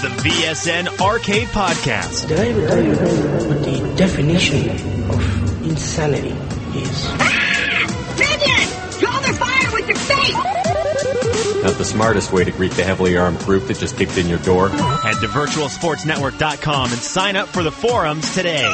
the VSN Arcade Podcast. Did I ever tell you what the definition of insanity is? Minion! Draw the fire with your face! Not the smartest way to greet the heavily armed group that just kicked in your door. Head to virtualsportsnetwork.com and sign up for the forums today.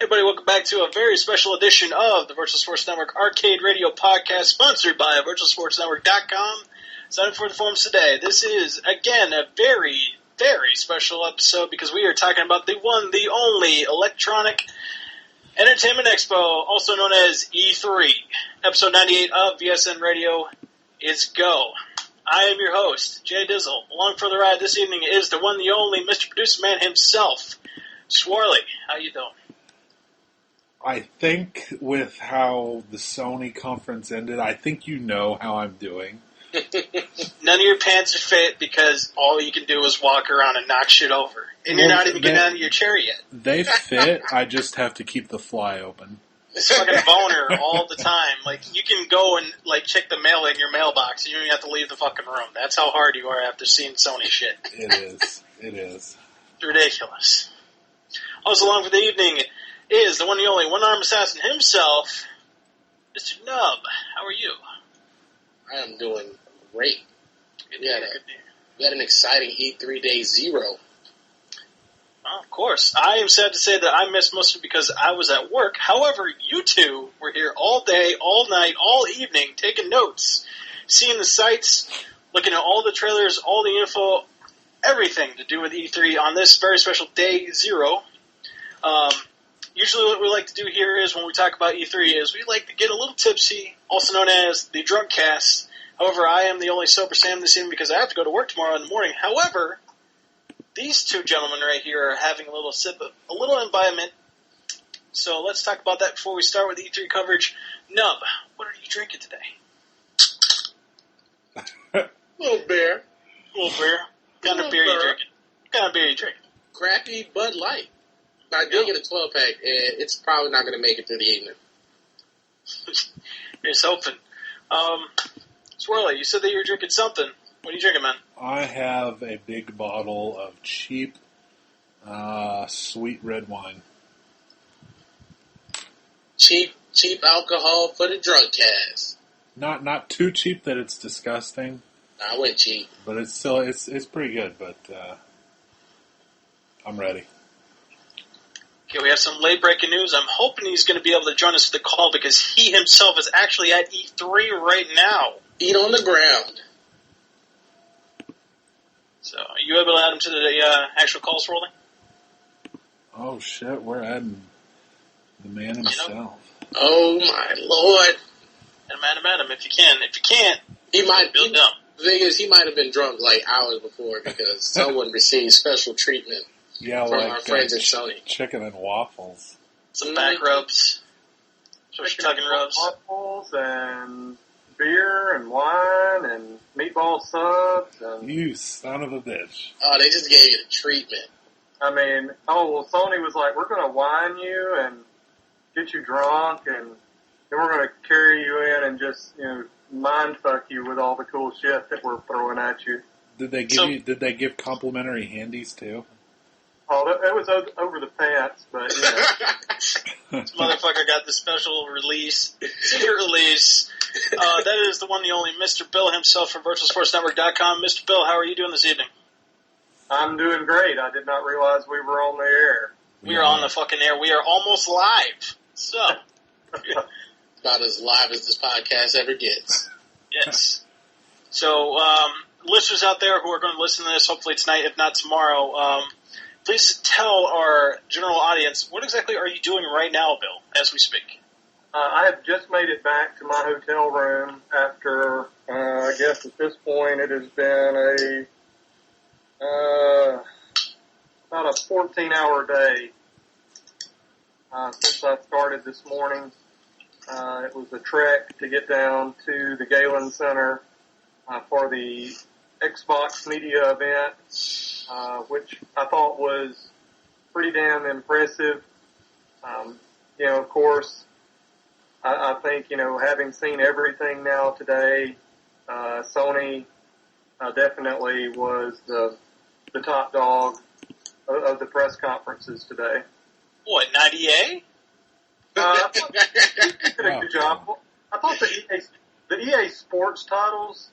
Everybody, welcome back to a very special edition of the Virtual Sports Network Arcade Radio Podcast, sponsored by virtualsportsnetwork.com. Sign up for the forums today. This is, again, a very, very special episode because we are talking about the one, the only Electronic Entertainment Expo, also known as E3. Episode 98 of VSN Radio is go. I am your host, JayDizzle. Along for the ride this evening is the one, the only Mr. Producer Man himself, Swarley. How you doing? I think with how the Sony conference ended, I think you know how I'm doing. None of your pants are fit because all you can do is walk around and knock shit over. And you're not even getting out of your chair yet. They fit, I just have to keep the fly open. It's fucking boner all the time. Like, you can go and, like, check the mail in your mailbox and you don't even have to leave the fucking room. That's how hard you are after seeing Sony shit. It is. It is. It's ridiculous. Also along for the evening is the one and only one-armed assassin himself, Mr. KNUBB. How are you? I am doing great. We had an exciting E3 Day 0. Oh, of course. I am sad to say that I missed most of it because I was at work. However, you two were here all day, all night, all evening, taking notes, seeing the sites, looking at all the trailers, all the info, everything to do with E3 on this very special Day 0. Usually what we like to do here is when we talk about E3 is we like to get a little tipsy, also known as the drunk cast. However, I am the only sober Sam this evening because I have to go to work tomorrow in the morning. However, these two gentlemen right here are having a little sip of a little imbibement. So let's talk about that before we start with E3 coverage. KNUBB, what are you drinking today? Little beer. Little beer. What kind of beer you drinking? What kind of beer you drinking? Crappy Bud Light. I did get a 12-pack. It's probably not going to make it through the evening. Here's hoping. Swirly, you said that you were drinking something. What are you drinking, man? I have a big bottle of cheap, sweet red wine. Cheap alcohol for the drunk cast. Not too cheap that it's disgusting. I went cheap. But it's still, it's pretty good, but I'm ready. Okay, we have some late-breaking news. I'm hoping he's going to be able to join us for the call because he himself is actually at E3 right now. Feet on the ground. So, are you able to add him to the actual calls rolling? Oh, shit, we're adding the man himself. Oh, my Lord. Add him if you can. If you can't, he might be dumb. The thing is, he might have been drunk like hours before because someone received special treatment. Yeah, from like our friends at Sony. Chicken and waffles. Some back rubs. Some tugging rubs. Waffles and beer and wine and meatball subs. And you son of a bitch. Oh, they just gave you the treatment. I mean, Sony was like, we're going to wine you and get you drunk and then we're going to carry you in and just, mind fuck you with all the cool shit that we're throwing at you. Did they give complimentary handies too? Oh, it was over the pants, but This motherfucker got the special release, secret release. That is the one, the only MrBill himself from virtualsportsnetwork.com. Mr. Bill, how are you doing this evening? I'm doing great. I did not realize we were on the air. We are on the fucking air. We are almost live. So, about as live as this podcast ever gets. Yes. So, listeners out there who are going to listen to this, hopefully tonight, if not tomorrow, please tell our general audience, what exactly are you doing right now, Bill, as we speak? I have just made it back to my hotel room after, I guess at this point it has been about a 14-hour day since I started this morning. It was a trek to get down to the Galen Center for the Xbox Media event, which I thought was pretty damn impressive. Of course, I think, having seen everything now today, Sony definitely was the top dog of the press conferences today. What, 98? I thought they did a good job. I thought the EA Sports titles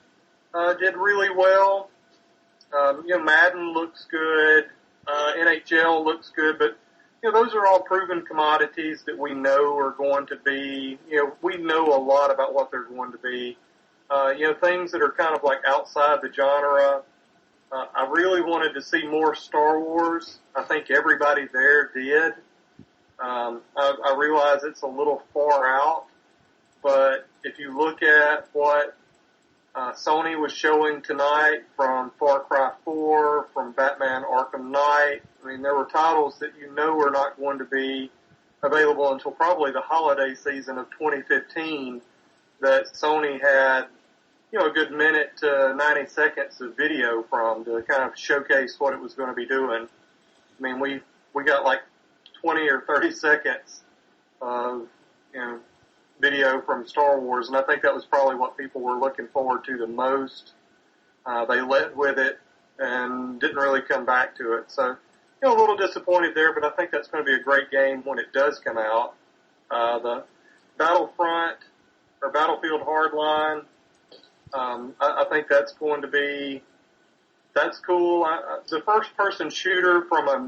did really well. Madden looks good. NHL looks good, but those are all proven commodities that we know are going to be. We know a lot about what they're going to be. Things that are kind of like outside the genre. I really wanted to see more Star Wars. I think everybody there did. I realize it's a little far out, but if you look at what Sony was showing tonight from Far Cry 4, from Batman Arkham Knight, there were titles that are not going to be available until probably the holiday season of 2015 that Sony had, a good minute to 90 seconds of video from to kind of showcase what it was going to be doing. We got like 20 or 30 seconds of, video from Star Wars, and I think that was probably what people were looking forward to the most. They led with it and didn't really come back to it. So, a little disappointed there, but I think that's going to be a great game when it does come out. The Battlefield Hardline, I think that's going to be, that's cool. The first-person shooter from a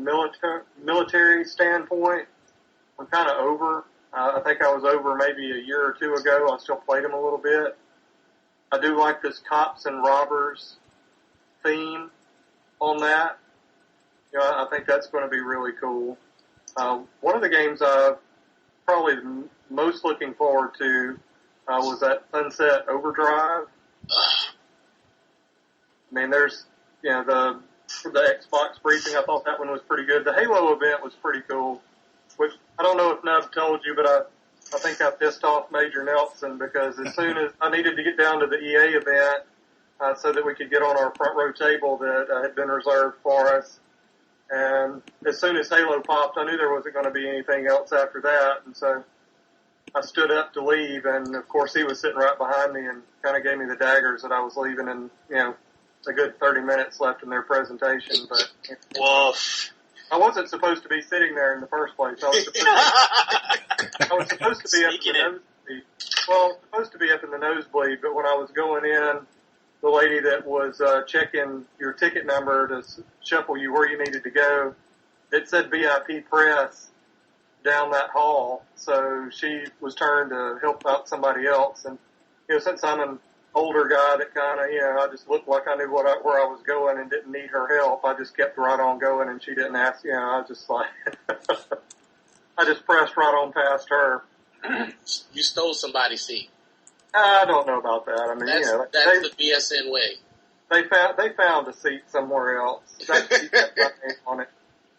military standpoint, I'm kind of over. I think I was over maybe a year or two ago. I still played them a little bit. I do like this cops and robbers theme on that. I think that's going to be really cool. One of the games I'm probably most looking forward to was that Sunset Overdrive. There's, for the Xbox briefing, I thought that one was pretty good. The Halo event was pretty cool, which I don't know if NUBB told you, but I think I pissed off Major Nelson because as soon as I needed to get down to the EA event so that we could get on our front row table that had been reserved for us, and as soon as Halo popped, I knew there wasn't going to be anything else after that, and so I stood up to leave, and of course he was sitting right behind me and kind of gave me the daggers that I was leaving, and a good 30 minutes left in their presentation, but woof. I wasn't supposed to be sitting there in the first place. I was supposed to be up in the nosebleed. Well, supposed to be up in the nosebleed, but when I was going in, the lady that was checking your ticket number to shuffle you where you needed to go, it said VIP press down that hall, so she was turned to help out somebody else. And since I'm an older guy that kind of, I just looked like I knew where I was going and didn't need her help. I just kept right on going, and she didn't ask. I was just like, I just pressed right on past her. You stole somebody's seat. I don't know about that. That's the VSN way. They found a seat somewhere else. That seat had my name on it,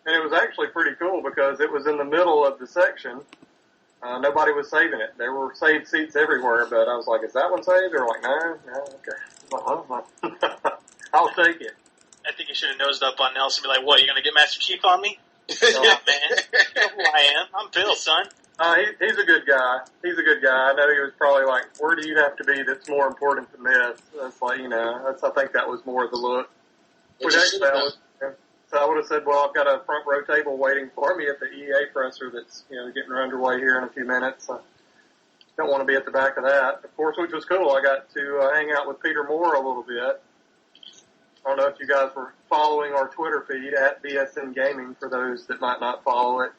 and it was actually pretty cool because it was in the middle of the section. Nobody was saving it. There were saved seats everywhere, but I was like, is that one saved? They were like, no, okay. I'll take it. I think you should have nosed up on Nelson and be like, what, you're going to get Master Chief on me? Yeah, man. You know who I am. I'm Bill, son. He's a good guy. He's a good guy. I know he was probably like, where do you have to be that's more important than this? That's like, I think that was more of the look. So I would have said, well, I've got a front row table waiting for me at the EA presser that's, getting underway here in a few minutes. I don't want to be at the back of that, of course, which was cool. I got to hang out with Peter Moore a little bit. I don't know if you guys were following our Twitter feed at VSN Gaming for those that might not follow it.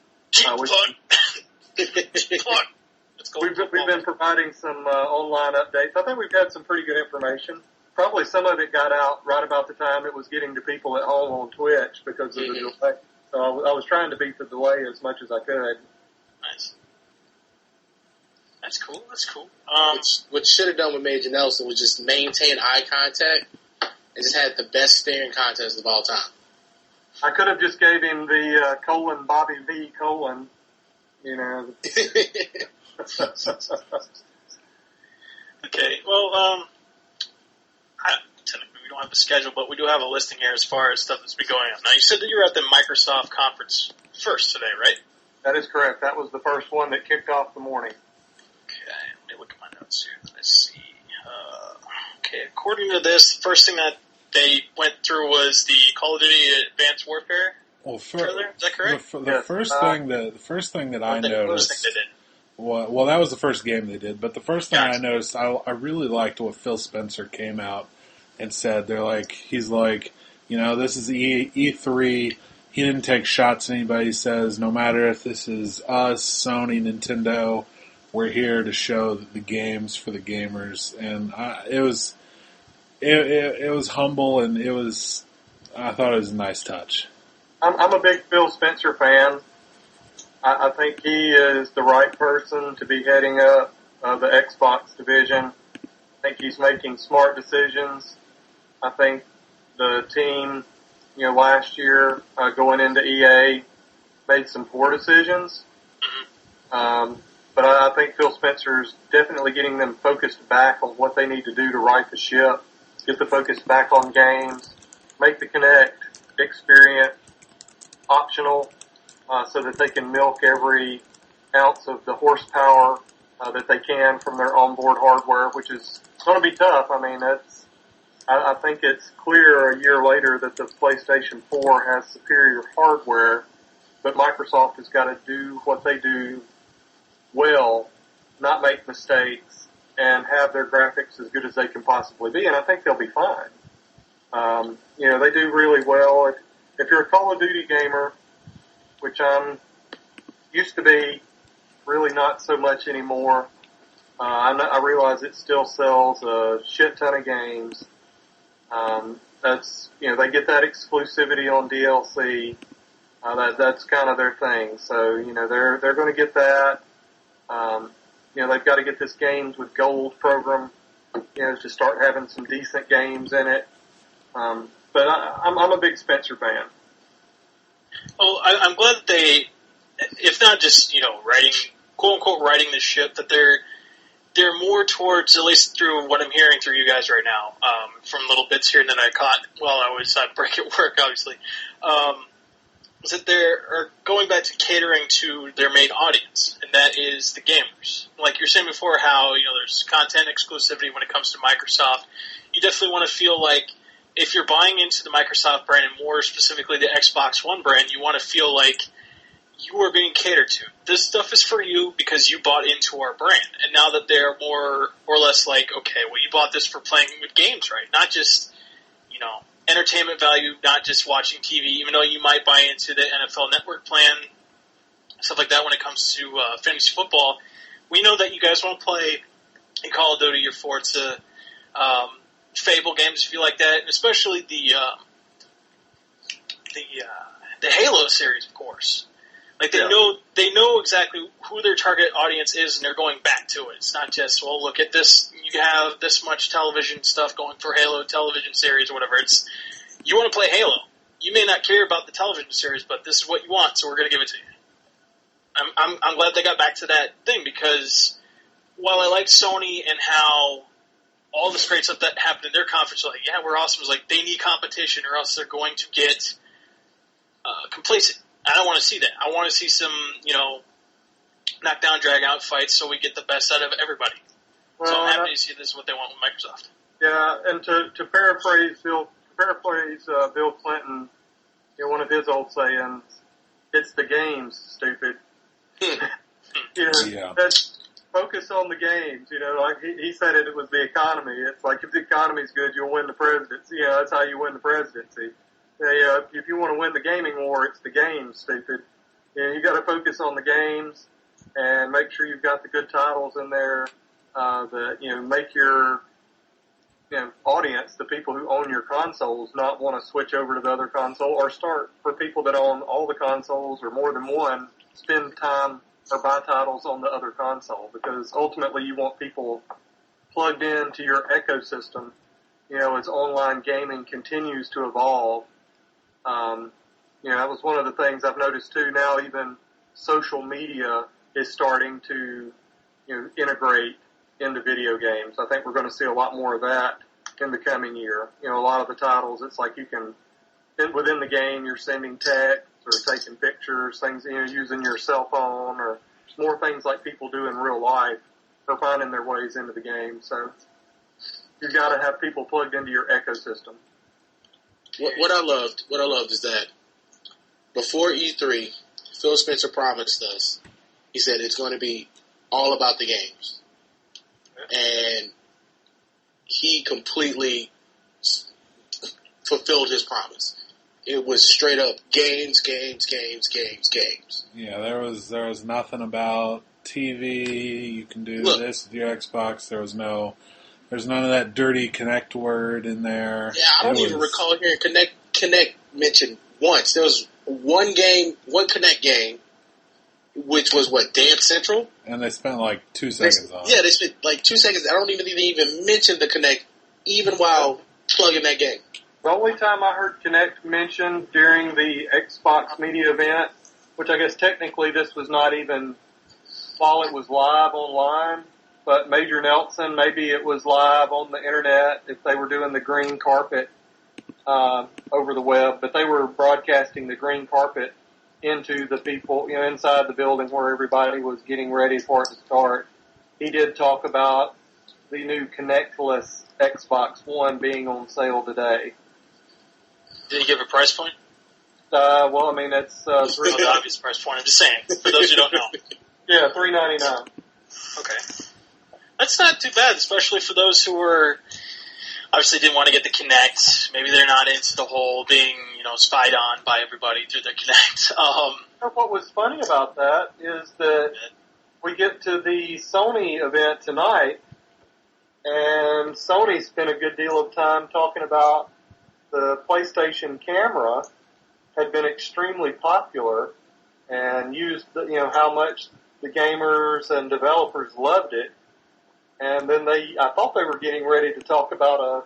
We've been providing some online updates. I think we've had some pretty good information. Probably some of it got out right about the time it was getting to people at home on Twitch because of the delay. So I was trying to beat the delay as much as I could. Nice. That's cool. That's cool. What should have done with Major Nelson was just maintain eye contact and just had the best staring contest of all time. I could have just gave him the Bobby V : Okay. Well, technically we don't have a schedule, but we do have a listing here as far as stuff that's been going on. Now, you said that you were at the Microsoft conference first today, right? That is correct. That was the first one that kicked off the morning. Okay. according to this, the first thing that they went through was the Call of Duty Advanced Warfare trailer. Is that correct? The first thing that I noticed. Well, that was the first game they did, but the first thing I noticed, I really liked what Phil Spencer came out and said. He's like, this is E3. He didn't take shots at anybody. He says, no matter if this is us, Sony, Nintendo, we're here to show the games for the gamers. And it was humble, and I thought it was a nice touch. I'm a big Phil Spencer fan. I think he is the right person to be heading up the Xbox division. I think he's making smart decisions. I think the team, last year going into EA made some poor decisions. But I think Phil Spencer's definitely getting them focused back on what they need to do to right the ship, get the focus back on games, make the Kinect experience optional, so that they can milk every ounce of the horsepower that they can from their onboard hardware, which is going to be tough. I mean, I think it's clear a year later that the PlayStation 4 has superior hardware, but Microsoft has got to do what they do well, not make mistakes, and have their graphics as good as they can possibly be, and I think they'll be fine. They do really well. If you're a Call of Duty gamer, which I'm used to be, really not so much anymore. I realize it still sells a shit ton of games. They get that exclusivity on DLC. That's kind of their thing. So, they're going to get that. They've got to get this Games with Gold program, to start having some decent games in it. But I'm a big Spencer fan. Well, I'm glad that they, if not just, writing, quote unquote, writing the ship, that they're more towards, at least through what I'm hearing through you guys right now, from little bits here that I caught while I was on break at work, obviously, is that they're going back to catering to their main audience, and that is the gamers. Like you're saying before, how, there's content exclusivity when it comes to Microsoft. You definitely want to feel like, if you're buying into the Microsoft brand, and more specifically the Xbox One brand, you want to feel like you are being catered to. This stuff is for you because you bought into our brand. And now that they're more or less like, okay, well, you bought this for playing with games, right? Not just, entertainment value, not just watching TV, even though you might buy into the NFL Network plan, stuff like that when it comes to fantasy football. We know that you guys want to play in Call of Duty or Forza, Fable games, if you like that, and especially the Halo series, of course. Like they know exactly who their target audience is, and they're going back to it. It's not just, well, look at this. You have this much television stuff going for Halo television series or whatever. It's, you want to play Halo. You may not care about the television series, but this is what you want, so we're going to give it to you. I'm glad they got back to that thing, because while I like Sony and how all this great stuff that happened in their conference, like, yeah, we're awesome, it was like, they need competition or else they're going to get complacent. I don't want to see that. I want to see some, knockdown, drag-out fights so we get the best out of everybody. Well, so I'm happy to see this is what they want with Microsoft. Yeah, and to paraphrase Bill Clinton, one of his old sayings, it's the games, stupid. That's, focus on the games. Like he said it was the economy. It's like, if the economy's good, you'll win the presidency. That's how you win the presidency. If you want to win the gaming war, it's the games, stupid. You got to focus on the games and make sure you've got the good titles in there that make your audience, the people who own your consoles, not want to switch over to the other console, or start, for people that own all the consoles or more than one, spend time or buy titles on the other console, because ultimately you want people plugged into your ecosystem. As online gaming continues to evolve. That was one of the things I've noticed too. Now even social media is starting to, integrate into video games. I think we're going to see a lot more of that in the coming year. A lot of the titles, it's like you can, within the game, you're sending texts or taking pictures, things, using your cell phone, or more things like people do in real life are finding their ways into the game. So, you got to have people plugged into your ecosystem. What I loved is that before E3, Phil Spencer promised us, he said it's going to be all about the games. And he completely fulfilled his promise. It was straight up games. Yeah, there was nothing about TV. You can do this with your Xbox. There's none of that dirty Connect word in there. Yeah, I don't even recall hearing Connect mentioned once. There was one Connect game, which was Dance Central, and they spent like 2 seconds on it. Yeah, they spent like 2 seconds. I don't even mention the Connect, even while plugging that game. The only time I heard Connect mentioned during the Xbox media event, which I guess technically this was not even while it was live online, but Major Nelson, maybe it was live on the internet if they were doing the green carpet over the web, but they were broadcasting the green carpet into the people, inside the building where everybody was getting ready for it to start. He did talk about the new Connectless Xbox One being on sale today. Did he give a price point? Well, I mean, it's the obvious price point. I'm just saying, for those who don't know. Yeah, $399. Okay. That's not too bad, especially for those who were obviously didn't want to get the Kinect. Maybe they're not into the whole being, spied on by everybody through their Kinect. What was funny about that is that we get to the Sony event tonight, and Sony spent a good deal of time talking about the PlayStation camera had been extremely popular and used, how much the gamers and developers loved it. And then I thought they were getting ready to talk about a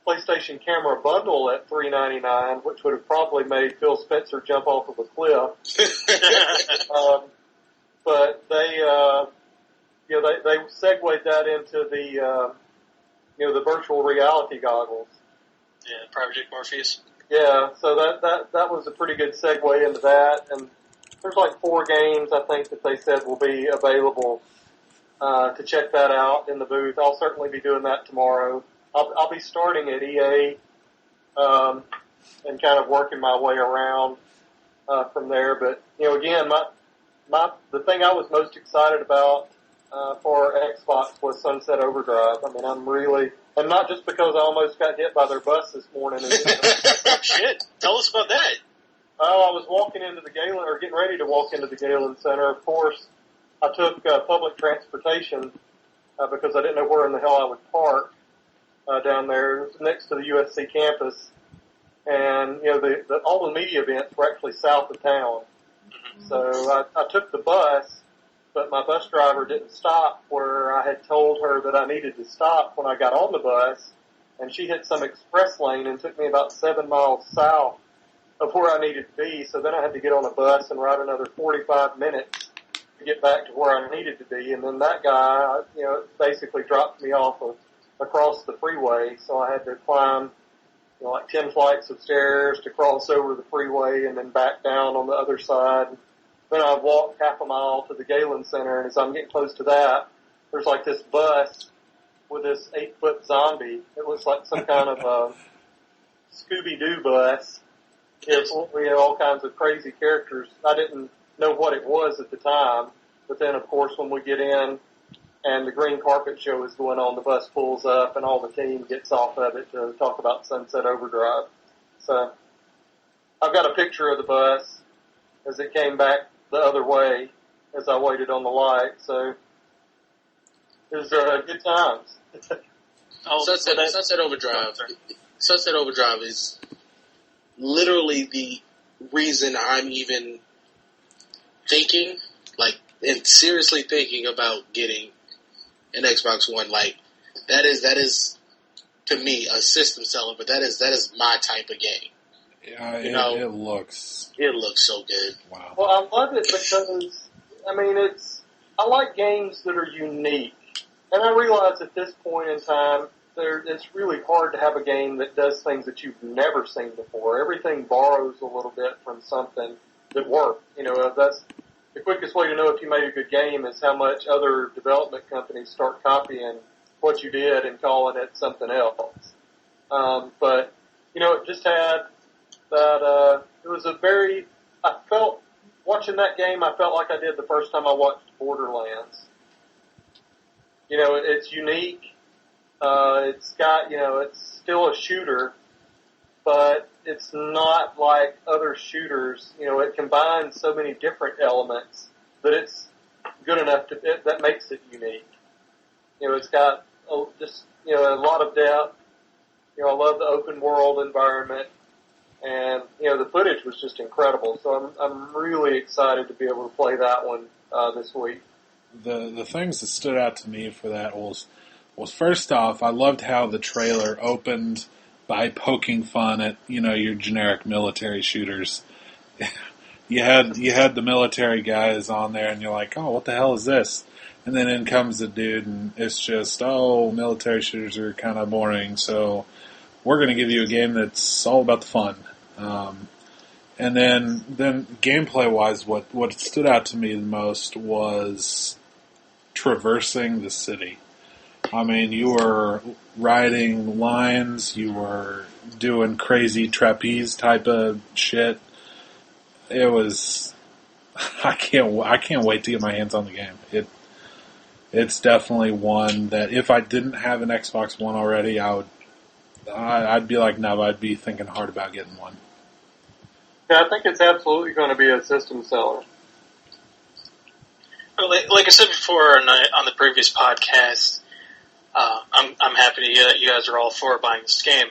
PlayStation camera bundle at $399, which would have probably made Phil Spencer jump off of a cliff. But they segued that into the virtual reality goggles. Yeah, Project Morpheus. Yeah, so that was a pretty good segue into that. And there's like 4 games, I think, that they said will be available to check that out in the booth. I'll certainly be doing that tomorrow. I'll be starting at EA and kind of working my way around from there. But again, the thing I was most excited about for Xbox was Sunset Overdrive. I mean, and not just because I almost got hit by their bus this morning. Shit, tell us about that. I was walking into the Galen, or getting ready to walk into the Galen Center. Of course, I took public transportation because I didn't know where in the hell I would park down there. It was next to the USC campus, and all the media events were actually south of town. So I took the bus, but my bus driver didn't stop where I had told her that I needed to stop when I got on the bus, and she hit some express lane and took me about 7 miles south of where I needed to be. So then I had to get on a bus and ride another 45 minutes to get back to where I needed to be. And then that guy, basically dropped me off across the freeway. So I had to climb, like 10 flights of stairs to cross over the freeway and then back down on the other side. Then I walked half a mile to the Galen Center, and as I'm getting close to that, there's like this bus with this 8-foot zombie. It looks like some kind of a Scooby-Doo bus. We had all kinds of crazy characters. I didn't know what it was at the time, but then, of course, when we get in and the green carpet show is going on, the bus pulls up and all the team gets off of it to talk about Sunset Overdrive. So I've got a picture of the bus as it came back the other way as I waited on the light. So it was good times. Sunset Overdrive is literally the reason I'm even thinking, and seriously thinking about getting an Xbox One. That is to me a system seller, but that is my type of game. Yeah, it looks so good. Wow. Well, I love it because I like games that are unique, and I realize at this point in time it's really hard to have a game that does things that you've never seen before. Everything borrows a little bit from something that worked. That's the quickest way to know if you made a good game is how much other development companies start copying what you did and calling it something else. But, it just had that, it was watching that game, I felt like I did the first time I watched Borderlands. It's unique. It's got, it's still a shooter, but it's not like other shooters. It combines so many different elements that it's good enough that makes it unique. It's got a lot of depth. I love the open world environment, and the footage was just incredible. So I'm really excited to be able to play that one this week. The things that stood out to me for that was first off, I loved how the trailer opened by poking fun at your generic military shooters. You had the military guys on there, and you're like, oh, what the hell is this? And then in comes the dude, and it's just, oh, military shooters are kind of boring, so we're going to give you a game that's all about the fun. And then gameplay-wise, what stood out to me the most was traversing the city. I mean, you were riding lines, you were doing crazy trapeze type of shit. It was, I can't wait to get my hands on the game. It's definitely one that if I didn't have an Xbox One already, I'd be like NUBB. I'd be thinking hard about getting one. Yeah, I think it's absolutely going to be a system seller. Like I said before on the previous podcast, I'm happy to hear that you guys are all for buying this game.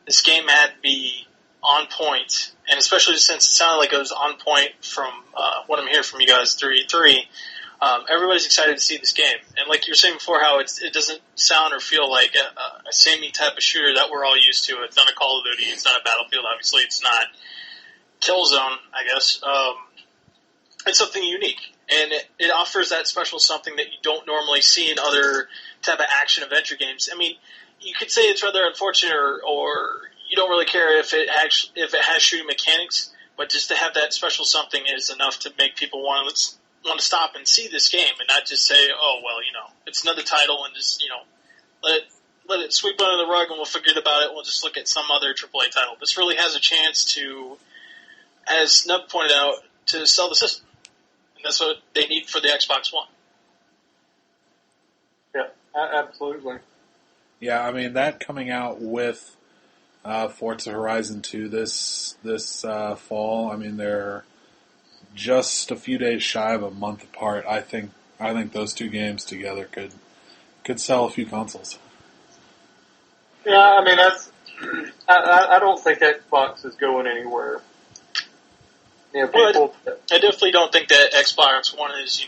This game had to be on point, and especially since it sounded like it was on point from what I'm hearing from you guys through E3. Everybody's excited to see this game, and like you were saying before, how it doesn't sound or feel like a samey type of shooter that we're all used to. It's not a Call of Duty, it's not a Battlefield, obviously, it's not Killzone, I guess. It's something unique, and it offers that special something that you don't normally see in other type of action adventure games. I mean, you could say it's rather unfortunate, or you don't really care if it has shooting mechanics, but just to have that special something is enough to make people want to stop and see this game and not just say, oh, well, it's another title and just, let it sweep under the rug and we'll forget about it. We'll just look at some other AAA title. This really has a chance to, as NUBB pointed out, to sell the system. And that's what they need for the Xbox One. Yeah, absolutely. Yeah, I mean, that coming out with Forza Horizon 2 this fall, I mean, they're just a few days shy of a month apart. I think those two games together could sell a few consoles. Yeah, I mean I don't think Xbox is going anywhere. Well, I definitely don't think that Xbox One is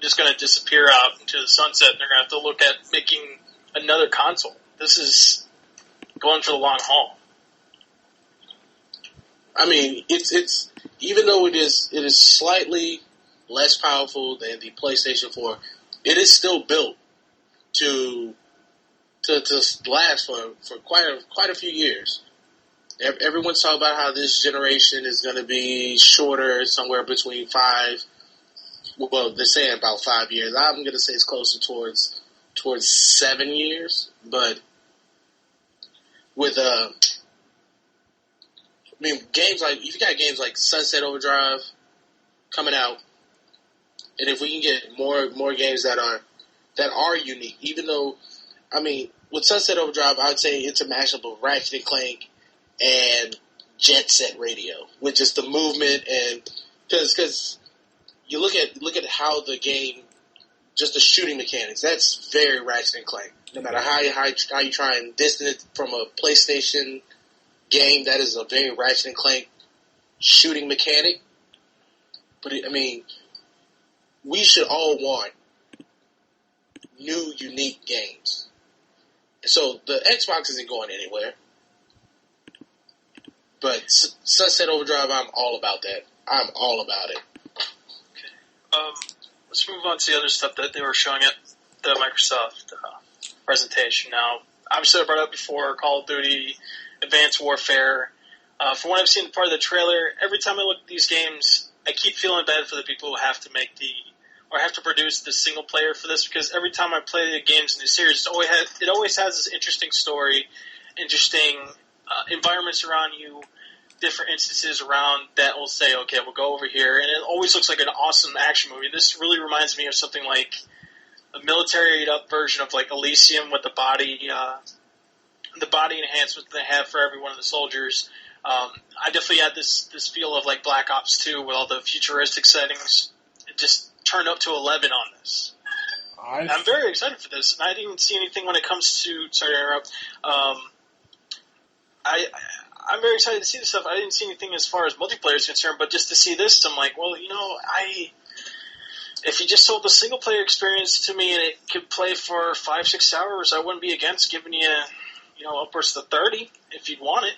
just going to disappear out into the sunset. And they're going to have to look at making another console. This is going for the long haul. I mean, it's even though it is slightly less powerful than the PlayStation 4, it is still built to last for quite a few years. Everyone's talking about how this generation is going to be shorter, somewhere between 5. Well, they're saying about 5 years. I'm going to say it's closer towards 7 years, but with games like, if you got games like Sunset Overdrive coming out, and if we can get more games that are unique, even though, I mean, with Sunset Overdrive, I would say it's a mashup of Ratchet and Clank and Jet Set Radio, with just the movement, and because you look at how the game, just the shooting mechanics, that's very Ratchet and Clank. No matter how you try and distance it from a PlayStation game, that is a very Ratchet and Clank shooting mechanic. But we should all want new, unique games. So the Xbox isn't going anywhere. But Sunset Overdrive, I'm all about that. I'm all about it. Okay. Let's move on to the other stuff that they were showing at the Microsoft presentation. Now, obviously I brought up before Call of Duty, Advanced Warfare. From what I've seen part of the trailer, every time I look at these games, I keep feeling bad for the people who have to make the or have to produce the single player for this, because every time I play the games in the series, it always has this interesting story, interesting environments around you, different instances around that will say, okay, we'll go over here, and it always looks like an awesome action movie. This really reminds me of something like a military-up version of like Elysium with the body enhancements they have for every one of the soldiers. I definitely had this feel of like Black Ops 2 with all the futuristic settings. It just turned up to 11 on this. I'm very excited for this, and I didn't see anything when it comes to. Sorry to interrupt. I'm very excited to see this stuff. I didn't see anything as far as multiplayer is concerned, but just to see this, I'm like, well, if you just sold the single player experience to me and it could play for 5-6 hours, I wouldn't be against giving you, upwards to 30 if you'd want it.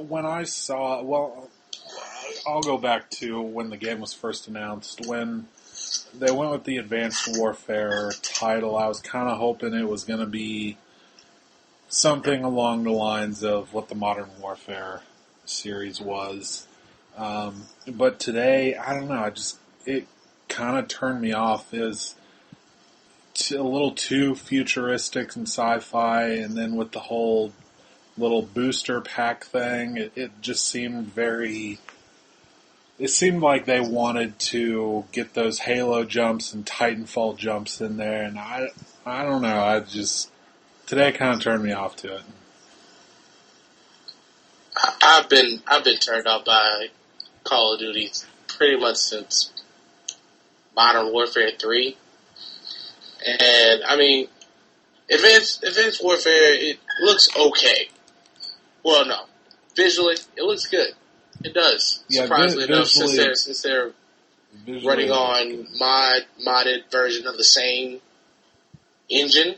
When I saw, I'll go back to when the game was first announced. When they went with the Advanced Warfare title, I was kind of hoping it was going to be something along the lines of what the Modern Warfare series was. But today, I don't know, it kind of turned me off. Is a little too futuristic and sci-fi, and then with the whole little booster pack thing, it just seemed very... It seemed like they wanted to get those Halo jumps and Titanfall jumps in there, and I don't know, today kind of turned me off to it. I've been turned off by Call of Duty pretty much since Modern Warfare 3. And, I mean, Advanced Warfare, it looks okay. Well, no. Visually, it looks good. It does. Yeah, surprisingly enough, since they're running on modded version of the same engine.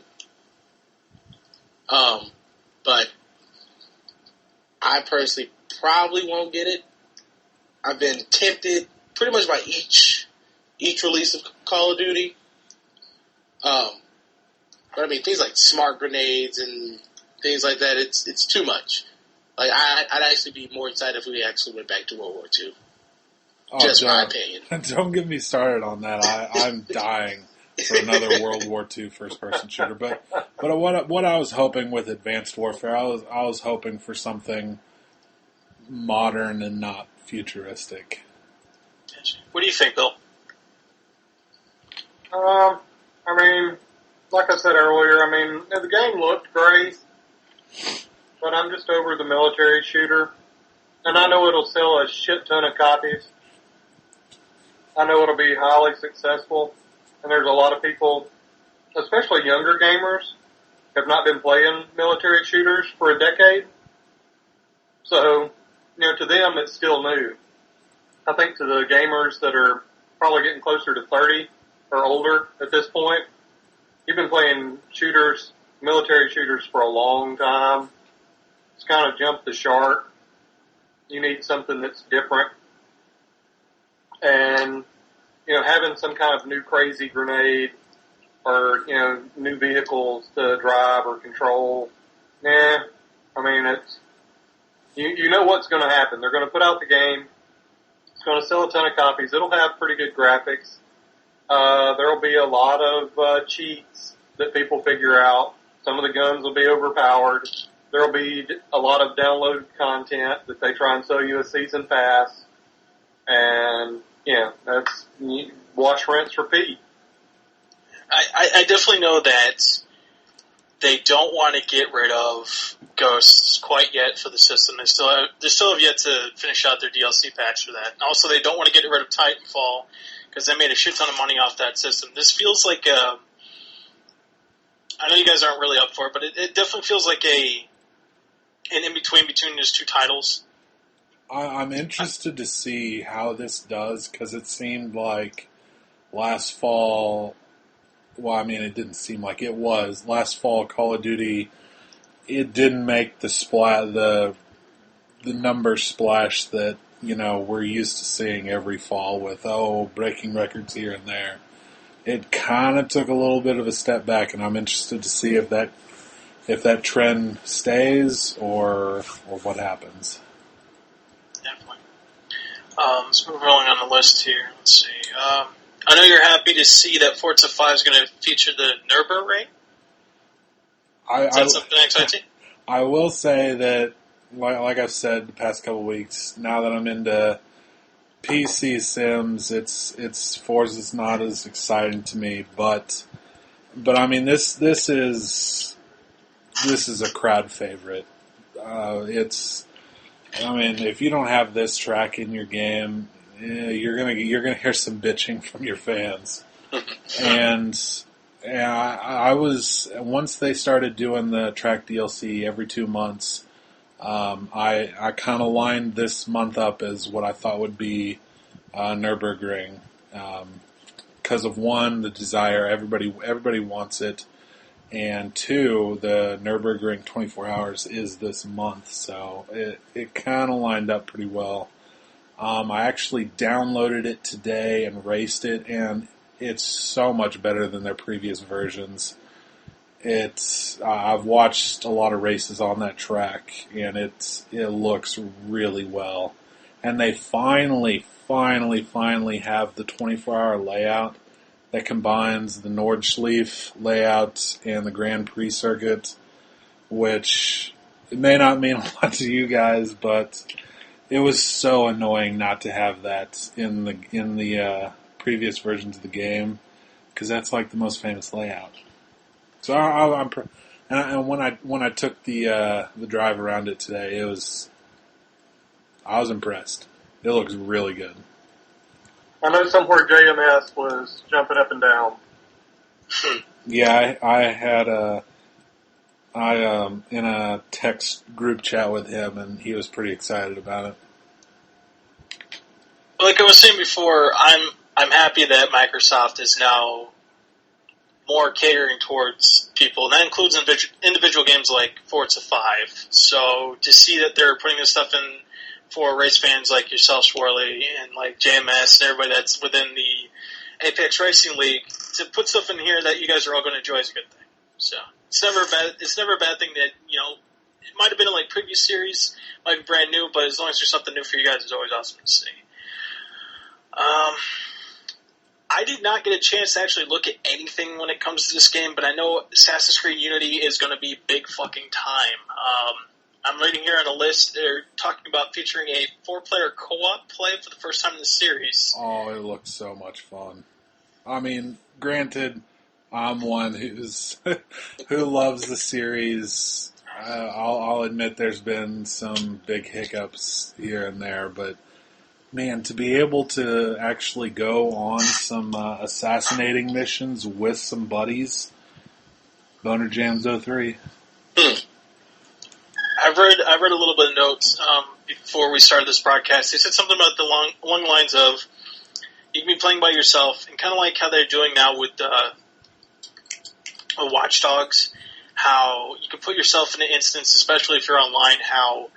But I personally probably won't get it. I've been tempted pretty much by each release of Call of Duty. But I mean, things like smart grenades and things like that, it's too much. Like, I'd actually be more excited if we actually went back to World War II. Just my opinion. Don't get me started on that. I'm dying for another World War II first-person shooter. But what I was hoping with Advanced Warfare, I was hoping for something modern and not futuristic. What do you think, Bill? I mean, like I said earlier, the game looked great, but I'm just over the military shooter. And I know it'll sell a shit ton of copies. I know it'll be highly successful. And there's a lot of people, especially younger gamers, have not been playing military shooters for a decade. So, to them, it's still new. I think to the gamers that are probably getting closer to 30 or older at this point, you've been playing shooters, military shooters, for a long time. It's kind of jumped the shark. You need something that's different. And, having some kind of new crazy grenade or, new vehicles to drive or control, it's, you know what's going to happen. They're going to put out the game. It's going to sell a ton of copies. It'll have pretty good graphics. There'll be a lot of cheats that people figure out. Some of the guns will be overpowered. There'll be a lot of downloaded content that they try and sell you a season pass. And, that's wash, rinse, repeat. I definitely know that they don't want to get rid of Ghosts quite yet for the system. They still have yet to finish out their DLC patch for that. And also, they don't want to get rid of Titanfall because they made a shit ton of money off that system. This feels like I know you guys aren't really up for it, but it definitely feels like an in-between between those two titles. I'm interested to see how this does, because it seemed like last fall... Well, it didn't seem like it was. Last fall, Call of Duty, it didn't make the number splash that, we're used to seeing every fall with, breaking records here and there. It kind of took a little bit of a step back, and I'm interested to see if that trend stays or what happens. Definitely. Let's move on the list here. Let's see. I know you're happy to see that Forza 5 is going to feature the Nürburgring. Is that something that excites you? I will say that, like I've said the past couple of weeks, now that I'm into PC Sims, it's Forza's not as exciting to me, but I mean this is a crowd favorite. If you don't have this track in your game, you're gonna hear some bitching from your fans. And I was, once they started doing the track DLC every 2 months, I kind of lined this month up as what I thought would be Nürburgring, because of one, the desire, everybody wants it, and two, the Nürburgring 24 Hours is this month, so it kind of lined up pretty well. I actually downloaded it today and raced it, and it's so much better than their previous versions. I've watched a lot of races on that track, and it looks really well. And they finally have the 24-hour layout that combines the Nordschleife layout and the Grand Prix circuit, which it may not mean a lot to you guys, but it was so annoying not to have that in the previous versions of the game, because that's like the most famous layout. So when I took the drive around it today, I was impressed. It looks really good. I know somewhere JMS was jumping up and down. Yeah, I had in a text group chat with him, and he was pretty excited about it. Like I was saying before, I'm happy that Microsoft is now more catering towards people, and that includes individual games like Forza 5. So to see that they're putting this stuff in for race fans like yourself, Swirly, and like JMS and everybody that's within the Apex Racing League, to put stuff in here that you guys are all going to enjoy is a good thing. So it's never a bad thing that, it might have been in like previous series, might be brand new, but as long as there's something new for you guys, it's always awesome to see. I did not get a chance to actually look at anything when it comes to this game, but I know Assassin's Creed Unity is going to be big fucking time. I'm reading here on a list, they're talking about featuring a 4-player co-op play for the first time in the series. Oh, it looks so much fun. I mean, granted, I'm one who loves the series. I'll admit there's been some big hiccups here and there, but man, to be able to actually go on some assassinating missions with some buddies, Boner Jams 03. I've read a little bit of notes before we started this broadcast. They said something about along the lines of you can be playing by yourself, and kind of like how they're doing now with Watch Dogs, how you can put yourself in an instance, especially if you're online, how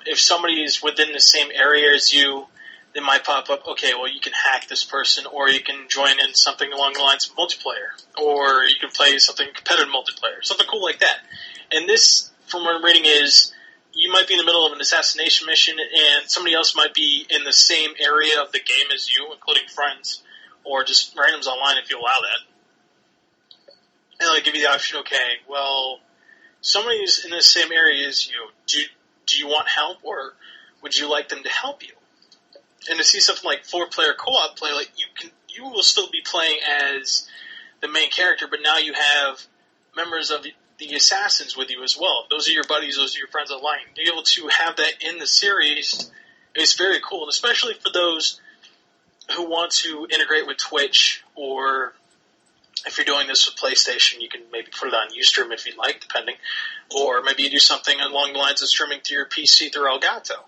if somebody is within the same area as you, they might pop up, okay, well, you can hack this person, or you can join in something along the lines of multiplayer, or you can play something competitive multiplayer, something cool like that. And this, from what I'm reading, is you might be in the middle of an assassination mission, and somebody else might be in the same area of the game as you, including friends, or just randoms online if you allow that. And they'll give you the option, okay, well, somebody's in the same area as you. Do you want help, or would you like them to help you? And to see something like 4-player co-op play, like you will still be playing as the main character, but now you have members of the assassins with you as well. Those are your buddies, those are your friends online. Being able to have that in the series is very cool, and especially for those who want to integrate with Twitch, or if you're doing this with PlayStation, you can maybe put it on Ustream if you'd like, depending. Or maybe you do something along the lines of streaming to your PC through Elgato.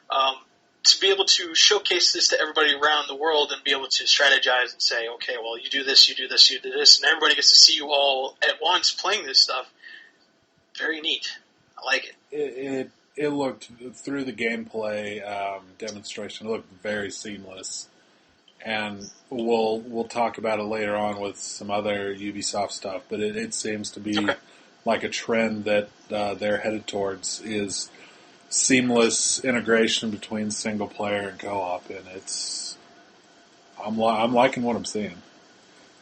To be able to showcase this to everybody around the world and be able to strategize and say, okay, well, you do this, you do this, you do this, and everybody gets to see you all at once playing this stuff. Very neat. I like it. It looked, through the gameplay demonstration, it looked very seamless. And we'll talk about it later on with some other Ubisoft stuff, but it seems to be like a trend that they're headed towards, is seamless integration between single player and co-op, and I'm liking what I'm seeing.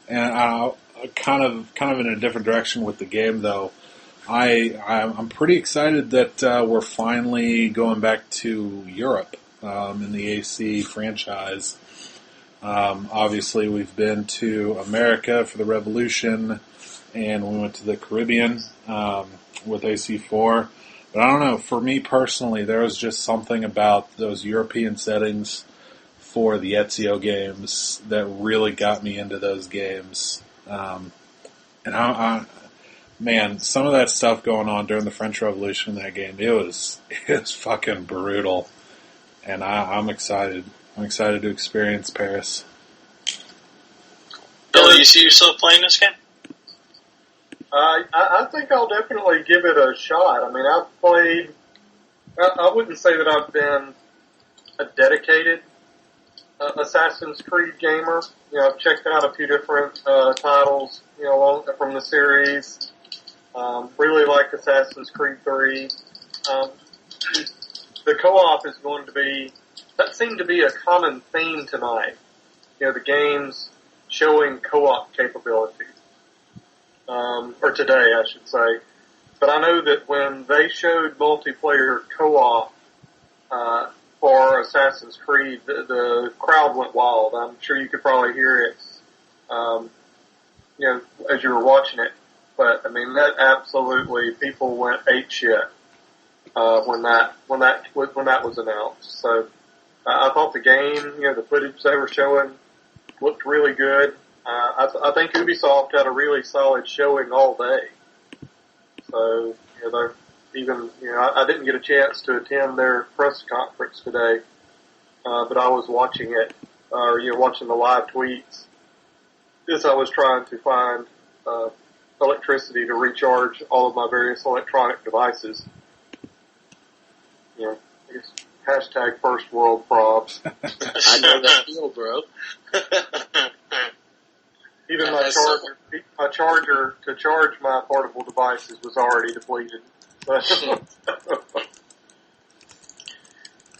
And kind of in a different direction with the game, though. I'm pretty excited that we're finally going back to Europe in the AC franchise. Obviously, we've been to America for the Revolution, and we went to the Caribbean with AC4. But I don't know, for me personally, there was just something about those European settings for the Ezio games that really got me into those games. Man, some of that stuff going on during the French Revolution in that game, it was fucking brutal. And I'm excited. I'm excited to experience Paris. Billy, you see yourself playing this game? I think I'll definitely give it a shot. I mean, I've played. I wouldn't say that I've been a dedicated Assassin's Creed gamer. You know, I've checked out a few different titles, you know, from the series. Really like Assassin's Creed 3. The co-op is going to be. That seemed to be a common theme tonight. You know, the games showing co-op capabilities. Or today, I should say. But I know that when they showed multiplayer co-op for Assassin's Creed, the crowd went wild. I'm sure you could probably hear it, you know, as you were watching it. But I mean, that absolutely people went ape shit when that was announced. So I thought the game, you know, the footage they were showing looked really good. I think Ubisoft had a really solid showing all day. So, you know, I didn't get a chance to attend their press conference today, but I was watching it, watching the live tweets as I was trying to find electricity to recharge all of my various electronic devices. You know, I guess hashtag first world probs. I know that feel, bro. Even my charger to charge my portable devices was already depleted.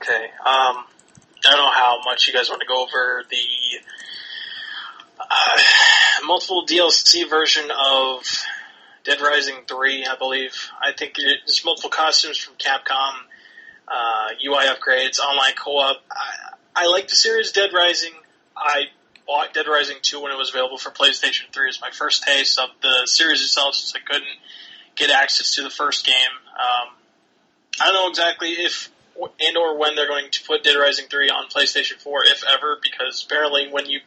Okay. I don't know how much you guys want to go over the multiple DLC version of Dead Rising 3, I believe. I think there's multiple costumes from Capcom, UI upgrades, online co-op. I like the series Dead Rising. I bought Dead Rising 2 when it was available for PlayStation 3 as my first taste of the series itself, since I couldn't get access to the first game. I don't know exactly if and or when they're going to put Dead Rising 3 on PlayStation 4, if ever, because apparently when you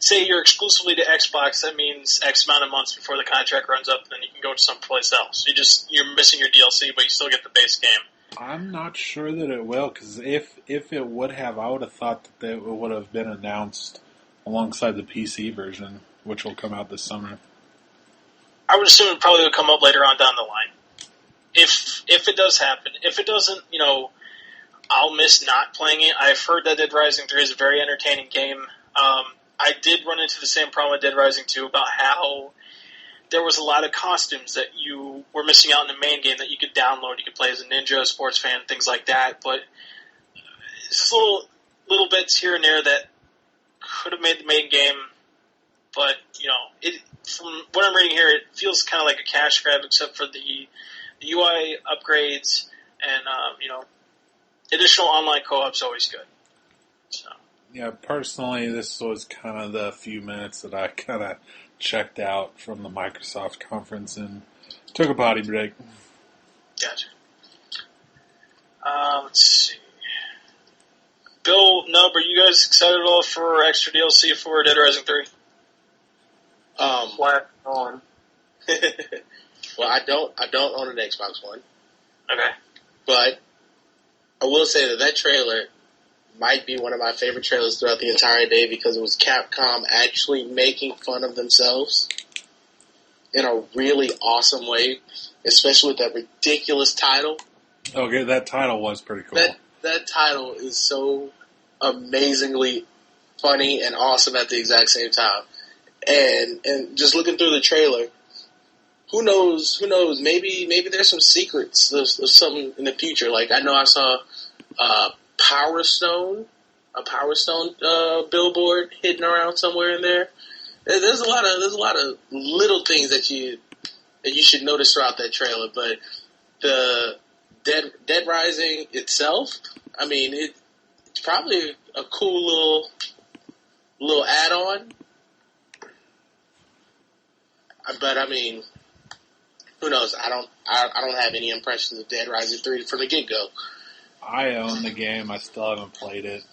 say you're exclusively to Xbox, that means X amount of months before the contract runs up, and then you can go to someplace else. You're missing your DLC, but you still get the base game. I'm not sure that it will, because if it would have, I would have thought that it would have been announced alongside the PC version, which will come out this summer. I would assume it probably would come up later on down the line. If it does happen. If it doesn't, you know, I'll miss not playing it. I've heard that Dead Rising 3 is a very entertaining game. I did run into the same problem with Dead Rising 2 about how there was a lot of costumes that you were missing out in the main game that you could download. You could play as a ninja, a sports fan, things like that. But it's just little bits here and there that could have made the main game. But, you know, from what I'm reading here, it feels kind of like a cash grab, except for the UI upgrades and, you know, additional online co-op's always good. So. Yeah, personally, this was kind of the few minutes that I kind of checked out from the Microsoft conference and took a potty break. Gotcha. Let's see. Bill, Nub, are you guys excited at all for extra DLC for Dead Rising 3? Flat on. Well, I don't own an Xbox One. Okay. But I will say that trailer might be one of my favorite trailers throughout the entire day, because it was Capcom actually making fun of themselves in a really awesome way, especially with that ridiculous title. Okay, that title was pretty cool. That title is so amazingly funny and awesome at the exact same time. And just looking through the trailer, who knows? Maybe there's some secrets. There's something in the future. Like I know I saw Power Stone billboard hidden around somewhere in there. There's a lot of little things that you should notice throughout that trailer. But the Dead Rising itself, I mean, it's probably a cool little add-on. But I mean, who knows? I don't have any impressions of Dead Rising 3 from the get-go. I own the game. I still haven't played it,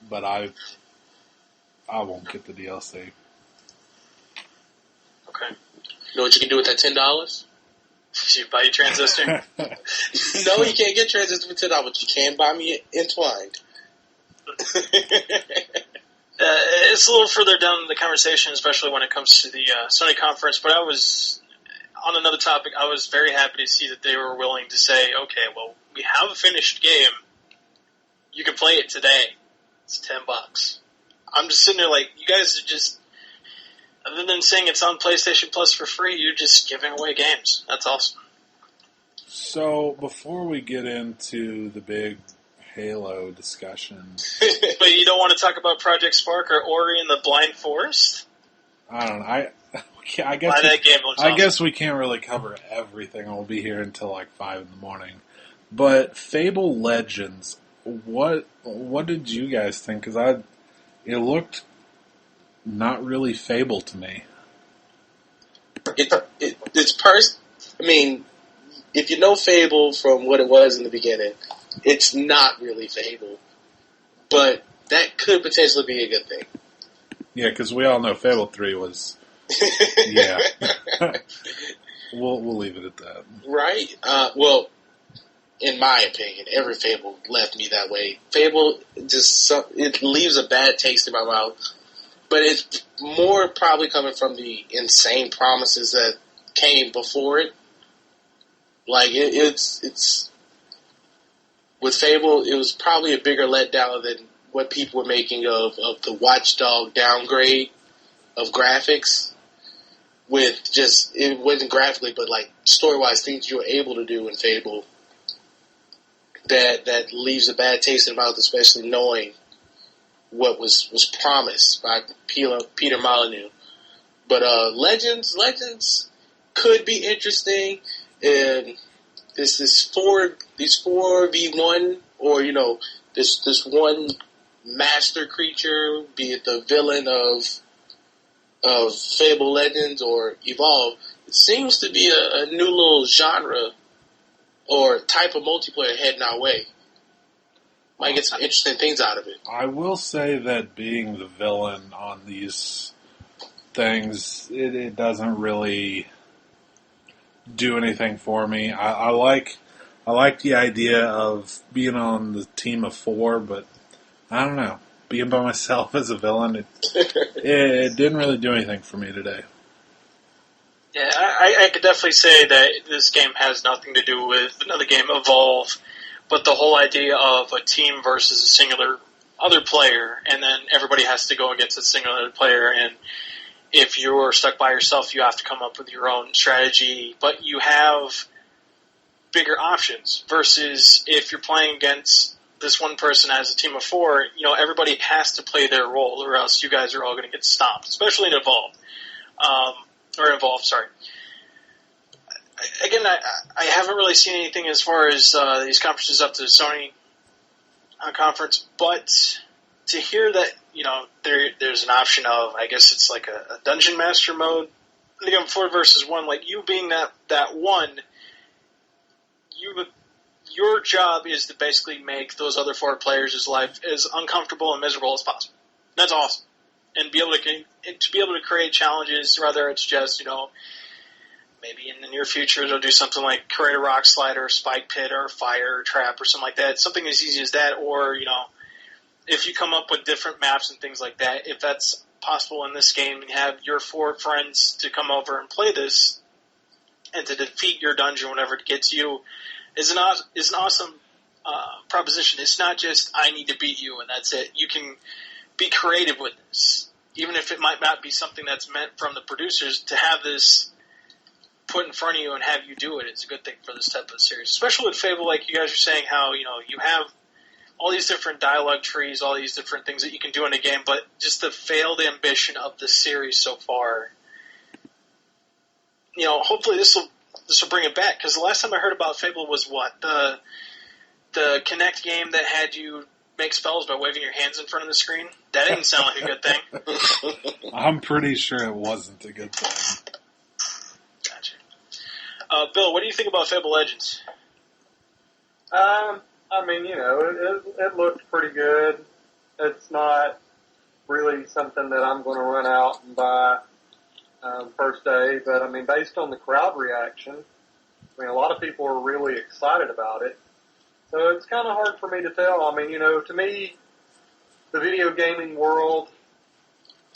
but I won't get the DLC. Okay. You know what you can do with that $10? You buy your Transistor? No, you can't get Transistor for $10, but you can buy me Entwined. It's a little further down in the conversation, especially when it comes to the Sony conference, but I was, on another topic, I was very happy to see that they were willing to say, okay, well, we have a finished game. You can play it today. It's $10. I'm just sitting there like, you guys are just, other than saying it's on PlayStation Plus for free, you're just giving away games. That's awesome. So, before we get into the big Halo discussion. But you don't want to talk about Project Spark or Ori and the Blind Forest? I don't know. I guess guess we can't really cover everything. We'll be here until like 5 in the morning. But Fable Legends, what did you guys think? Because it looked not really Fable to me. I mean, if you know Fable from what it was in the beginning, it's not really Fable. But that could potentially be a good thing. Yeah, because we all know Fable 3 was... yeah. We'll leave it at that. Right? Well, in my opinion, every Fable left me that way. Fable it leaves a bad taste in my mouth. But it's more probably coming from the insane promises that came before it. Like, it's with Fable, it was probably a bigger letdown than what people were making of the Watchdog downgrade of graphics. With just, it wasn't graphically, but like story-wise, things you were able to do in Fable that leaves a bad taste in the mouth, especially knowing what was promised by Peter Molyneux. But Legends could be interesting. And these 4v1, or this one master creature, be it the villain of Fable Legends or Evolve, it seems to be a new little genre or type of multiplayer heading our way. Might get some interesting things out of it. I will say that being the villain on these things, it doesn't really do anything for me. I like the idea of being on the team of 4, but I don't know. Being by myself as a villain, it didn't really do anything for me today. Yeah, I could definitely say that this game has nothing to do with another game, Evolve, but the whole idea of a team versus a singular other player, and then everybody has to go against a singular player, and if you're stuck by yourself, you have to come up with your own strategy, but you have bigger options, versus if you're playing against this one person as a team of 4, everybody has to play their role, or else you guys are all going to get stomped, especially in Evolve. Sorry. Again, I haven't really seen anything as far as these conferences up to the Sony conference, but to hear that, there's an option of, I guess it's like a Dungeon Master mode, again, 4 versus 1, like you being that one, your job is to basically make those other 4 players' life as uncomfortable and miserable as possible. That's awesome. And be able to create challenges, whether it's just, maybe in the near future they'll do something like create a rock slide or a spike pit or a fire trap or something like that. Something as easy as that, or, if you come up with different maps and things like that, if that's possible in this game and have your 4 friends to come over and play this and to defeat your dungeon, whatever it gets you, is an awesome proposition. It's not just, I need to beat you and that's it. You can be creative with this, even if it might not be something that's meant from the producers, to have this put in front of you and have you do it is a good thing for this type of series. Especially with Fable, like you guys are saying, how, you have all these different dialogue trees, all these different things that you can do in a game, but just the failed ambition of the series so far. Hopefully this will bring it back, because the last time I heard about Fable was the Kinect game that had you make spells by waving your hands in front of the screen. That didn't sound like a good thing. I'm pretty sure it wasn't a good thing. Gotcha. Bill, what do you think about Fable Legends? It looked pretty good. It's not really something that I'm going to run out and buy first day, but based on the crowd reaction, a lot of people are really excited about it. So it's kind of hard for me to tell. To me, the video gaming world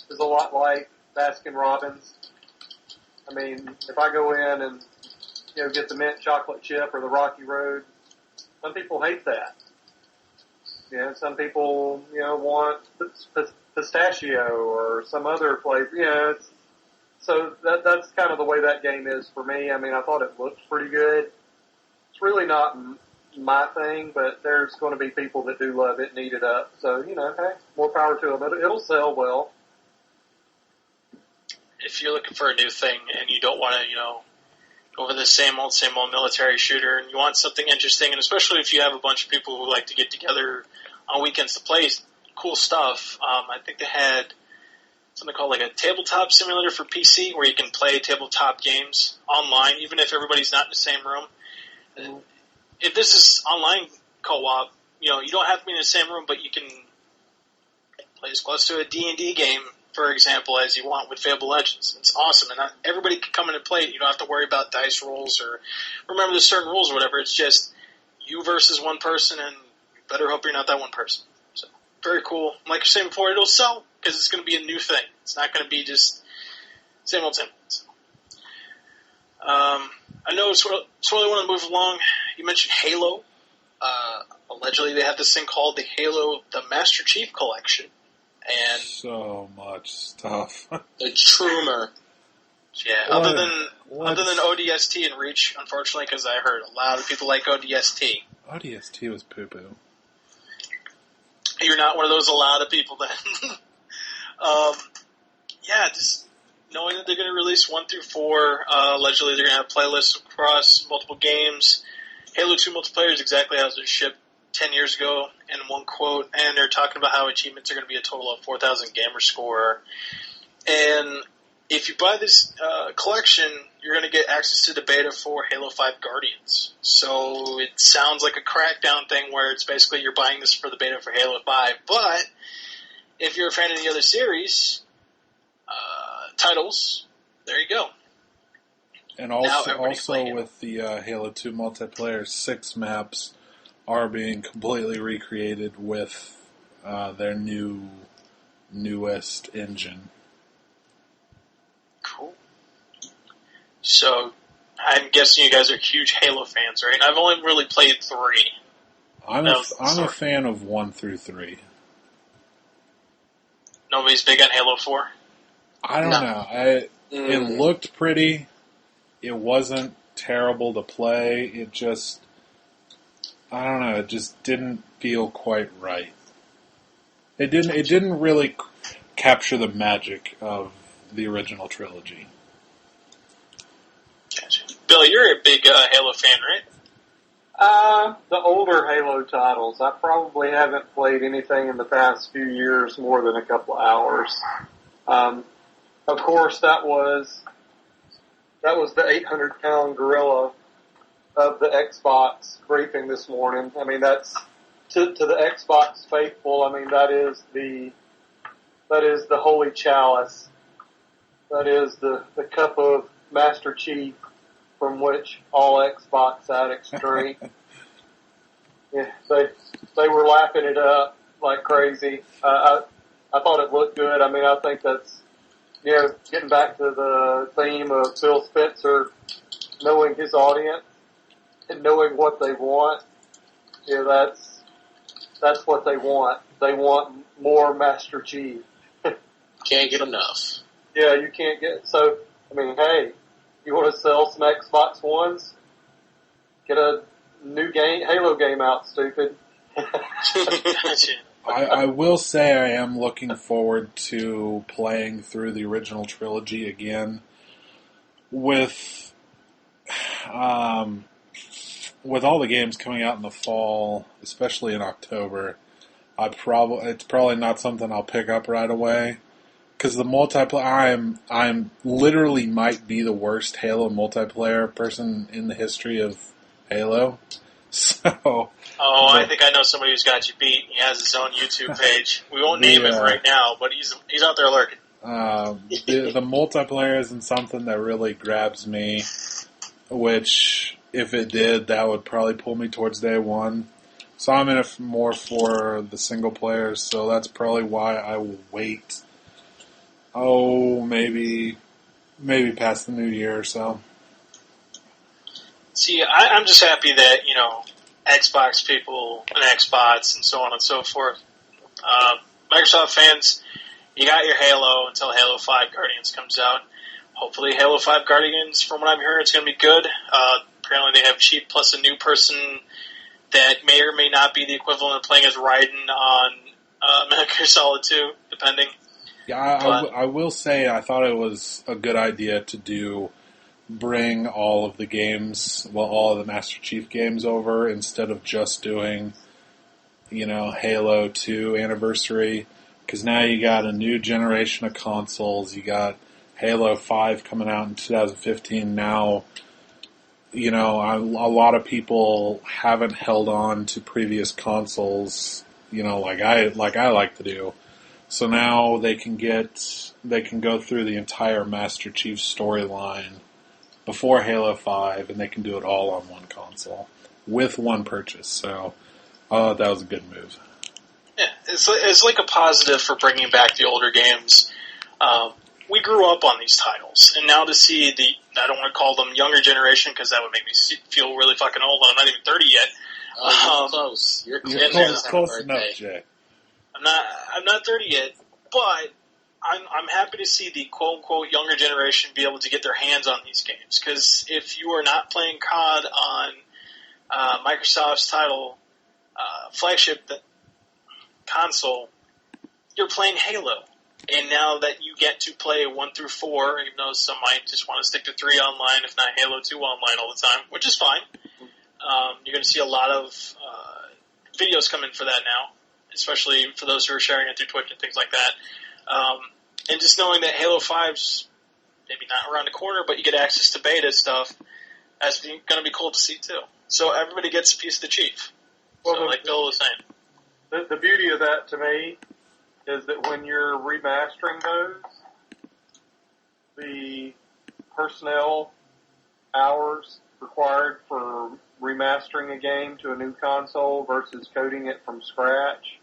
is a lot like Baskin Robbins. If I go in and, get the mint chocolate chip or the Rocky Road, some people hate that. Some people, want pistachio or some other flavor. So that's kind of the way that game is for me. I thought it looked pretty good. It's really not my thing, but there's going to be people that do love it and eat it up. So, hey, more power to them. It'll sell well. If you're looking for a new thing and you don't want to, go over the same old military shooter, and you want something interesting, and especially if you have a bunch of people who like to get together on weekends to play cool stuff, I think they had something called like a tabletop simulator for PC where you can play tabletop games online, even if everybody's not in the same room. Mm-hmm. If this is online co-op, you don't have to be in the same room, but you can play as close to a D&D game, for example, as you want with Fable Legends. It's awesome, and everybody can come in and play it. You don't have to worry about dice rolls or remember the certain rules or whatever. It's just you versus one person, and you better hope you're not that one person. So, very cool. Like I was saying before, it'll sell because it's going to be a new thing. It's not going to be just same old. So, I know it's really want to move along. You mentioned Halo. Allegedly, they have this thing called the Halo, the Master Chief Collection. And so much stuff. The Trumer. Yeah, other than ODST and Reach, unfortunately, because I heard a lot of people like ODST. ODST was poo-poo. You're not one of those a lot of people then. Just knowing that they're going to release 1 through 4, allegedly they're going to have playlists across multiple games. Halo 2 multiplayer is exactly how it was shipped 10 years ago in one quote, and they're talking about how achievements are going to be a total of 4,000 gamer score. And if you buy this collection, you're going to get access to the beta for Halo 5 Guardians. So it sounds like a Crackdown thing where it's basically you're buying this for the beta for Halo 5, but if you're a fan of the other series titles, there you go. And also with the Halo 2 multiplayer, 6 maps are being completely recreated with their newest engine. Cool. So, I'm guessing you guys are huge Halo fans, right? I've only really played 3. I'm a fan of 1 through 3. Nobody's big on Halo 4? I don't know. It looked pretty. It wasn't terrible to play. It just... I don't know. It just didn't feel quite right. It didn't really capture the magic of the original trilogy. Gotcha. Bill, you're a big Halo fan, right? The older Halo titles. I probably haven't played anything in the past few years more than a couple of hours. Of course, that was the 800-pound gorilla of the Xbox briefing this morning. That's to the Xbox faithful. That is the holy chalice. That is the cup of Master Chief from which all Xbox addicts drink. Yeah, they were lapping it up like crazy. I thought it looked good. I think that's getting back to the theme of Phil Spencer knowing his audience and knowing what they want. That's what they want. They want more Master Chief. Can't get enough. Yeah, you can't get... So, hey, you want to sell sell some Xbox Ones. Get a new Halo game out, stupid. I will say I am looking forward to playing through the original trilogy again with all the games coming out in the fall, especially in October. It's probably not something I'll pick up right away because the multiplayer. I'm literally might be the worst Halo multiplayer person in the history of Halo. So. I think I know somebody who's got you beat. He has his own YouTube page. We won't name him right now, but he's out there lurking. The multiplayer isn't something that really grabs me, which, if it did, that would probably pull me towards day one. So I'm in it more for the single players, so that's probably why I will wait. Maybe past the new year or so. See, I'm just happy that, Xbox people and Xbots and so on and so forth. Microsoft fans, you got your Halo until Halo 5 Guardians comes out. Hopefully Halo 5 Guardians, from what I'm hearing, it's going to be good. Apparently they have Chief plus a new person that may or may not be the equivalent of playing as Raiden on Metal Gear Solid 2, depending. Yeah, I will say I thought it was a good idea to bring all of the games, all of the Master Chief games over instead of just doing, Halo 2 Anniversary. Because now you got a new generation of consoles. You got Halo 5 coming out in 2015 now. A lot of people haven't held on to previous consoles, like I like to do. So now they can go through the entire Master Chief storyline before Halo 5, and they can do it all on one console with one purchase. So that was a good move. Yeah, it's like a positive for bringing back the older games. We grew up on these titles, and now to see I don't want to call them younger generation because that would make me feel really fucking old, and I'm not even 30 yet. You're close. You're close enough, Jay. I'm not 30 yet, but I'm happy to see the quote-unquote younger generation be able to get their hands on these games. Because if you are not playing COD on Microsoft's title flagship console, you're playing Halo. And now that you get to play 1 through 4, even though some might just want to stick to 3 online, if not Halo 2 online all the time, which is fine. You're going to see a lot of videos come in for that now, especially for those who are sharing it through Twitch and things like that. And just knowing that Halo 5's maybe not around the corner, but you get access to beta stuff, that's going to be cool to see too. So everybody gets a piece of the Chief. So like Bill was saying. The beauty of that to me is that when you're remastering those, the personnel hours required for remastering a game to a new console versus coding it from scratch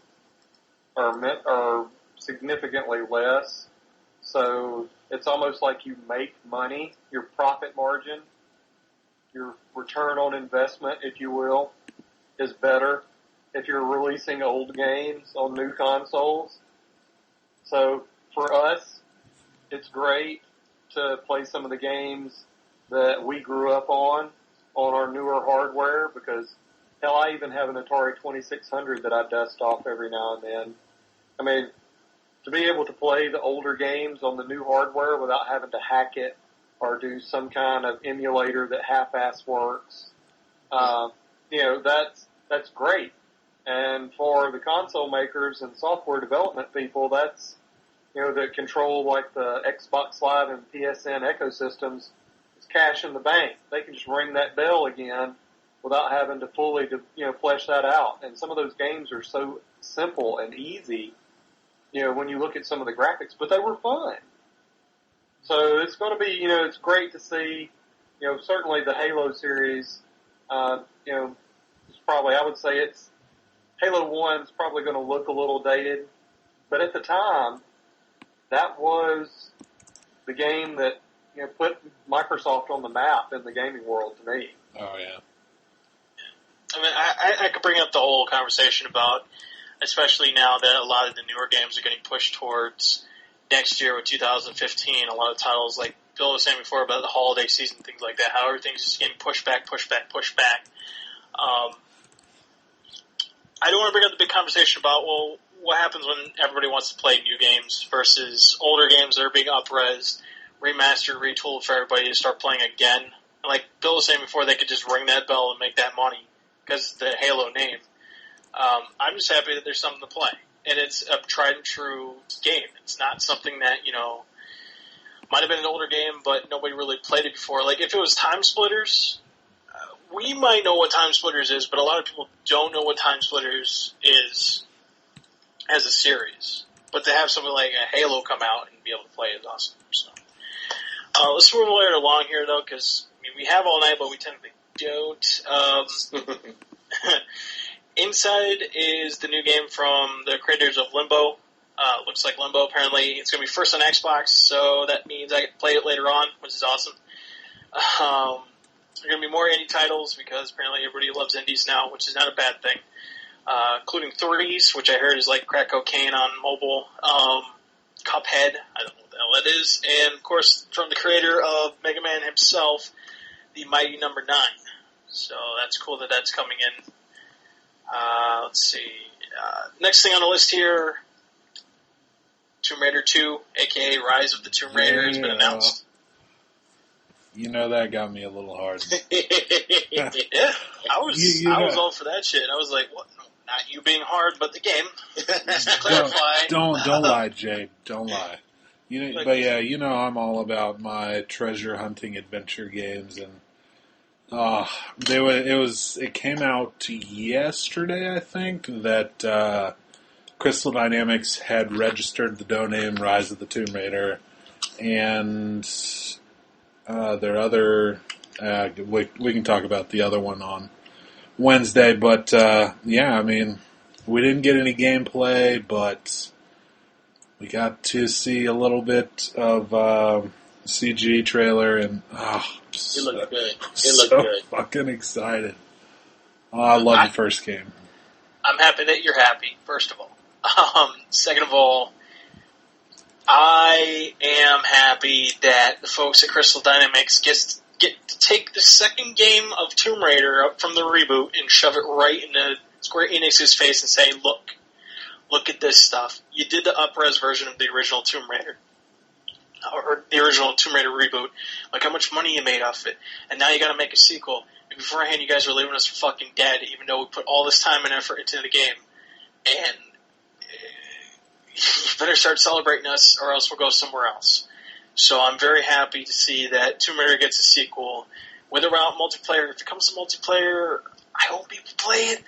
are significantly less. So it's almost like you make money. Your profit margin, your return on investment, if you will, is better if you're releasing old games on new consoles. So for us, it's great to play some of the games that we grew up on our newer hardware because, hell, I even have an Atari 2600 that I dust off every now and then. I mean, to be able to play the older games on the new hardware without having to hack it or do some kind of emulator that half-ass works, that's great. And for the console makers and software development people, that's, that control like the Xbox Live and PSN ecosystems, it's cash in the bank. They can just ring that bell again without having to fully, flesh that out. And some of those games are so simple and easy, when you look at some of the graphics, but they were fun. So it's going to be, it's great to see, certainly the Halo series, it's probably, I would say Halo 1's probably going to look a little dated, but at the time, that was the game that, put Microsoft on the map in the gaming world to me. Oh, yeah. I mean, I could bring up the whole conversation about, especially now that a lot of the newer games are getting pushed towards next year with 2015, a lot of titles like Bill was saying before about the holiday season, things like that, how everything's just getting pushed back. I don't want to bring up the big conversation about, well, what happens when everybody wants to play new games versus older games that are being up-resed, remastered, retooled for everybody to start playing again. And like Bill was saying before, they could just ring that bell and make that money because of the Halo name. I'm just happy that there's something to play. And it's a tried and true game. It's not something that, might have been an older game, but nobody really played it before. Like, if it was Time Splitters, we might know what Time Splitters is, but a lot of people don't know what Time Splitters is as a series. But to have something like a Halo come out and be able to play is awesome. So, let's move right along here, though, because we have all night, but we technically don't. Inside is the new game from the creators of Limbo. Looks like Limbo, apparently. It's going to be first on Xbox, so that means I can play it later on, which is awesome. There are going to be more indie titles, because apparently everybody loves indies now, which is not a bad thing. Including Threes, which I heard is like crack cocaine on mobile. Cuphead, I don't know what the hell that is. And, of course, from the creator of Mega Man himself, the Mighty Number 9. So that's cool that that's coming in. Let's see. Next thing on the list here, Tomb Raider 2, a.k.a. Rise of the Tomb Raider, has been announced. That got me a little hard. Yeah, I was all for that shit. I was like, what? No, not you being hard, but the game. Just to clarify. Don't lie, Jay. Don't lie. But yeah, I'm all about my treasure hunting adventure games, and it came out yesterday, I think, that Crystal Dynamics had registered the domain Rise of the Tomb Raider, and their other, we can talk about the other one on Wednesday, but we didn't get any gameplay, but we got to see a little bit of CG trailer, and it looked good. Fucking excited. I love the first game. I'm happy that you're happy, first of all. Second of all, I am happy that the folks at Crystal Dynamics get to take the second game of Tomb Raider up from the reboot and shove it right into Square Enix's face and say, look at this stuff. You did the up-res version of the original Tomb Raider. Or the original Tomb Raider reboot. Look how much money you made off it. And now you gotta make a sequel. And beforehand, you guys were leaving us for fucking dead, even though we put all this time and effort into the game. And you better start celebrating us, or else we'll go somewhere else. So I'm very happy to see that Tomb Raider gets a sequel. Whether or not multiplayer, if it comes to multiplayer, I hope people play it.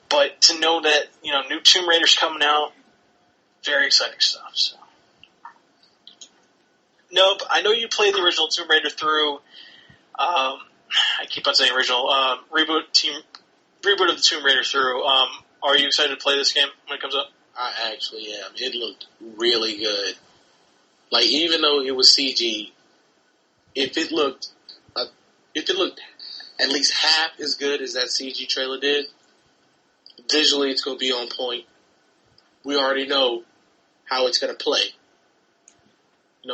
But to know that, new Tomb Raider's coming out, very exciting stuff. So. Nope, I know you played the original Tomb Raider through, I keep on saying original, reboot of the Tomb Raider through. Are you excited to play this game when it comes up? I actually am. It looked really good. Like, even though it was CG, if it looked at least half as good as that CG trailer did, visually it's going to be on point. We already know how it's going to play.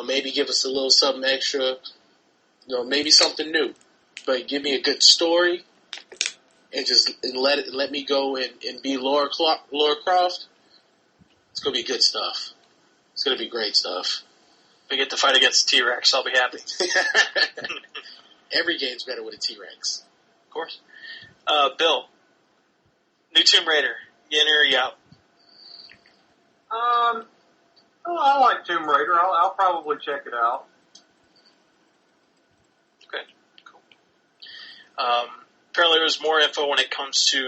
Maybe give us a little something extra. Maybe something new. But give me a good story and let me go and be Lara Croft. It's going to be good stuff. It's going to be great stuff. If we get to fight against T-Rex, I'll be happy. Every game's better with a T-Rex. Of course. Bill, new Tomb Raider, you in or you out? I like Tomb Raider. I'll probably check it out. Okay, cool. Apparently there's more info when it comes to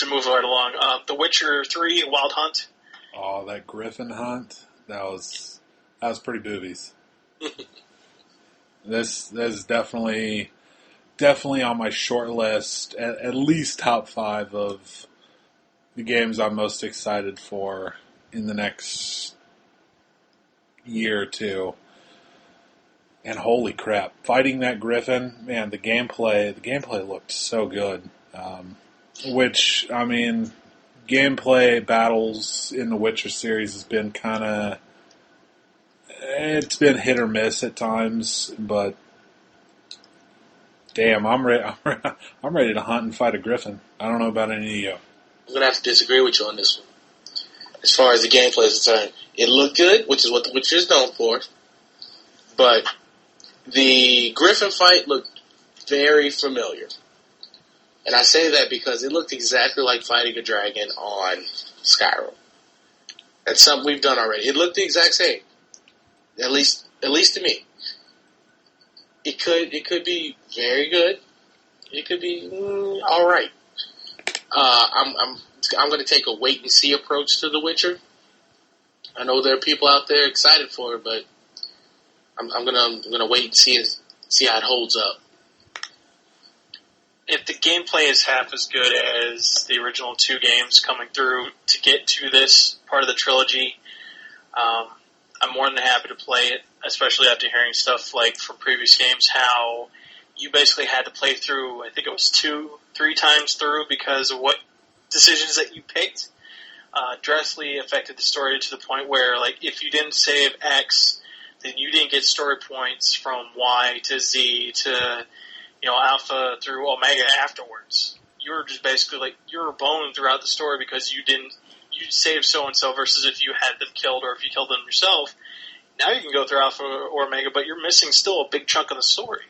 move right along. The Witcher 3 Wild Hunt. Oh, that Griffin hunt, that was pretty boobies. This is definitely on my short list, at least top 5 of the games I'm most excited for in the next year or two. And holy crap, fighting that Griffin, man, the gameplay looked so good. Gameplay battles in the Witcher series has been kind of It's been hit or miss at times, but damn, I'm ready. I'm ready to hunt and fight a griffin. I don't know about any of you. I'm gonna have to disagree with you on this one. As far as the gameplay is concerned, it looked good, which is what The Witcher is known for. But the griffin fight looked very familiar, and I say that because it looked exactly like fighting a dragon on Skyrim. That's something we've done already. It looked the exact same, at least to me. It could be very good. It could be all right. I'm going to take a wait and see approach to The Witcher. I know there are people out there excited for it, but I'm gonna wait and see how it holds up. If the gameplay is half as good as the original 2 games coming through to get to this part of the trilogy, I'm more than happy to play it, especially after hearing stuff like from previous games, how you basically had to play through, I think it was 2-3 times through because of what decisions that you picked drastically affected the story to the point where, like, if you didn't save X, then you didn't get story points from Y to Z to, Alpha through Omega afterwards. You were just basically, like, you were boning throughout the story because you saved so-and-so versus if you had them killed or if you killed them yourself. Now you can go through Alpha or Omega, but you're missing still a big chunk of the story.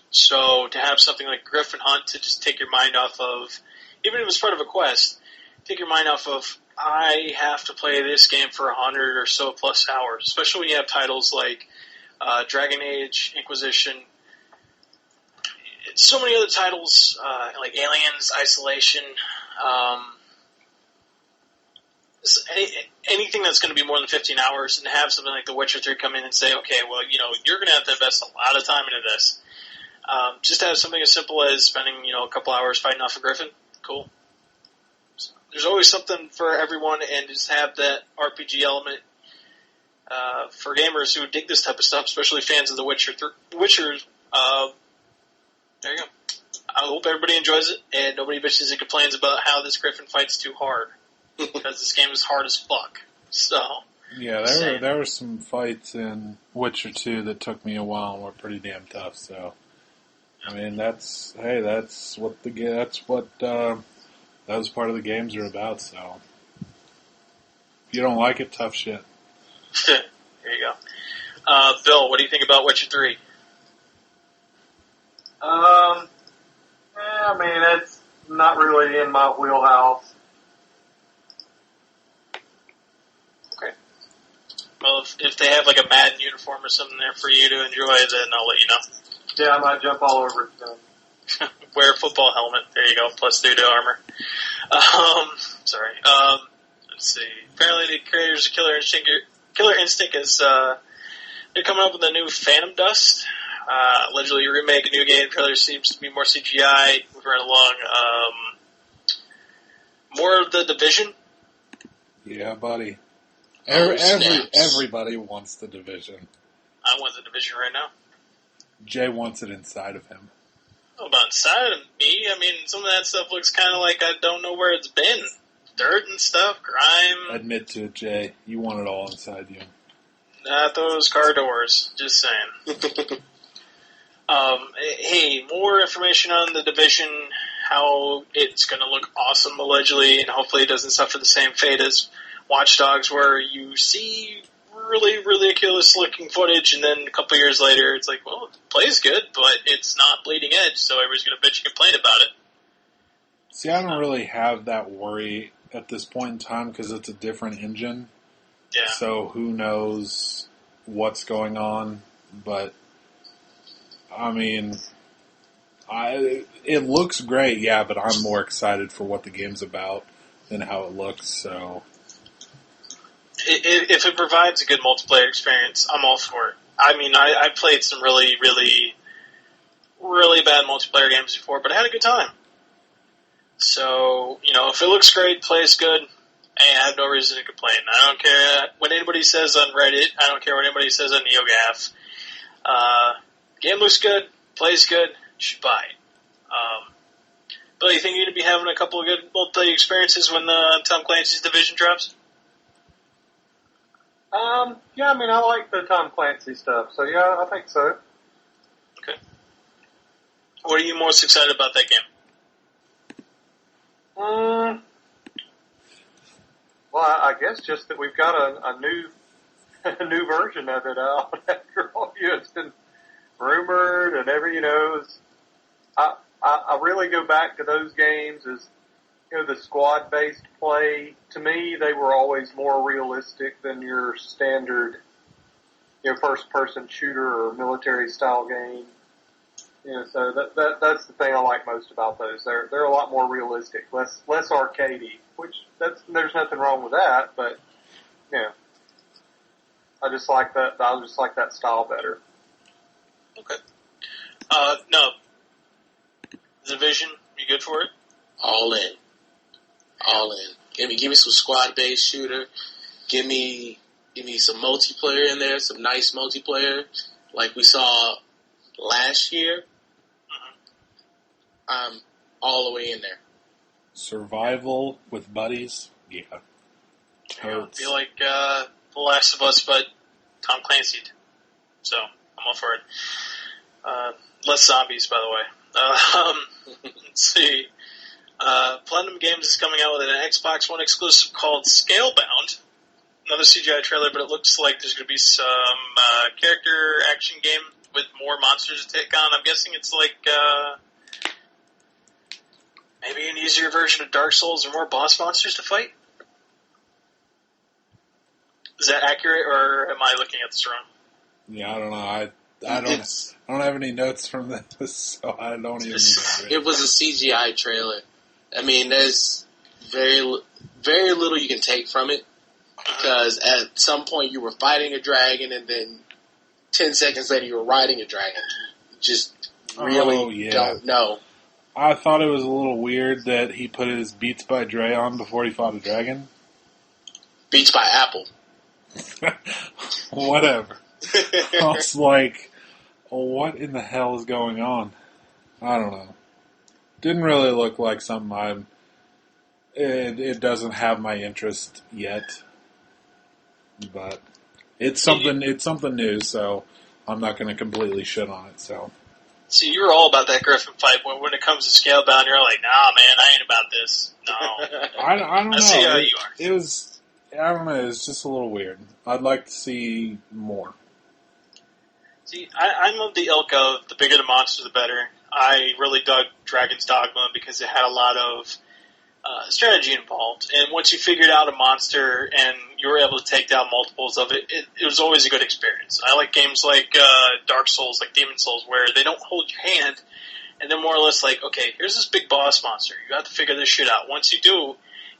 So to have something like Griffin Hunt to just take your mind off of, even if it's part of a quest, take your mind off of, I have to play this game for 100 or so plus hours, especially when you have titles like Dragon Age, Inquisition, so many other titles like Aliens, Isolation, anything that's going to be more than 15 hours, and have something like The Witcher 3 come in and say, okay, well, you're going to have to invest a lot of time into this. Just to have something as simple as spending, a couple hours fighting off a griffin, cool. So there's always something for everyone, and just have that RPG element for gamers who dig this type of stuff, especially fans of The Witcher. There you go. I hope everybody enjoys it, and nobody bitches and complains about how this griffin fights too hard, because this game is hard as fuck. So yeah, there were some fights in Witcher 2 that took me a while and were pretty damn tough. So I mean, that's what those part of the games are about. So if you don't like it, tough shit. There you go. Bill, what do you think about Witcher 3? I mean, it's not really in my wheelhouse. Okay. Well, if they have like a Madden uniform or something there for you to enjoy, then I'll let you know. Yeah, I might jump all over it then. Wear a football helmet. There you go. Plus 3 to armor. Sorry. Let's see. Apparently the creators of Killer Instinct is, they're coming up with a new Phantom Dust. Allegedly remake a new game. Trailer seems to be more CGI. Moving right along. More of The Division. Yeah, buddy. Everybody wants The Division. I want The Division right now. Jay wants it inside of him. Oh, about inside of me? I mean, some of that stuff looks kind of like I don't know where it's been. Dirt and stuff, grime. Admit to it, Jay. You want it all inside you. Not those car doors. Just saying. Hey, more information on The Division, how it's going to look awesome, allegedly, and hopefully it doesn't suffer the same fate as Watch Dogs, where you see really ridiculous-looking footage, and then a couple years later, it's like, well, it plays good, but it's not bleeding edge, so everybody's going to bitch and complain about it. See, I don't really have that worry at this point in time, because it's a different engine. Yeah. So who knows what's going on, but I mean, it looks great, yeah, but I'm more excited for what the game's about than how it looks, so. If it provides a good multiplayer experience, I'm all for it. I mean, I played some really bad multiplayer games before, but I had a good time. So, if it looks great, plays good, I have no reason to complain. I don't care what anybody says on Reddit. I don't care what anybody says on NeoGAF. Game looks good, plays good, should buy it. Bill, you think you're going to be having a couple of good multiplayer experiences when Tom Clancy's Division drops? Yeah, I mean, I like the Tom Clancy stuff, so yeah, I think so. Okay. What are you most excited about that game? Well, I guess just that we've got a new version of it out after all. It's been rumored and I really go back to those games as, the squad-based play. To me, they were always more realistic than your standard, first-person shooter or military-style game. So that's the thing I like most about those. They're a lot more realistic, less arcadey, which there's nothing wrong with that, but I just like that. I just like that style better. Okay. No. Division, you good for it? All in. Give me some squad-based shooter. Give me some multiplayer in there, some nice multiplayer, like we saw last year. I'm all the way in there. Survival with buddies, yeah. I feel like The Last of Us, but Tom Clancy. So I'm all for it. Less zombies, by the way. Let's see. Platinum Games is coming out with an Xbox One exclusive called Scalebound. Another CGI trailer, but it looks like there's going to be some character action game with more monsters to take on. I'm guessing it's like maybe an easier version of Dark Souls or more boss monsters to fight. Is that accurate, or am I looking at this wrong? Yeah, I don't know. I don't have any notes from this, so I don't even know. It was a CGI trailer. I mean, there's very little you can take from it, because at some point you were fighting a dragon, and then 10 seconds later you were riding a dragon. You just really don't know. I thought it was a little weird that he put his Beats by Dre on before he fought a dragon. Beats by Apple. Whatever. I was like, what in the hell is going on? I don't know. Didn't really look like something it doesn't have my interest yet. But it's something new, so I'm not going to completely shit on it, so. See, you were all about that Griffin fight. When it comes to Scalebound, you're like, nah, man, I ain't about this. No. I don't know. I see how you are. It was, I don't know, it's just a little weird. I'd like to see more. See, I'm of the ilk of the bigger the monster, the better. I really dug Dragon's Dogma because it had a lot of strategy involved. And once you figured out a monster and you were able to take down multiples of it, it was always a good experience. I like games like Dark Souls, like Demon Souls, where they don't hold your hand and they're more or less like, okay, here's this big boss monster. You have to figure this shit out. Once you do,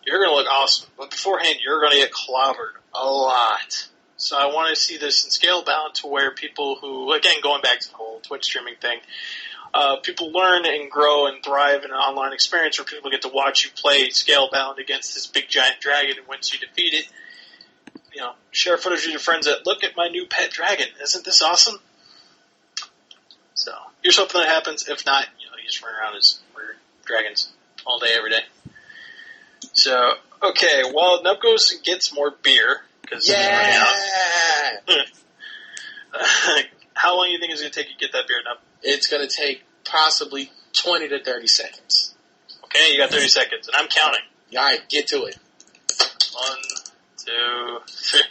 you're going to look awesome. But beforehand, you're going to get clobbered a lot. So I want to see this in Scalebound to where people who, again, going back to the whole Twitch streaming thing, people learn and grow and thrive in an online experience where people get to watch you play Scalebound against this big giant dragon, and once you defeat it, share footage with your friends that, look at my new pet dragon. Isn't this awesome? So here's hoping that happens. If not, you just run around as weird dragons all day, every day. So, okay, while Nub goes and gets more beer, because how long do you think it's going to take you to get that beer, Nub? It's going to take possibly 20 to 30 seconds. Okay, you got 30 seconds, and I'm counting. All right, get to it. 1, 2, 3.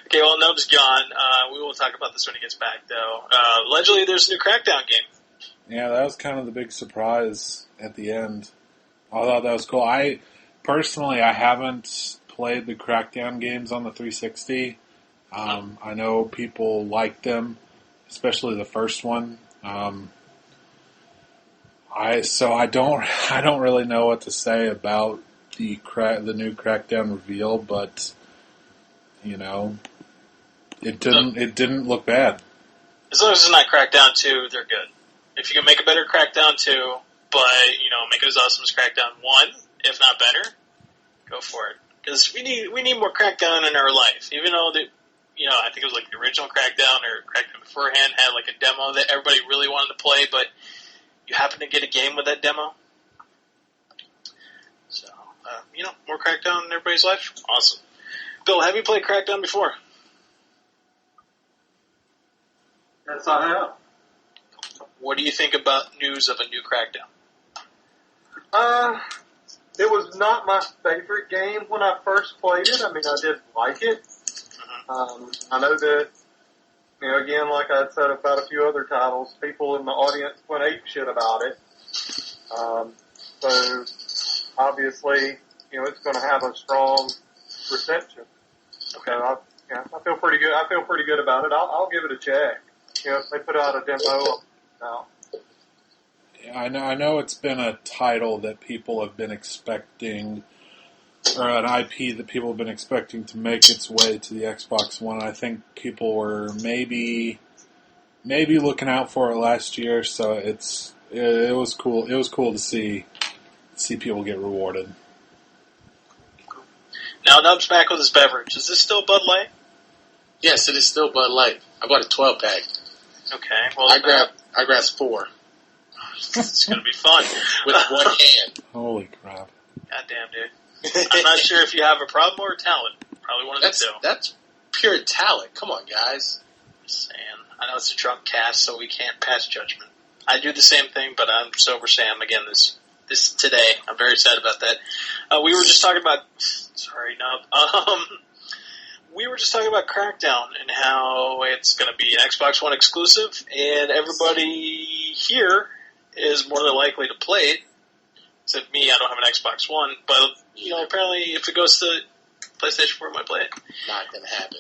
Okay, well, Nub's gone. We will talk about this when he gets back, though. Allegedly, there's a new Crackdown game. Yeah, that was kind of the big surprise at the end. I thought that was cool. I haven't played the Crackdown games on the 360. I know people liked them, especially the first one. I don't really know what to say about the new Crackdown reveal, but it didn't look bad. As long as it's not Crackdown 2, they're good. If you can make a better Crackdown 2, but make it as awesome as Crackdown 1, if not better, go for it. Because we need more Crackdown in our life. Even though I think it was like the original Crackdown or Crackdown beforehand had like a demo that everybody really wanted to play, but you happen to get a game with that demo. So, more Crackdown in everybody's life? Awesome. Bill, have you played Crackdown before? Yes, I have. What do you think about news of a new Crackdown? It was not my favorite game when I first played it. I mean, I did like it. I know that, again, like I said about a few other titles, people in the audience went ape shit about it. So, obviously, it's going to have a strong reception. Okay. So I feel pretty good. I feel pretty good about it. I'll give it a check. If they put out a demo now. Yeah, I know it's been a title that people have been expecting, or an IP that people have been expecting to make its way to the Xbox One. I think people were maybe looking out for it last year, so it was cool. It was cool to see people get rewarded. Now Nub's back with his beverage. Is this still Bud Light? Yes, it is still Bud Light. I bought a 12-pack. Okay. Well, I grabbed 4. It's going to be fun. With one hand. Holy crap. Goddamn, dude. I'm not sure if you have a problem or a talent. Probably one of the two. That's pure talent. Come on, guys. Just saying. I know it's a drunk cast, so we can't pass judgment. I do the same thing, but I'm sober Sam again this today. I'm very sad about that. We were just talking about... Sorry, Nub. We were just talking about Crackdown and how it's going to be an Xbox One exclusive, and everybody here is more than likely to play it. Except me, I don't have an Xbox One, but apparently if it goes to PlayStation 4, I might play it. Not going to happen.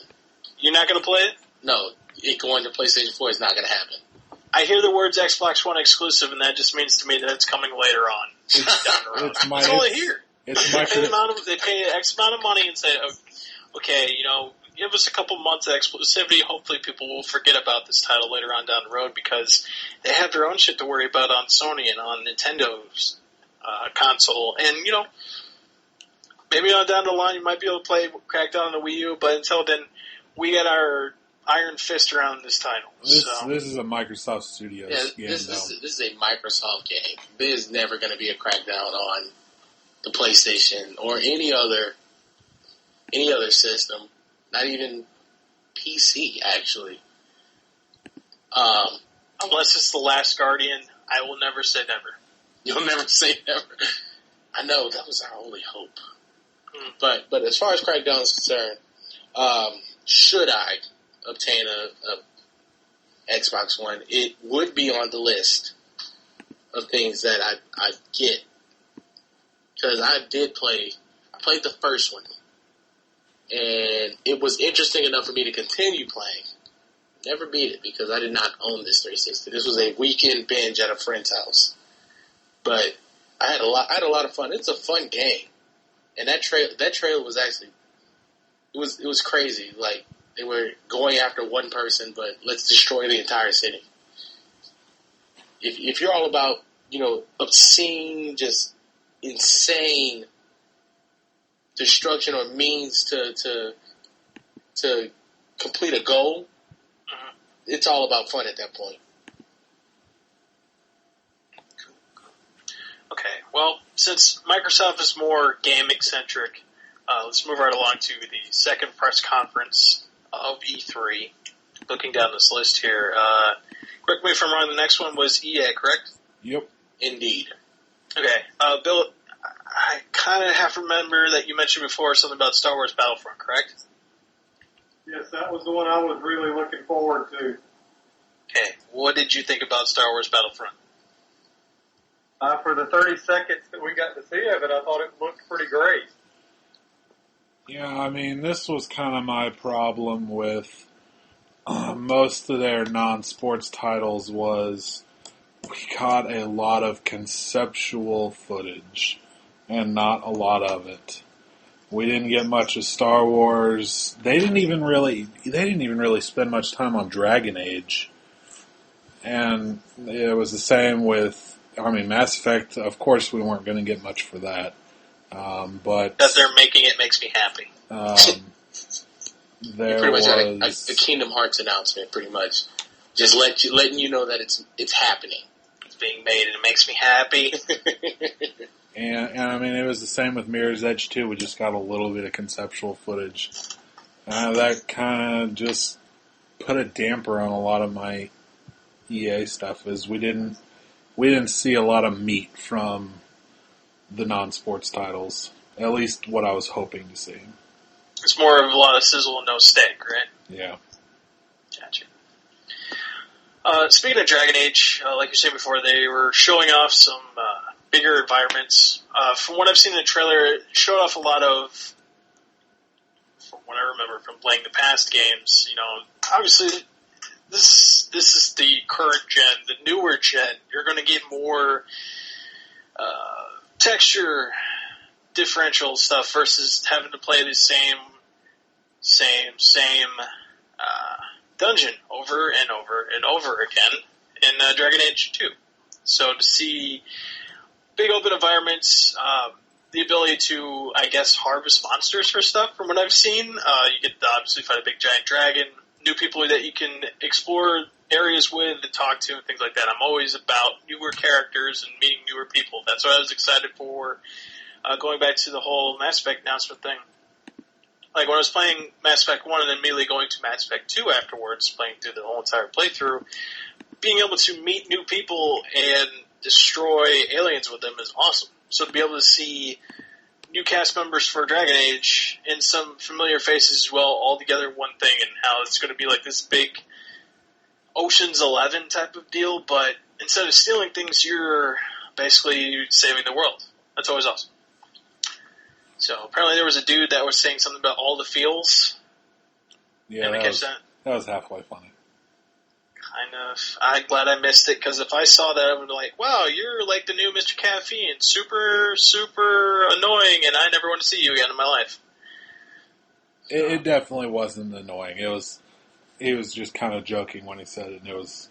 You're not going to play it? No, it going to PlayStation 4 is not going to happen. I hear the words Xbox One exclusive, and that just means to me that it's coming later on. That's all I hear. They pay X amount of money and say, okay, give us a couple months of exclusivity. Hopefully people will forget about this title later on down the road because they have their own shit to worry about on Sony and on Nintendo's console. And, maybe on down the line you might be able to play Crackdown on the Wii U, but until then, we got our iron fist around this title. This is a Microsoft Studios game, this is a Microsoft game. There's never going to be a Crackdown on the PlayStation or any other system. Not even PC, actually. Unless it's The Last Guardian, I will never say never. You'll never say never. I know, that was our only hope. But as far as Crackdown is concerned, should I obtain a Xbox One, it would be on the list of things that I get. Because I played the first one. And it was interesting enough for me to continue playing. Never beat it because I did not own this 360. This was a weekend binge at a friend's house. But I had a lot of fun. It's a fun game. And that trailer was actually it was crazy. Like they were going after one person, but let's destroy the entire city. If you're all about, obscene, just insane destruction or means to complete a goal, it's all about fun at that point. Okay, well, since Microsoft is more gaming-centric, let's move right along to the second press conference of E3. Looking down this list here, correct me if I'm wrong, the next one was EA, correct? Yep. Indeed. Okay, Bill, I kind of have to remember that you mentioned before something about Star Wars Battlefront, correct? Yes, that was the one I was really looking forward to. Okay, what did you think about Star Wars Battlefront? For the 30 seconds that we got to see of it, I thought it looked pretty great. Yeah, I mean, this was kind of my problem with most of their non-sports titles was we got a lot of conceptual footage and not a lot of it. We didn't get much of Star Wars. They didn't even really spend much time on Dragon Age. And it was the same with, Mass Effect. Of course, we weren't going to get much for that. But that they're making it makes me happy. There pretty much was had a Kingdom Hearts announcement, pretty much, just letting you know that it's happening. It's being made, and it makes me happy. And it was the same with Mirror's Edge too. We just got a little bit of conceptual footage. That kind of just put a damper on a lot of my EA stuff is we didn't see a lot of meat from the non-sports titles. At least what I was hoping to see. It's more of a lot of sizzle and no steak, right? Yeah. Gotcha. Speaking of Dragon Age, like you said before, they were showing off some bigger environments. From what I've seen in the trailer, it showed off a lot of, from what I remember from playing the past games, obviously this is the current gen, the newer gen. You're going to get more texture differential stuff versus having to play the same dungeon over and over and over again in Dragon Age 2. So to see big open environments, the ability to, I guess, harvest monsters for stuff, from what I've seen, you get to obviously fight a big giant dragon, new people that you can explore areas with and talk to and things like that. I'm always about newer characters and meeting newer people. That's what I was excited for. Going back to the whole Mass Effect announcement thing. Like, when I was playing Mass Effect 1 and then immediately going to Mass Effect 2 afterwards, playing through the whole entire playthrough, being able to meet new people and destroy aliens with them is awesome. So to be able to see new cast members for Dragon Age and some familiar faces as well, all together in one thing, and how it's going to be like this big Ocean's 11 type of deal, but instead of stealing things, you're basically saving the world. That's always awesome. So apparently there was a dude that was saying something about all the feels. Yeah, that was halfway funny. Kind of. I'm glad I missed it, because if I saw that, I would be like, wow, you're like the new Mr. Caffeine. Super, super annoying, and I never want to see you again in my life. It definitely wasn't annoying. He was just kind of joking when he said it, and it was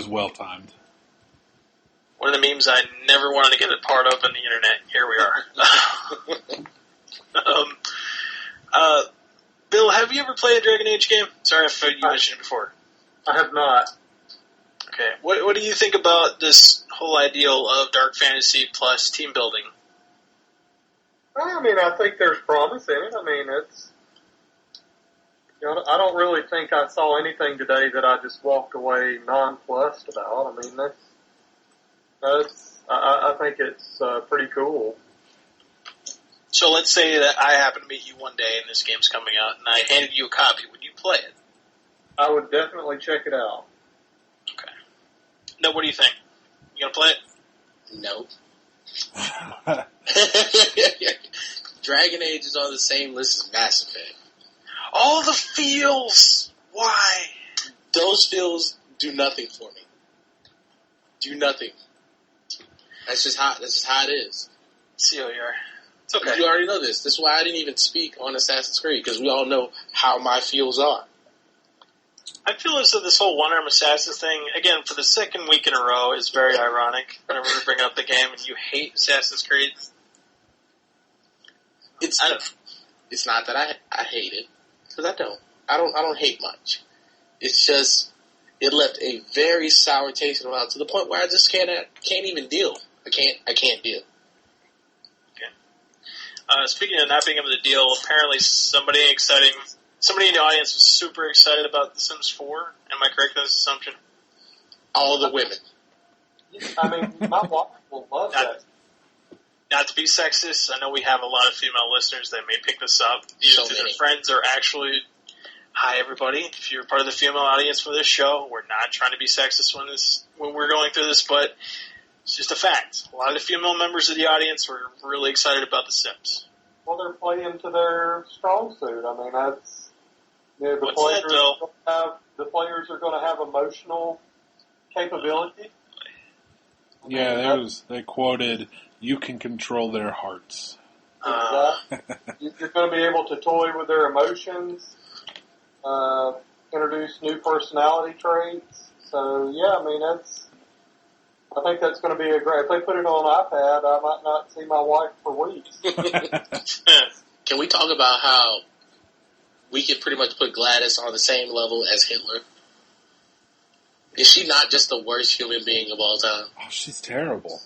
well-timed. One of the memes I never wanted to get a part of on the internet. Here we are. Bill, have you ever played a Dragon Age game? Sorry if you mentioned it before. I have not. Okay. What do you think about this whole ideal of dark fantasy plus team building? Well, I mean, I think there's promise in it. I mean, it's... I don't really think I saw anything today that I just walked away nonplussed about. I mean, I think it's pretty cool. So let's say that I happen to meet you one day and this game's coming out, and I handed you a copy. Would you play it? I would definitely check it out. Okay. No, what do you think? You gonna play it? No. Dragon Age is on the same list as Mass Effect. All the feels! Why? Those feels do nothing for me. Do nothing. That's just how it is. See how you are. It's okay. You already know this. This is why I didn't even speak on Assassin's Creed, because we all know how my feels are. I feel as though this whole one-arm assassin thing, again, for the second week in a row, is very ironic. Whenever we bring up the game and you hate Assassin's Creed. It's not that I hate it, because I don't. I don't hate much. It's just it left a very sour taste in my mouth to the point where I just can't even deal. I can't deal. Okay. Speaking of not being able to deal, apparently somebody in the audience was super excited about The Sims 4. Am I correct in this assumption? All the women. I mean, my wife will love that. Not to be sexist, I know we have a lot of female listeners that may pick this up. Either to their friends or actually, hi everybody, if you're part of the female audience for this show, we're not trying to be sexist when we're going through this, but it's just a fact. A lot of the female members of the audience were really excited about The Sims. Well, they're playing to their strong suit. I mean, that's... the players are going to have emotional capability. Yeah, they quoted, "You can control their hearts." You're going to be able to toy with their emotions, introduce new personality traits. So, yeah, I mean, I think that's going to be a great... If they put it on iPad, I might not see my wife for weeks. Can we talk about how we could pretty much put Gladys on the same level as Hitler? Is she not just the worst human being of all time? Oh, she's terrible.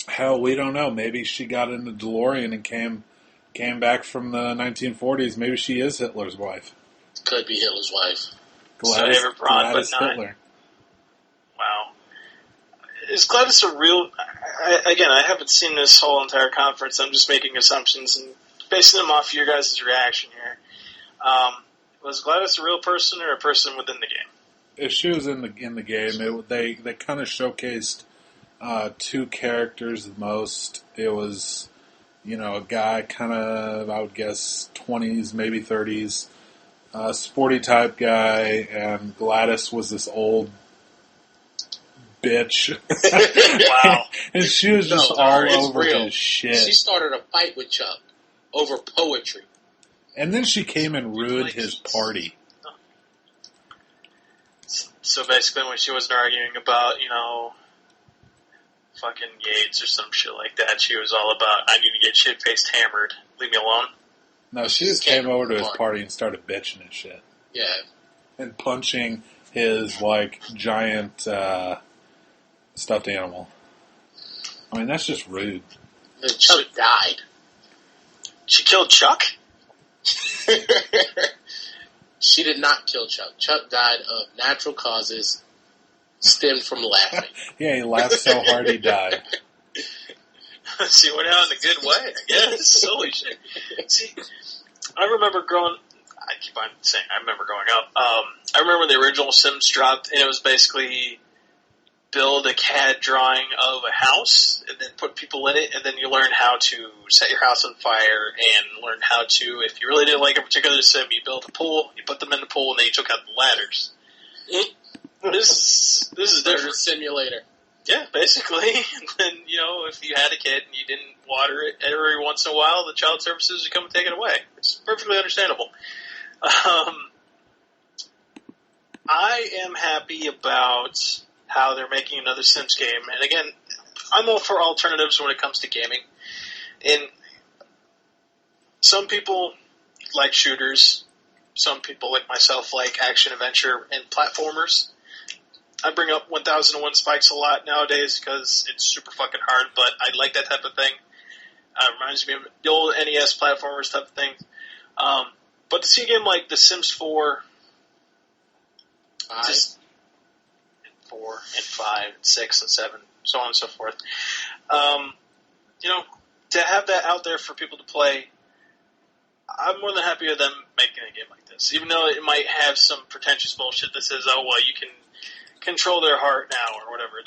Hell, we don't know. Maybe she got in the DeLorean and came back from the 1940s. Maybe she is Hitler's wife. Could be Hitler's wife. Gladys, so Braun, Gladys but not. Hitler. Wow. Is Gladys a real... I haven't seen this whole entire conference. I'm just making assumptions and basing them off your guys' reaction here. Was Gladys a real person or a person within the game? If she was in the game, they kind of showcased two characters the most. It was, a guy kind of, I would guess, 20s, maybe 30s, sporty type guy, and Gladys was this old bitch. Wow. And she was just all over his shit. She started a fight with Chuck over poetry. And then she came and ruined his party. So basically when she wasn't arguing about, fucking Yates or some shit like that, she was all about, I need to get shit-faced hammered. Leave me alone. No, she just came over to his party and started bitching and shit. Yeah. And punching his, giant stuffed animal. I mean, that's just rude. And Chuck died. She killed Chuck? She did not kill Chuck. Chuck died of natural causes stemmed from laughing. Yeah, he laughed so hard he died. She went out in a good way, I guess. Holy shit. See, I remember growing up. I remember the original Sims dropped, and it was basically build a CAD drawing of a house, and then put people in it, and then you learn how to set your house on fire, and learn how to, if you really didn't like a particular sim, you built a pool, you put them in the pool, and then you took out the ladders. This is different. Simulator. Yeah, basically. And then, if you had a kid and you didn't water it every once in a while, the child services would come and take it away. It's perfectly understandable. I am happy about how they're making another Sims game. And again, I'm all for alternatives when it comes to gaming. And some people like shooters. Some people, like myself, like action-adventure and platformers. I bring up 1001 Spikes a lot nowadays because it's super fucking hard, but I like that type of thing. Reminds me of the old NES platformers type of thing. But to see a game like The Sims 4, just 4 and 5 and 6 and 7, so on and so forth. To have that out there for people to play, I'm more than happy with them making a game like this. Even though it might have some pretentious bullshit that says, oh, well, you can control their heart now or whatever.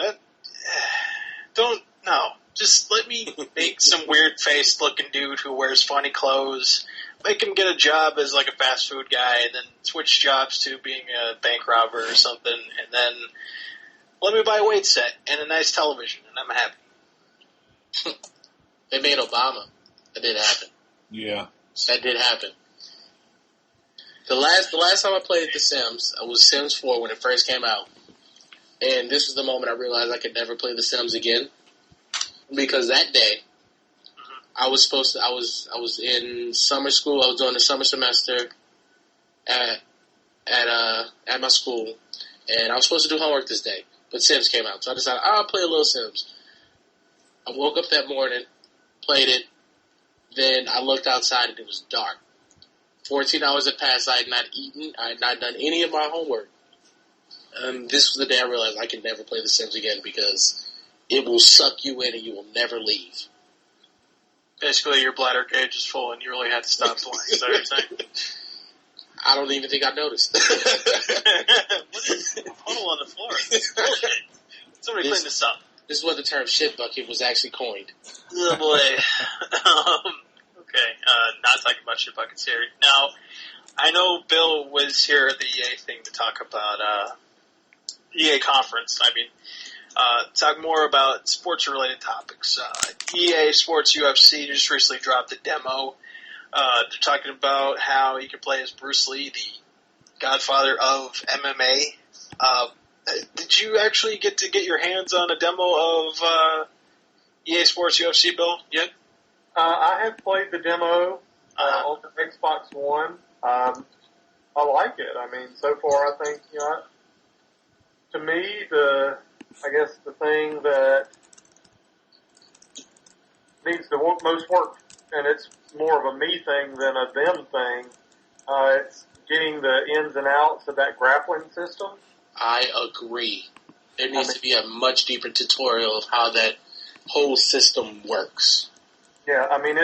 Just let me make some weird-faced looking dude who wears funny clothes, make him get a job as like a fast food guy, and then switch jobs to being a bank robber or something, and then let me buy a weight set and a nice television, and I'm happy. They made Obama. That did happen. Yeah. That did happen. The last time I played The Sims, it was Sims 4 when it first came out. And this was the moment I realized I could never play The Sims again. Because that day, I was in summer school. I was doing the summer semester at my school, and I was supposed to do homework this day. But Sims came out, so I decided I'll play a little Sims. I woke up that morning, played it. Then I looked outside and it was dark. 14 hours had passed. I had not eaten. I had not done any of my homework. This was the day I realized I could never play The Sims again because it will suck you in and you will never leave. Basically, your bladder cage is full and you really had to stop playing. Is that what you're saying? I don't even think I noticed. What is a puddle on the floor? Bullshit. Somebody clean this up. This is where the term shit bucket was actually coined. Oh boy. Okay, not talking about shit buckets here. Now, I know Bill was here at the EA thing to talk about EA conference. Talk more about sports-related topics. EA Sports UFC just recently dropped a demo. They're talking about how you can play as Bruce Lee, the godfather of MMA. Did you actually get to get your hands on a demo of EA Sports UFC, Bill, yet? I have played the demo on the Xbox One. I like it. So far, I think, to me, the thing that needs the most work, and it's more of a me thing than a them thing, it's getting the ins and outs of that grappling system. I agree. There needs to be a much deeper tutorial of how that whole system works. Yeah, I mean,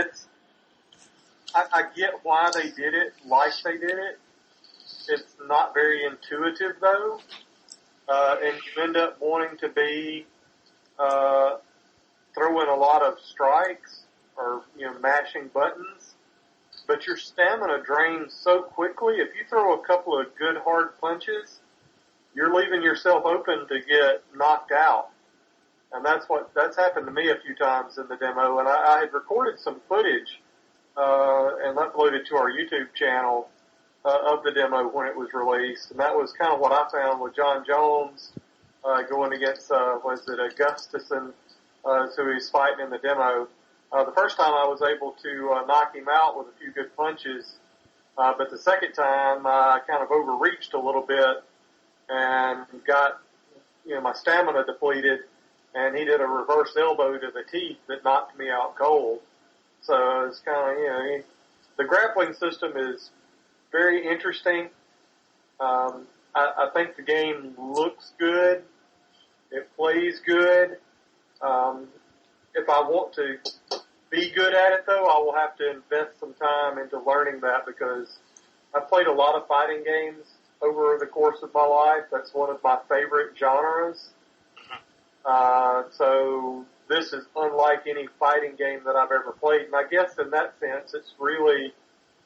I get why they did it like they did it. It's not very intuitive, though, and you end up wanting to be throwing a lot of strikes or, mashing buttons, but your stamina drains so quickly. If you throw a couple of good hard punches, you're leaving yourself open to get knocked out. And that's happened to me a few times in the demo, and I had recorded some footage and uploaded to our YouTube channel of the demo when it was released, and that was kind of what I found with John Jones going against Gustafson, who he's fighting in the demo. The first time I was able to knock him out with a few good punches, but the second time I kind of overreached a little bit and got my stamina depleted, and he did a reverse elbow to the teeth that knocked me out cold. So it's kind of, the grappling system is very interesting. I think the game looks good. It plays good. If I want to be good at it, though, I will have to invest some time into learning that, because I've played a lot of fighting games over the course of my life. That's one of my favorite genres. So this is unlike any fighting game that I've ever played. And I guess in that sense, it's really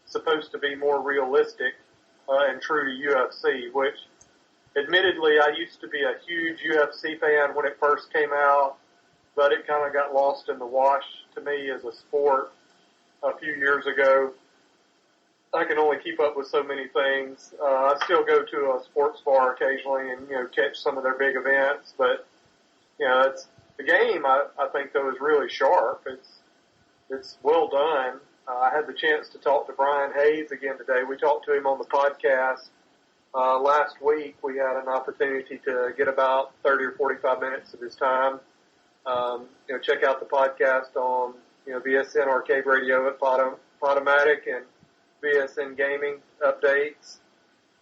supposed to be more realistic and true to UFC, which admittedly I used to be a huge UFC fan when it first came out, but it kind of got lost in the wash to me as a sport a few years ago. I can only keep up with so many things. I still go to a sports bar occasionally and, catch some of their big events, but it's the game. I think though is really sharp. It's well done. I had the chance to talk to Brian Hayes again today. We talked to him on the podcast last week. We had an opportunity to get about 30 or 45 minutes of his time. Check out the podcast on VSN Arcade Radio at Podomatic and VSN Gaming updates.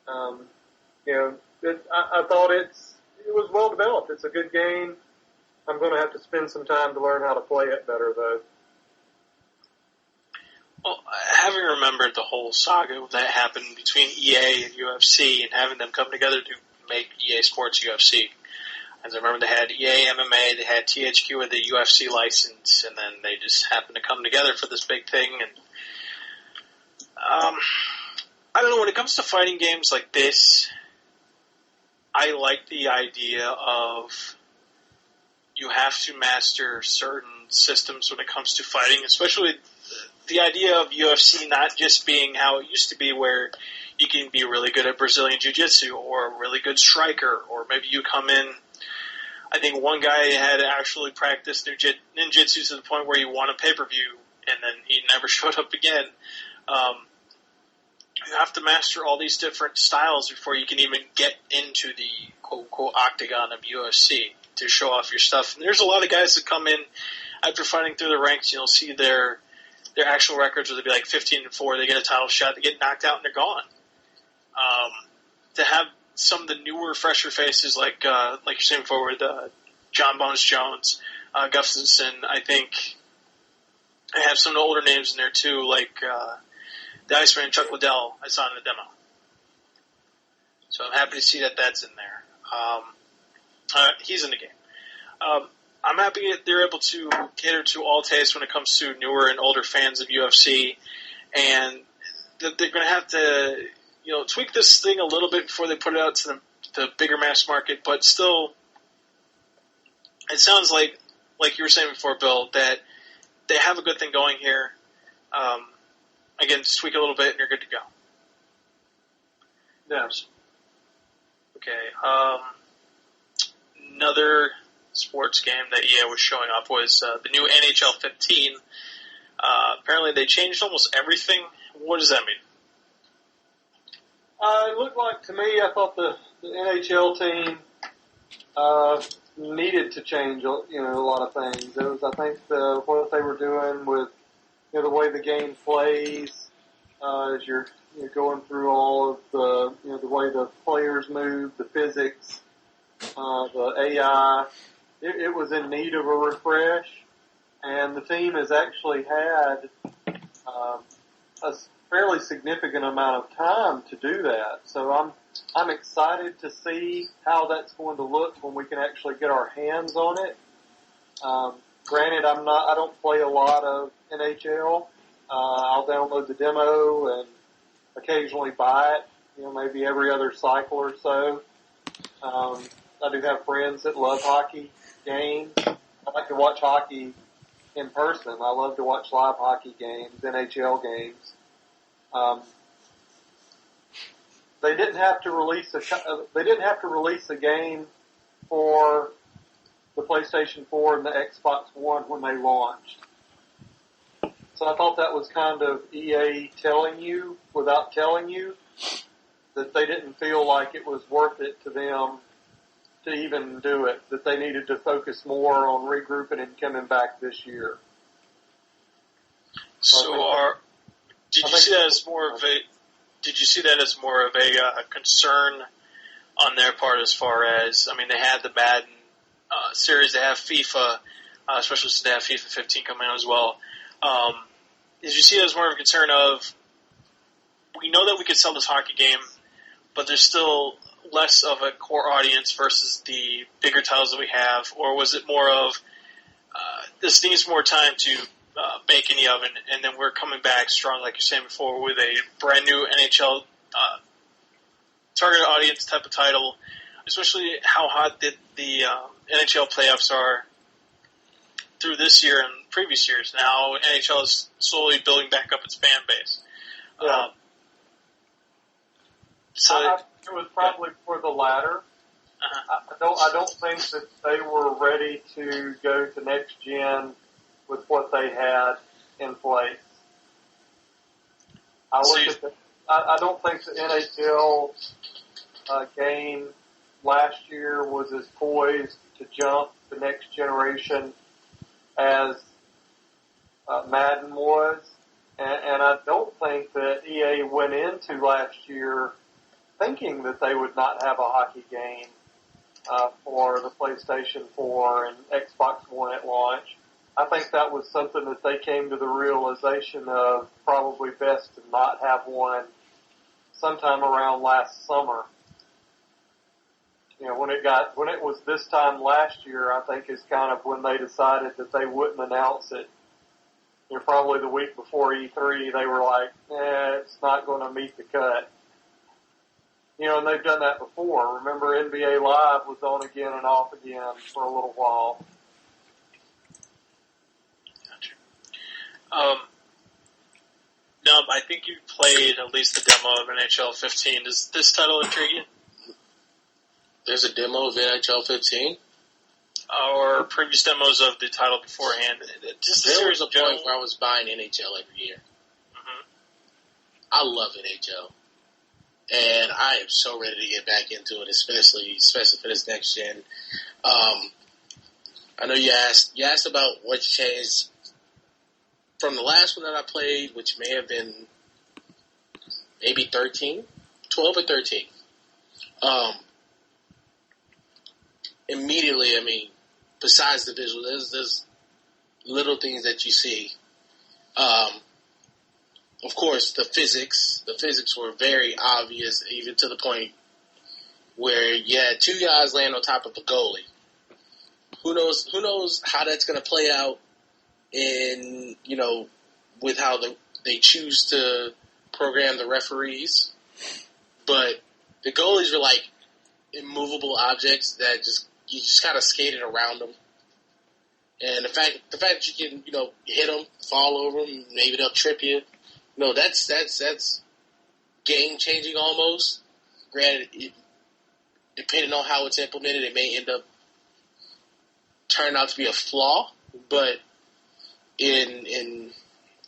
I thought it was well developed. It's a good game. I'm going to have to spend some time to learn how to play it better, though. Well, having remembered the whole saga that happened between EA and UFC and having them come together to make EA Sports UFC, as I remember they had EA MMA, they had THQ with the UFC license, and then they just happened to come together for this big thing. And I don't know, when it comes to fighting games like this, I like the idea of you have to master certain systems when it comes to fighting, especially the idea of UFC not just being how it used to be, where you can be really good at Brazilian Jiu-Jitsu or a really good striker, or maybe you come in. I think one guy had actually practiced ninjutsu to the point where he won a pay-per-view, and then he never showed up again. You have to master all these different styles before you can even get into the quote-unquote octagon of UFC to show off your stuff. And there's a lot of guys that come in after fighting through the ranks, you'll see their actual records where they'll be like 15-4, they get a title shot, they get knocked out, and they're gone. To have some of the newer, fresher faces, like you're saying before with John Bones Jones, Gustafson, I think I have some older names in there too, like the Iceman Chuck Liddell I saw in the demo. So I'm happy to see that that's in there. He's in the game. I'm happy that they're able to cater to all tastes when it comes to newer and older fans of UFC, and that they're going to have to, tweak this thing a little bit before they put it out to the bigger mass market. But still, it sounds like you were saying before, Bill, that they have a good thing going here. Again, just tweak a little bit, and you're good to go. Yes. Okay. Another sports game that EA was showing off was the new NHL 15. Apparently they changed almost everything. What does that mean? It looked like to me, I thought the NHL team needed to change, a lot of things. It was, I think, what they were doing with, the way the game plays. as you're going through all of the the way the players move, the physics, the AI. It was in need of a refresh, and the team has actually had a fairly significant amount of time to do that. So I'm excited to see how that's going to look when we can actually get our hands on it. Granted, I don't play a lot of NHL. I'll download the demo and occasionally buy it, maybe every other cycle or so. I do have friends that love hockey games. I like to watch hockey in person. I love to watch live hockey games, NHL games. They didn't have to release a game for the PlayStation 4 and the Xbox One when they launched. So I thought that was kind of EA telling you, without telling you, that they didn't feel like it was worth it to them to even do it, that they needed to focus more on regrouping and coming back this year. Did you see that as more of a concern on their part as far as, they had the Madden series, they have FIFA, especially since they have FIFA 15 coming out as well. Did you see it as more of a concern of, we know that we could sell this hockey game, but there's still less of a core audience versus the bigger titles that we have, or was it more of, this needs more time to bake in the oven, and then we're coming back strong, like you're saying before, with a brand new NHL targeted audience type of title, especially how hot the NHL playoffs are through this year and previous years. Now NHL is slowly building back up its fan base. Yeah. It was probably for the latter. I don't think that they were ready to go to next gen with what they had in place. I don't think the NHL game last year was as poised to jump the next generation as Madden was, and I don't think that EA went into last year thinking that they would not have a hockey game for the PlayStation 4 and Xbox One at launch. I think that was something that they came to the realization of probably best to not have one sometime around last summer. When it was this time last year, I think is kind of when they decided that they wouldn't announce it. Probably the week before E3, they were like, it's not going to meet the cut. And they've done that before. Remember, NBA Live was on again and off again for a little while. Gotcha. No, I think you played at least the demo of NHL 15. Does this title intrigue you? There's a demo of NHL 15? Or previous demos of the title beforehand. There was a point where I was buying NHL every year. Mm-hmm. I love NHL. And I am so ready to get back into it, especially for this next gen. I know you asked about what changed from the last one that I played, which may have been maybe 12 or 13. Immediately, besides the visual, there's little things that you see. Of course, the physics were very obvious, even to the point where you had two guys laying on top of a goalie. Who knows how that's going to play out in, with how they choose to program the referees. But the goalies were like immovable objects that you just kind of skated around them. And the fact that you can, hit them, fall over them, maybe they'll trip you. That's game changing almost. Granted, depending on how it's implemented, it may end up turning out to be a flaw. But in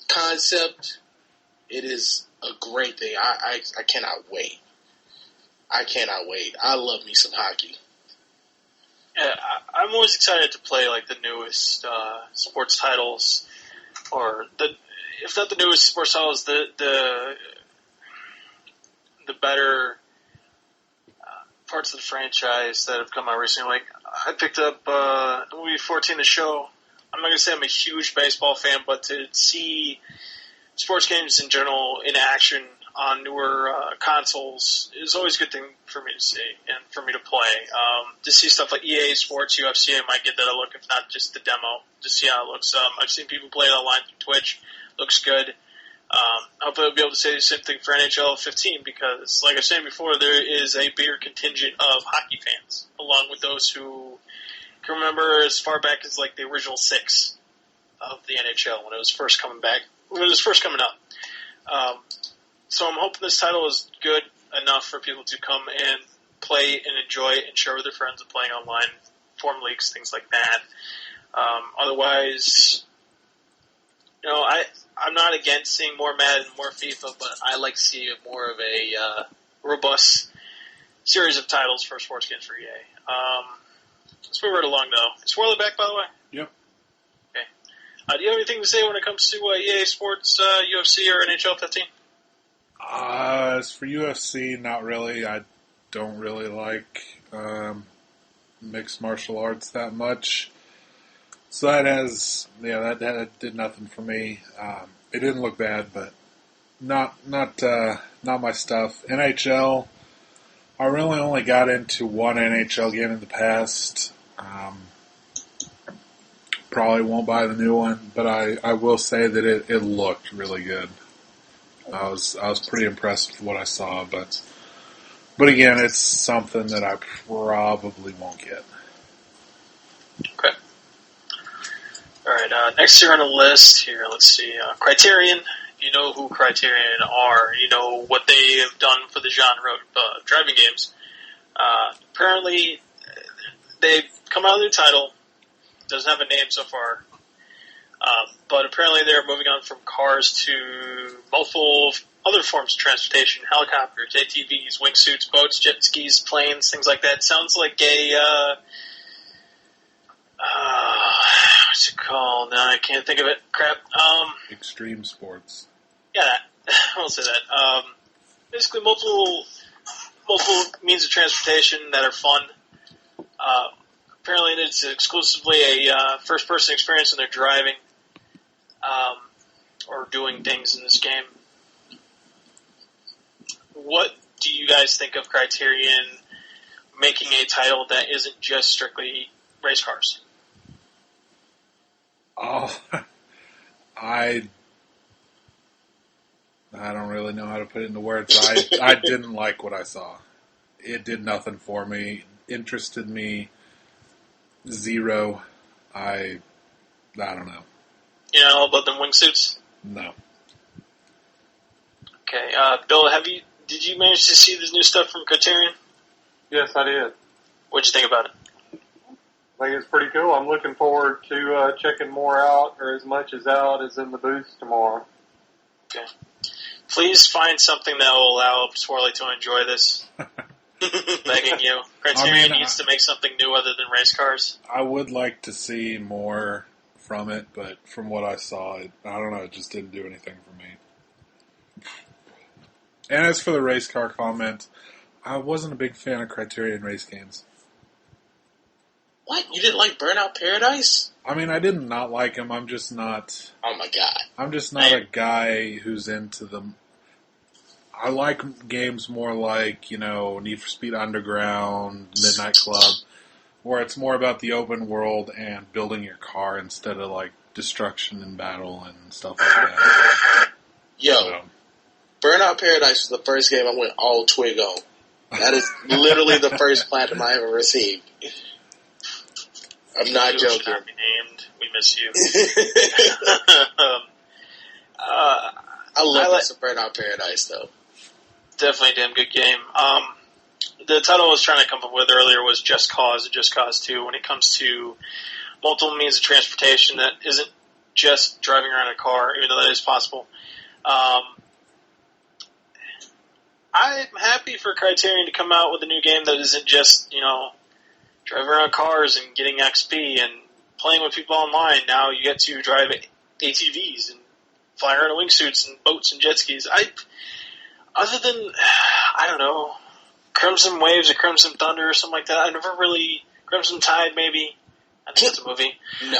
concept, it is a great thing. I cannot wait. I love me some hockey. Yeah, I'm always excited to play like the newest sports titles, or if not the newest sports titles, the better parts of the franchise that have come out recently. Like, I picked up movie 14 The Show. I'm not going to say I'm a huge baseball fan, but to see sports games in general in action on newer consoles is always a good thing for me to see and for me to play. To see stuff like EA Sports, UFC, I might get that a look, if not just the demo, to see how it looks. I've seen people play it online through Twitch. Looks good. Hopefully I'll be able to say the same thing for NHL 15 because, like I was saying before, there is a bigger contingent of hockey fans, along with those who can remember as far back as like the original 6 of the NHL when it was first coming back, when it was first coming up. So I'm hoping this title is good enough for people to come and play and enjoy it and share with their friends and playing online, form leagues, things like that. Otherwise, you know, I'm not against seeing more Madden, more FIFA, but I like to see more of a robust series of titles for sports games for EA. Let's move right along, though. Is Swirly back, by the way? Yep. Okay. Do you have anything to say when it comes to EA Sports, UFC, or NHL 15? As for UFC, not really. I don't really like mixed martial arts that much. So that did nothing for me. It didn't look bad, but not my stuff. NHL, I really only got into one NHL game in the past. Probably won't buy the new one, but I will say that it looked really good. I was pretty impressed with what I saw, but again, it's something that I probably won't get. Okay. All right. Next here on the list here, let's see. Criterion. You know who Criterion are. You know what they have done for the genre of driving games. Apparently, they've come out with a new title. Doesn't have a name so far. But apparently they're moving on from cars to multiple other forms of transportation. Helicopters, ATVs, wingsuits, boats, jet skis, planes, things like that. Sounds like a... what's it called? No, I can't think of it. Crap. Extreme sports. Yeah, I'll say that. Basically, multiple means of transportation that are fun. Apparently, it's exclusively a first-person experience when they're driving or doing things in this game. What do you guys think of Criterion making a title that isn't just strictly race cars? Oh, I don't really know how to put it into words. I didn't like what I saw. It did nothing for me. Interested me zero. I don't know. You know all about them wingsuits? No. Okay, Bill, did you manage to see this new stuff from Criterion? Yes, I did. What'd you think about it? I think it's pretty cool. I'm looking forward to checking more out, or as much as out as in the booth tomorrow. Okay. Please find something that will allow Swirly to enjoy this. Begging you. Criterion needs to make something new other than race cars. I would like to see more from it, but from what I saw, I don't know, it just didn't do anything for me. And as for the race car comment, I wasn't a big fan of Criterion race games. What? You didn't like Burnout Paradise? I mean, I did not like him. I'm just not... Oh my god. I'm just not a guy who's into them. I like games more like, Need for Speed Underground, Midnight Club, where it's more about the open world and building your car instead of, like, destruction and battle and stuff like that. Yo, Burnout Paradise was the first game I went all twig on. That is literally the first platinum I ever received. I'm not joking. Should not be named. We miss you. I love some Burnout Paradise, though. Definitely a damn good game. The title I was trying to come up with earlier was Just Cause, Just Cause 2, when it comes to multiple means of transportation that isn't just driving around a car, even though that is possible. I'm happy for Criterion to come out with a new game that isn't just, driving around cars and getting XP and playing with people online. Now you get to drive ATVs and flying around in wingsuits and boats and jet skis. Other than, I don't know, Crimson Waves or Crimson Thunder or something like that, I never really, Crimson Tide maybe. I think it's a movie. No.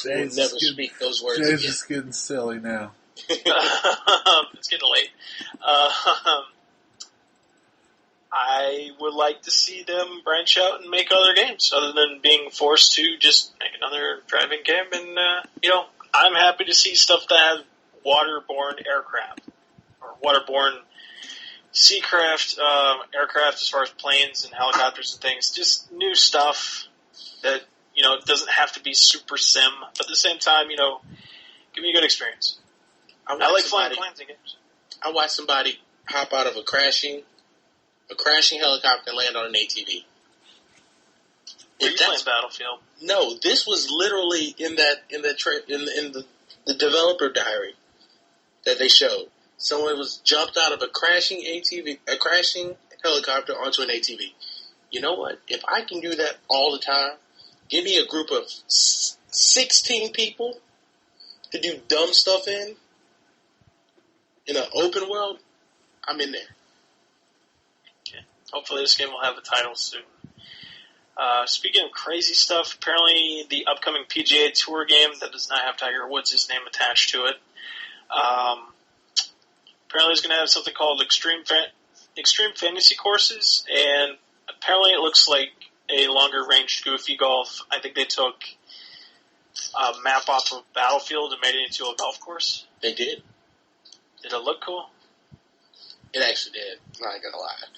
We'll never speak those words again. Jay's just getting silly now. It's getting late. I would like to see them branch out and make other games, other than being forced to just make another driving game. And, I'm happy to see stuff that has waterborne aircraft, or waterborne seacraft, aircraft as far as planes and helicopters and things. Just new stuff that, it doesn't have to be super sim, but at the same time, give me a good experience. I like flying planes in games. I watched somebody hop out of a crashing helicopter and land on an ATV. Were you playing Battlefield? No, this was literally in the developer diary that they showed. Someone was jumped out of a crashing helicopter onto an ATV. You know what? If I can do that all the time, give me a group of 16 people to do dumb stuff in an open world, I'm in there. Okay. Hopefully this game will have a title soon. Speaking of crazy stuff, apparently the upcoming PGA Tour game that does not have Tiger Woods' name attached to it, apparently it's going to have something called Extreme Fantasy Courses, and apparently it looks like a longer-range Goofy Golf. I think they took a map off of Battlefield and made it into a golf course. They did. Did it look cool? It actually did. Not gonna lie.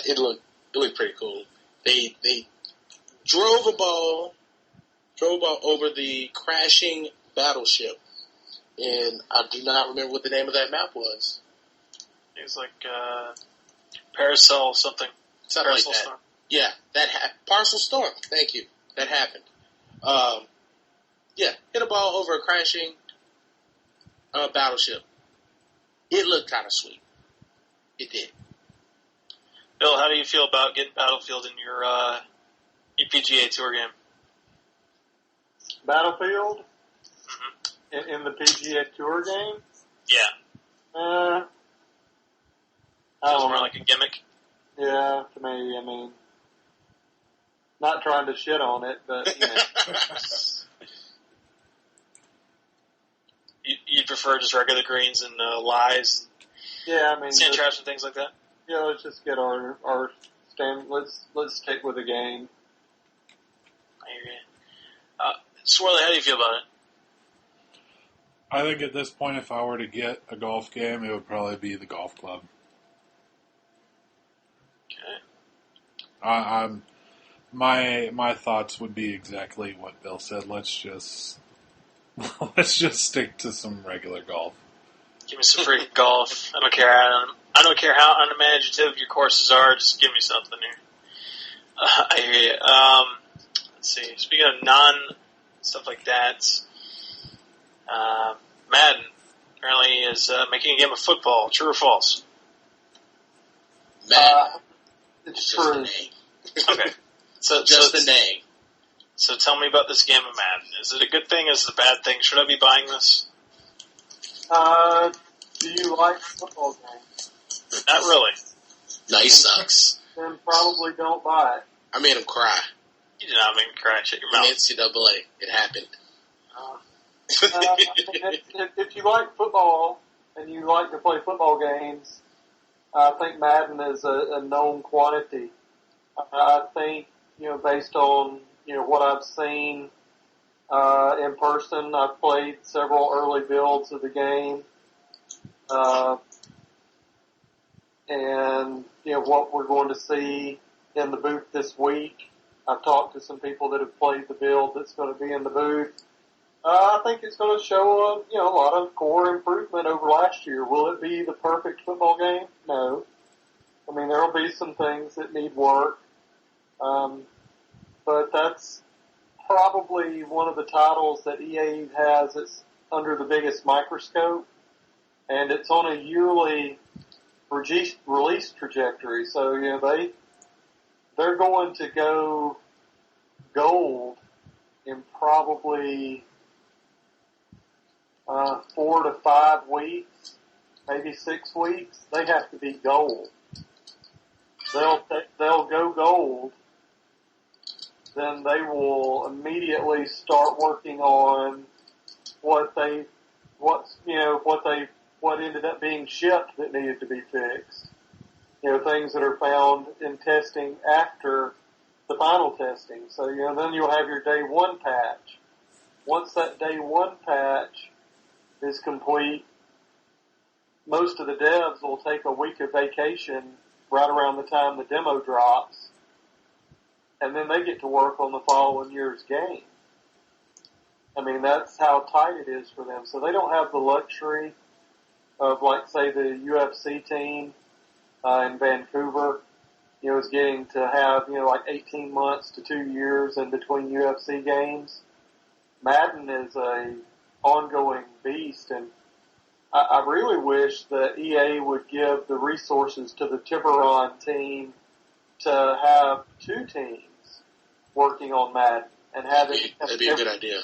It looked pretty cool. They drove a ball over the crashing battleship, and I do not remember what the name of that map was. It was like Parasol something. Something Parcel like that. Storm. Yeah, Parcel Storm. Thank you. That happened. Hit a ball over a crashing battleship. It looked kind of sweet. It did. Bill, how do you feel about getting Battlefield in your PGA Tour game? Battlefield? Mm-hmm. In the PGA Tour game? Yeah. It's more like a gimmick? Yeah, to me, not trying to shit on it, but, You prefer just regular greens and lies? Yeah, sand traps and things like that? Yeah, let's just get our stand. Let's stick with the game. I hear you. Swirly, how do you feel about it? I think at this point, if I were to get a golf game, it would probably be the golf club. Okay. My thoughts would be exactly what Bill said. Let's just stick to some regular golf. Give me some freaking golf. I don't care how unimaginative your courses are. Just give me something here. I hear you. Let's see. Speaking of non-stuff like that, Madden apparently is making a game of football. True or false? Madden. It's true. Okay. So the name. So tell me about this game of Madden. Is it a good thing? Is it a bad thing? Should I be buying this? Do you like football games? Not really. No, he sucks. Then probably don't buy it. I made him cry. You did not make me cry. Shut your mouth. In NCAA. It happened. If you like football and you like to play football games, I think Madden is a known quantity. I think, based on, what I've seen in person, I've played several early builds of the game. And, what we're going to see in the booth this week. I've talked to some people that have played the build that's going to be in the booth. I think it's going to show a lot of core improvement over last year. Will it be the perfect football game? No. There will be some things that need work. But that's probably one of the titles that EA has that's under the biggest microscope. And it's on a yearly release trajectory. So, they're going to go gold in probably 4 to 5 weeks, maybe 6 weeks, they have to be gold. They'll go gold. Then they will immediately start working on what ended up being shipped that needed to be fixed. Things that are found in testing after the final testing. So, then you'll have your day one patch. Once that day one patch is complete, most of the devs will take a week of vacation right around the time the demo drops, and then they get to work on the following year's game. I mean, that's how tight it is for them. So they don't have the luxury of, like, say, the UFC team in Vancouver, is getting to have, like 18 months to 2 years in between UFC games. Madden is a ongoing beast, and I really wish that EA would give the resources to the Tiburon team to have 2 teams working on Madden and have it. That'd be a good idea.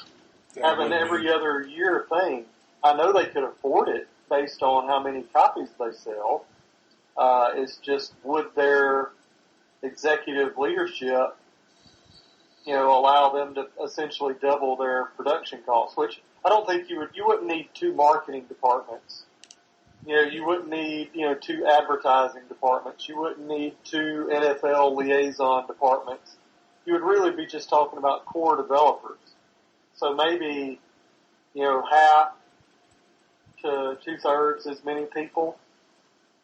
Have an every other year thing. I know they could afford it based on how many copies they sell. It's just, would their executive leadership, allow them to essentially double their production costs, which I don't think you wouldn't need 2 marketing departments. You wouldn't need, 2 advertising departments. You wouldn't need 2 NFL liaison departments. You would really be just talking about core developers. So maybe, half to 2/3 as many people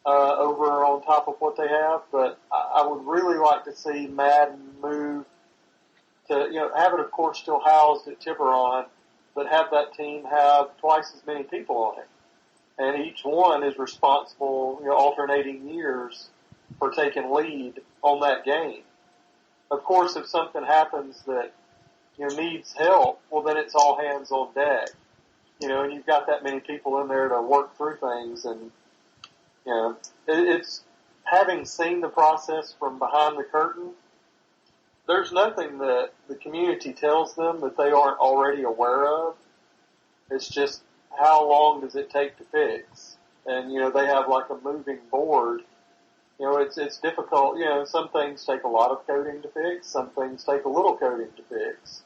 over on top of what they have. But I would really like to see Madden move to, have it, of course, still housed at Tiburon, but have that team have twice as many people on it. And each one is responsible, alternating years for taking lead on that game. Of course, if something happens that, needs help, well, then it's all hands on deck. And you've got that many people in there to work through things. And, it's having seen the process from behind the curtain, there's nothing that the community tells them that they aren't already aware of. It's just, how long does it take to fix? And, they have like a moving board. It's difficult. Some things take a lot of coding to fix. Some things take a little coding to fix.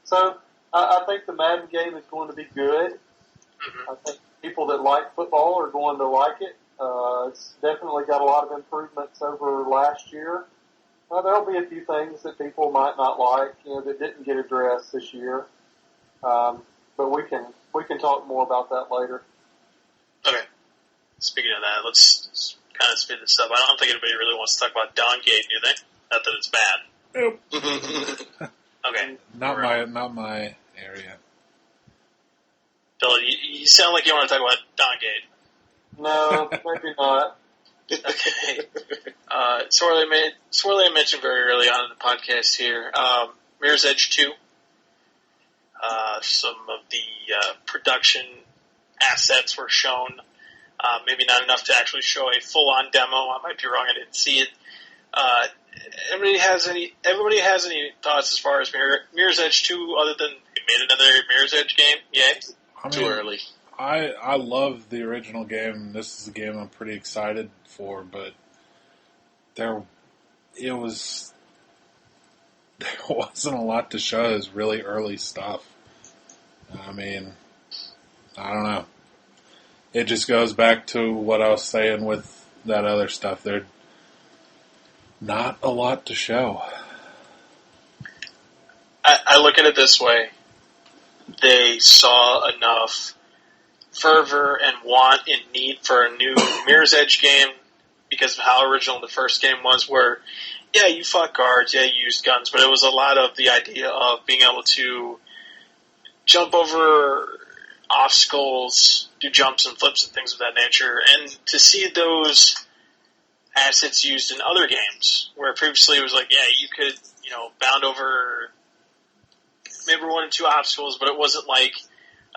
So I think the Madden game is going to be good. Mm-hmm. I think people that like football are going to like it. It's definitely got a lot of improvements over last year. There'll be a few things that people might not like, that didn't get addressed this year. But we can talk more about that later. Okay. Speaking of that, let's kind of speed this up. I don't think anybody really wants to talk about Downgate, do they? Not that it's bad. Nope. Okay. Not my area. Bill, you sound like you want to talk about Downgate. No, maybe not. Okay. Sorely I mentioned very early on in the podcast here, Mirror's Edge 2. Some of the production assets were shown. Maybe not enough to actually show a full-on demo. I might be wrong. I didn't see it. Everybody has any thoughts as far as Mirror's Edge 2 other than it made another Mirror's Edge game? Yay? Too early. I love the original game. This is a game I'm pretty excited for, but there wasn't a lot to show. It was really early stuff. I mean, I don't know. It just goes back to what I was saying with that other stuff. There's not a lot to show. I look at it this way. They saw enough fervor and want and need for a new Mirror's Edge game because of how original the first game was, where, yeah, you fought guards, yeah, you used guns, but it was a lot of the idea of being able to jump over obstacles, do jumps and flips and things of that nature, and to see those assets used in other games, where previously it was like, yeah, you could, bound over maybe 1 or 2 obstacles, but it wasn't like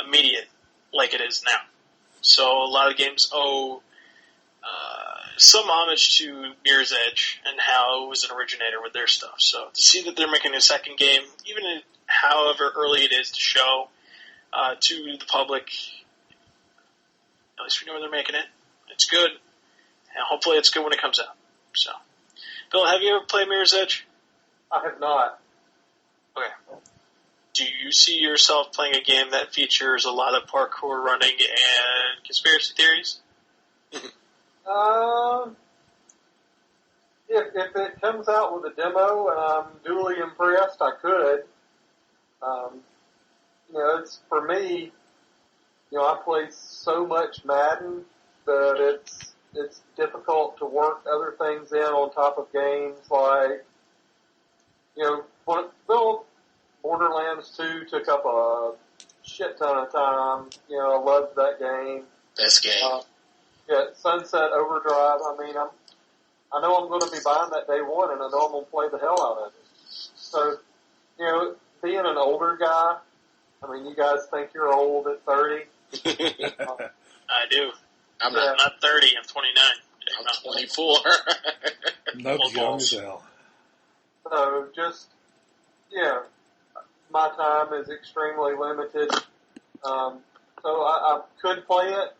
immediate like it is now. So a lot of games owe some homage to Mirror's Edge and how it was an originator with their stuff. So to see that they're making a second game, even however early it is to show, to the public. At least we know they're making it. It's good, and hopefully it's good when it comes out. So, Bill, have you ever played Mirror's Edge? I have not. Okay. Do you see yourself playing a game that features a lot of parkour running and conspiracy theories? If it comes out with a demo and I'm duly impressed, I could. It's for me. I play so much Madden that it's difficult to work other things in on top of games like, Borderlands 2 took up a shit ton of time. I loved that game. Best game. Sunset Overdrive. I know I'm going to be buying that day one, and I know I'm going to play the hell out of it. So, being an older guy, you guys think you're old at 30. I do. I'm not 30. I'm 29. I'm 24. No young as hell. So just, my time is extremely limited. So I could play it,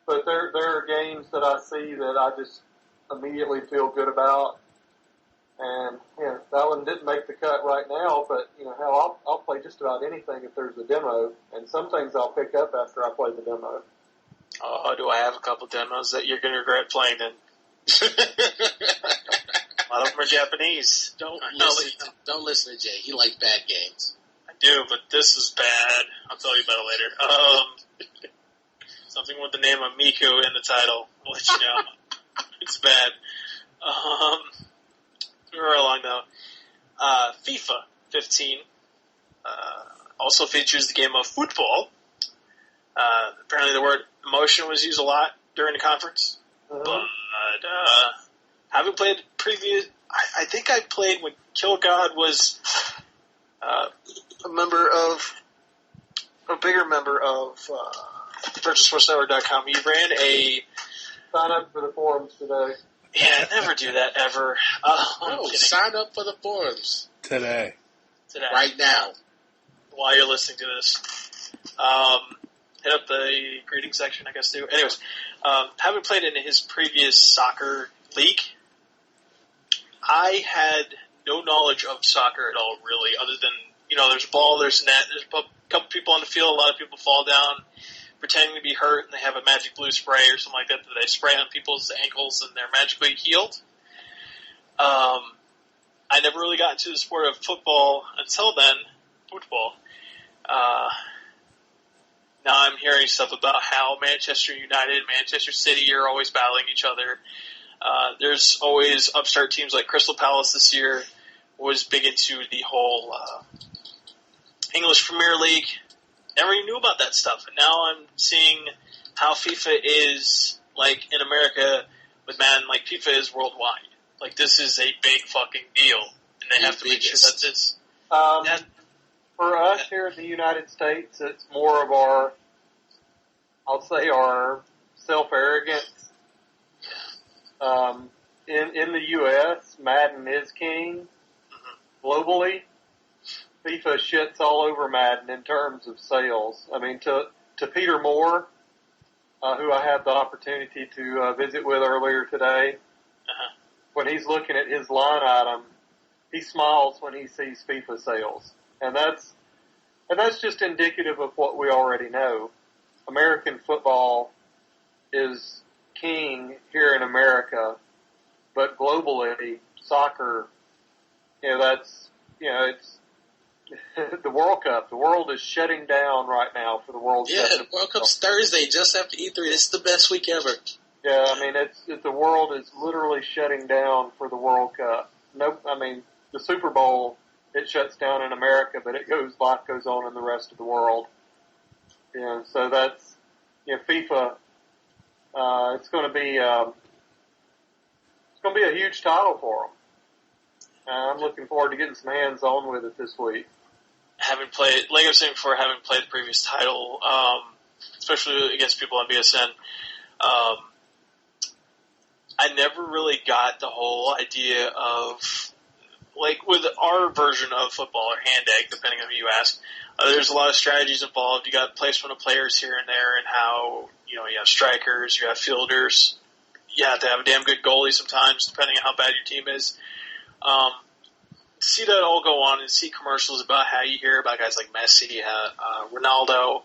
but there are games that I see that I just immediately feel good about. And, that one didn't make the cut right now, but, hell, I'll play just about anything if there's a demo, and some things I'll pick up after I play the demo. Oh, do I have a couple demos that you're going to regret playing then? A lot of them are Japanese. Don't listen to Jay. He likes bad games. I do, but this is bad. I'll tell you about it later. Something with the name of Miku in the title. I'll let you know. It's bad. We're along though. FIFA 15 also features the game of football. Apparently the word emotion was used a lot during the conference. But haven't played previous. I think I played when Kill God was a bigger member of PurchaseForceNetwork.com. He ran a sign up for the forums today. Yeah, never do that ever. Sign up for the forums today, right now, while you're listening to this. Hit up the greeting section, I guess, too. Anyways, having played in his previous soccer league, I had no knowledge of soccer at all, really, other than, there's a ball, there's a net, there's a couple people on the field, a lot of people fall down, pretending to be hurt, and they have a magic blue spray or something like that they spray on people's ankles and they're magically healed. I never really got into the sport of football until then. Football. Now I'm hearing stuff about how Manchester United and Manchester City are always battling each other. There's always upstart teams like Crystal Palace this year was big into the whole English Premier League. Never even knew about that stuff. And now I'm seeing how FIFA is, like, in America with Madden, like FIFA is worldwide. Like, this is a big fucking deal. And they have to make sure that this... For us here in the United States, it's more of our self-arrogance. In the U.S., Madden is king. Globally, FIFA shits all over Madden in terms of sales. To Peter Moore, who I had the opportunity to visit with earlier today, when he's looking at his line item, he smiles when he sees FIFA sales. And that's just indicative of what we already know. American football is king here in America, but globally, soccer, it's the World Cup. The world is shutting down right now for the World Cup. Yeah, the World Cup's Thursday, just after E3. It's the best week ever. Yeah, the world is literally shutting down for the World Cup. The Super Bowl, it shuts down in America, but life goes on in the rest of the world. So that's, FIFA. It's going to be a huge title for them. I'm looking forward to getting some hands on with it this week. Like I was saying before, having played the previous title, especially against people on VSN, I never really got the whole idea of, like with our version of football, or hand egg, depending on who you ask, there's a lot of strategies involved. You got placement of players here and there, and how you have strikers, you have fielders. You have to have a damn good goalie sometimes, depending on how bad your team is. To see that all go on and see commercials about how you hear about guys like Messi, Ronaldo,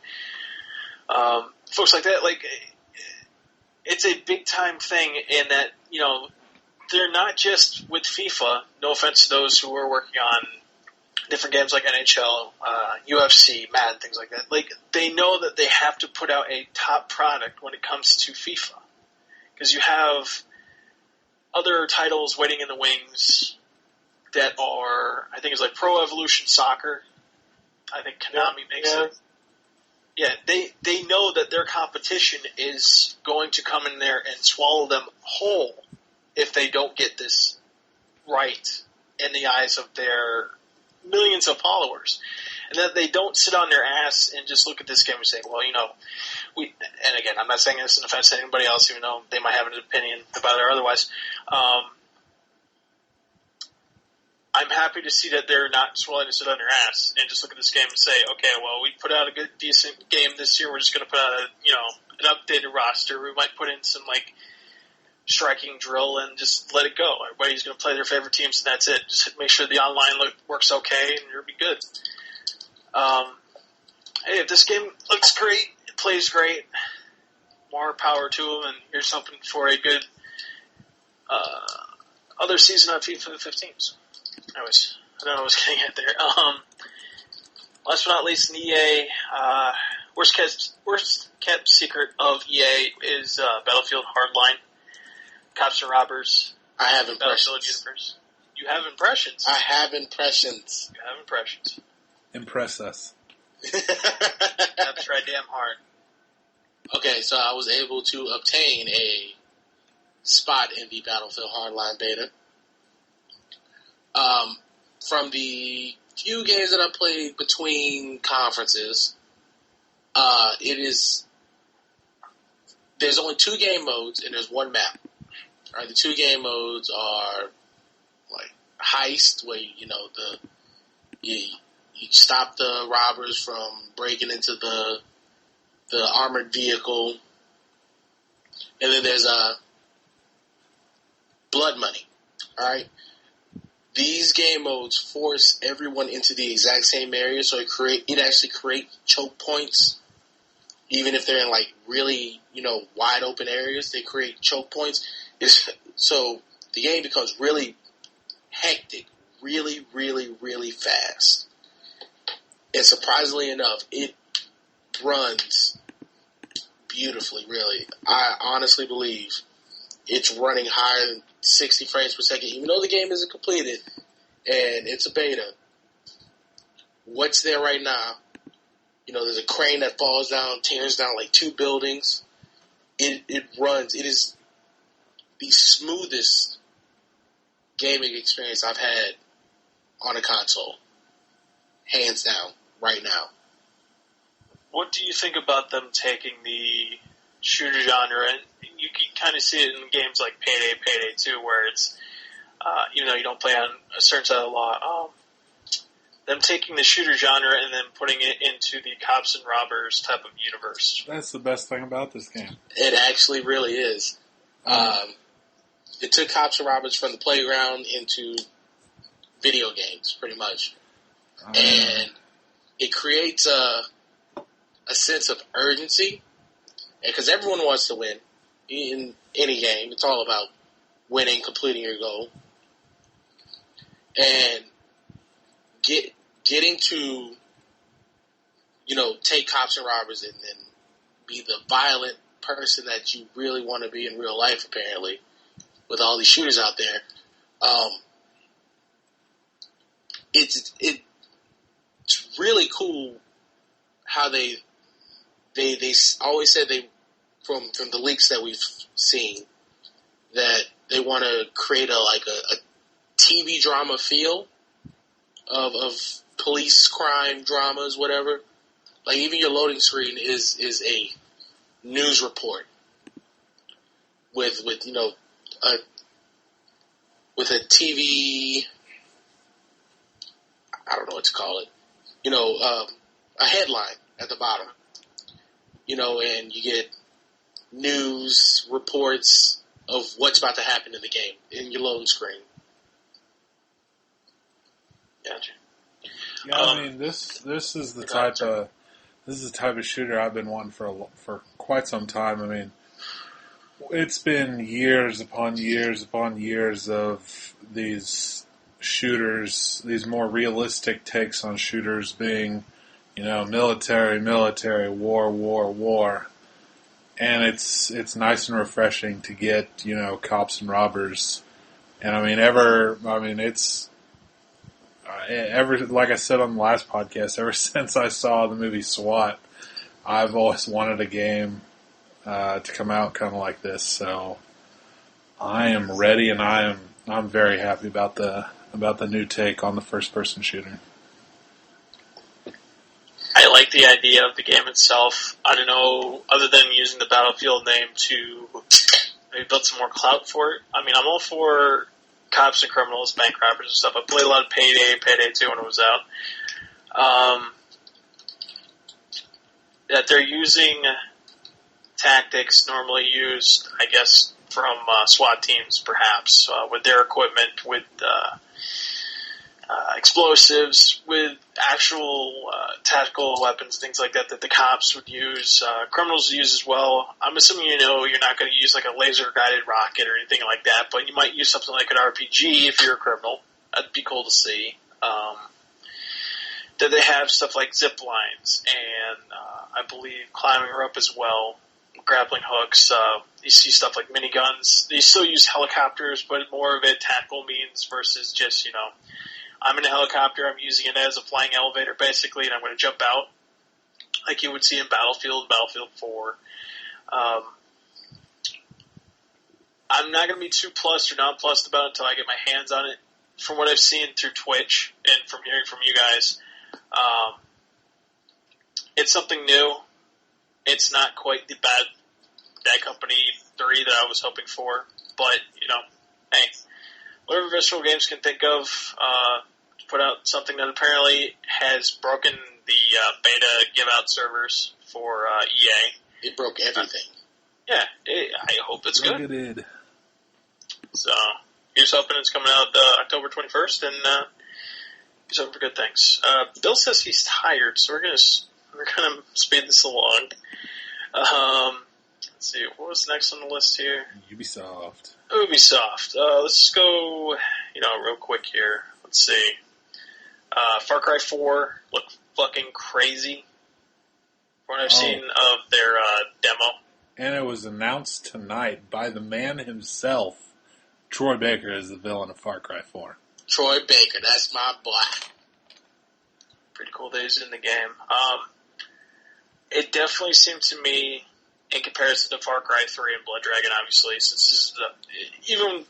folks like that, like it's a big time thing in that they're not just with FIFA. No offense to those who are working on different games like NHL, UFC, Madden, things like that. Like they know that they have to put out a top product when it comes to FIFA. Because you have other titles waiting in the wings that are, I think it's like Pro Evolution Soccer. I think KNUBB makes it. Yeah, they know that their competition is going to come in there and swallow them whole if they don't get this right in the eyes of their millions of followers. And that they don't sit on their ass and just look at this game and say, well, and again, I'm not saying this in offense to anybody else, even though they might have an opinion about it or otherwise. I'm happy to see that they're not willing to sit on their ass and just look at this game and say, okay, well, we put out a good, decent game this year. We're just going to put out an updated roster. We might put in some striking drill and just let it go. Everybody's going to play their favorite teams, and that's it. Just make sure the online works okay, and you'll be good. Hey, if this game looks great, it plays great, more power to them, and here's something for a good other season on FIFA 15s. Anyways, I don't know what I was getting at there. Last but not least, in EA, worst kept secret of EA is Battlefield Hardline, Cops and Robbers. I have impressions. Battlefield Universe. You have impressions. I have impressions. You have impressions. Impress us. That's try damn hard. Okay, so I was able to obtain a spot in the Battlefield Hardline beta. From the few games that I played between conferences, there's only 2 game modes and there's 1 map. All right, the 2 game modes are like heist, where you stop the robbers from breaking into the armored vehicle, and then there's blood money. All right. These game modes force everyone into the exact same area, so it actually creates choke points. Even if they're in really, wide open areas, they create choke points. So the game becomes really hectic, really, really, really fast. And surprisingly enough, it runs beautifully, really. I honestly believe it's running higher than 60 frames per second, even though the game isn't completed and it's a beta. What's there right now? There's a crane that falls down, tears down 2 buildings. It runs. It is the smoothest gaming experience I've had on a console. Hands down, right now. What do you think about them taking the shooter genre, and you can kind of see it in games like Payday 2, where it's, even though you don't play on a certain side of the law, them taking the shooter genre and then putting it into the cops and robbers type of universe. That's the best thing about this game. It actually really is. It took cops and robbers from the playground into video games, pretty much. And it creates a sense of urgency, because everyone wants to win in any game. It's all about winning, completing your goal, and getting to take cops and robbers and then be the violent person that you really want to be in real life. Apparently, with all these shooters out there, it's really cool how they always said from the leaks that we've seen that they want to create a TV drama feel of police crime dramas, whatever. Even your loading screen is a news report with a TV what to call it, a headline at the bottom, and you get news reports of what's about to happen in the game in your loading screen. Gotcha. Yeah, I mean, this is the type of shooter I've been wanting for quite some time. I mean, it's been years upon years upon years of these shooters, these more realistic takes on shooters being, military, war. And it's nice and refreshing to get, cops and robbers. And it's like I said on the last podcast, ever since I saw the movie SWAT, I've always wanted a game to come out kind of like this. So I am ready, and I'm very happy about the new take on the first person shooter. I like the idea of the game itself. I don't know, other than using the Battlefield name to maybe build some more clout for it. I mean, I'm all for cops and criminals, bank robbers and stuff. I played a lot of Payday 2 when it was out. That they're using tactics normally used, I guess, from SWAT teams, perhaps, with their equipment, with explosives, with actual tactical weapons, things like that the cops would use, criminals use as well. I'm assuming you're not going to use like a laser-guided rocket or anything like that, but you might use something like an RPG if you're a criminal. That'd be cool to see. That they have stuff like zip lines and I believe climbing rope as well, grappling hooks. You see stuff like miniguns. They still use helicopters, but more of a tactical means versus just, I'm in a helicopter, I'm using it as a flying elevator, basically, and I'm going to jump out, like you would see in Battlefield 4. I'm not going to be too plussed or nonplussed about it until I get my hands on it. From what I've seen through Twitch and from hearing from you guys, it's something new. It's not quite the Bad Company 3 that I was hoping for, but, hey, whatever Visceral Games can think of, put out something that apparently has broken the beta give-out servers for EA. It broke everything. I hope it's good. Did. So, here's hoping it's coming out October 21st, and he's hoping for good things. Bill says he's tired, so we're gonna speed this along. Let's see, what was next on the list here? Ubisoft. Let's go, real quick here. Let's see. Far Cry 4 looked fucking crazy from what I've seen of their demo. And it was announced tonight by the man himself. Troy Baker is the villain of Far Cry 4. Troy Baker, that's my boy. Pretty cool days in the game. It definitely seemed to me, in comparison to Far Cry 3 and Blood Dragon, obviously, since this is even,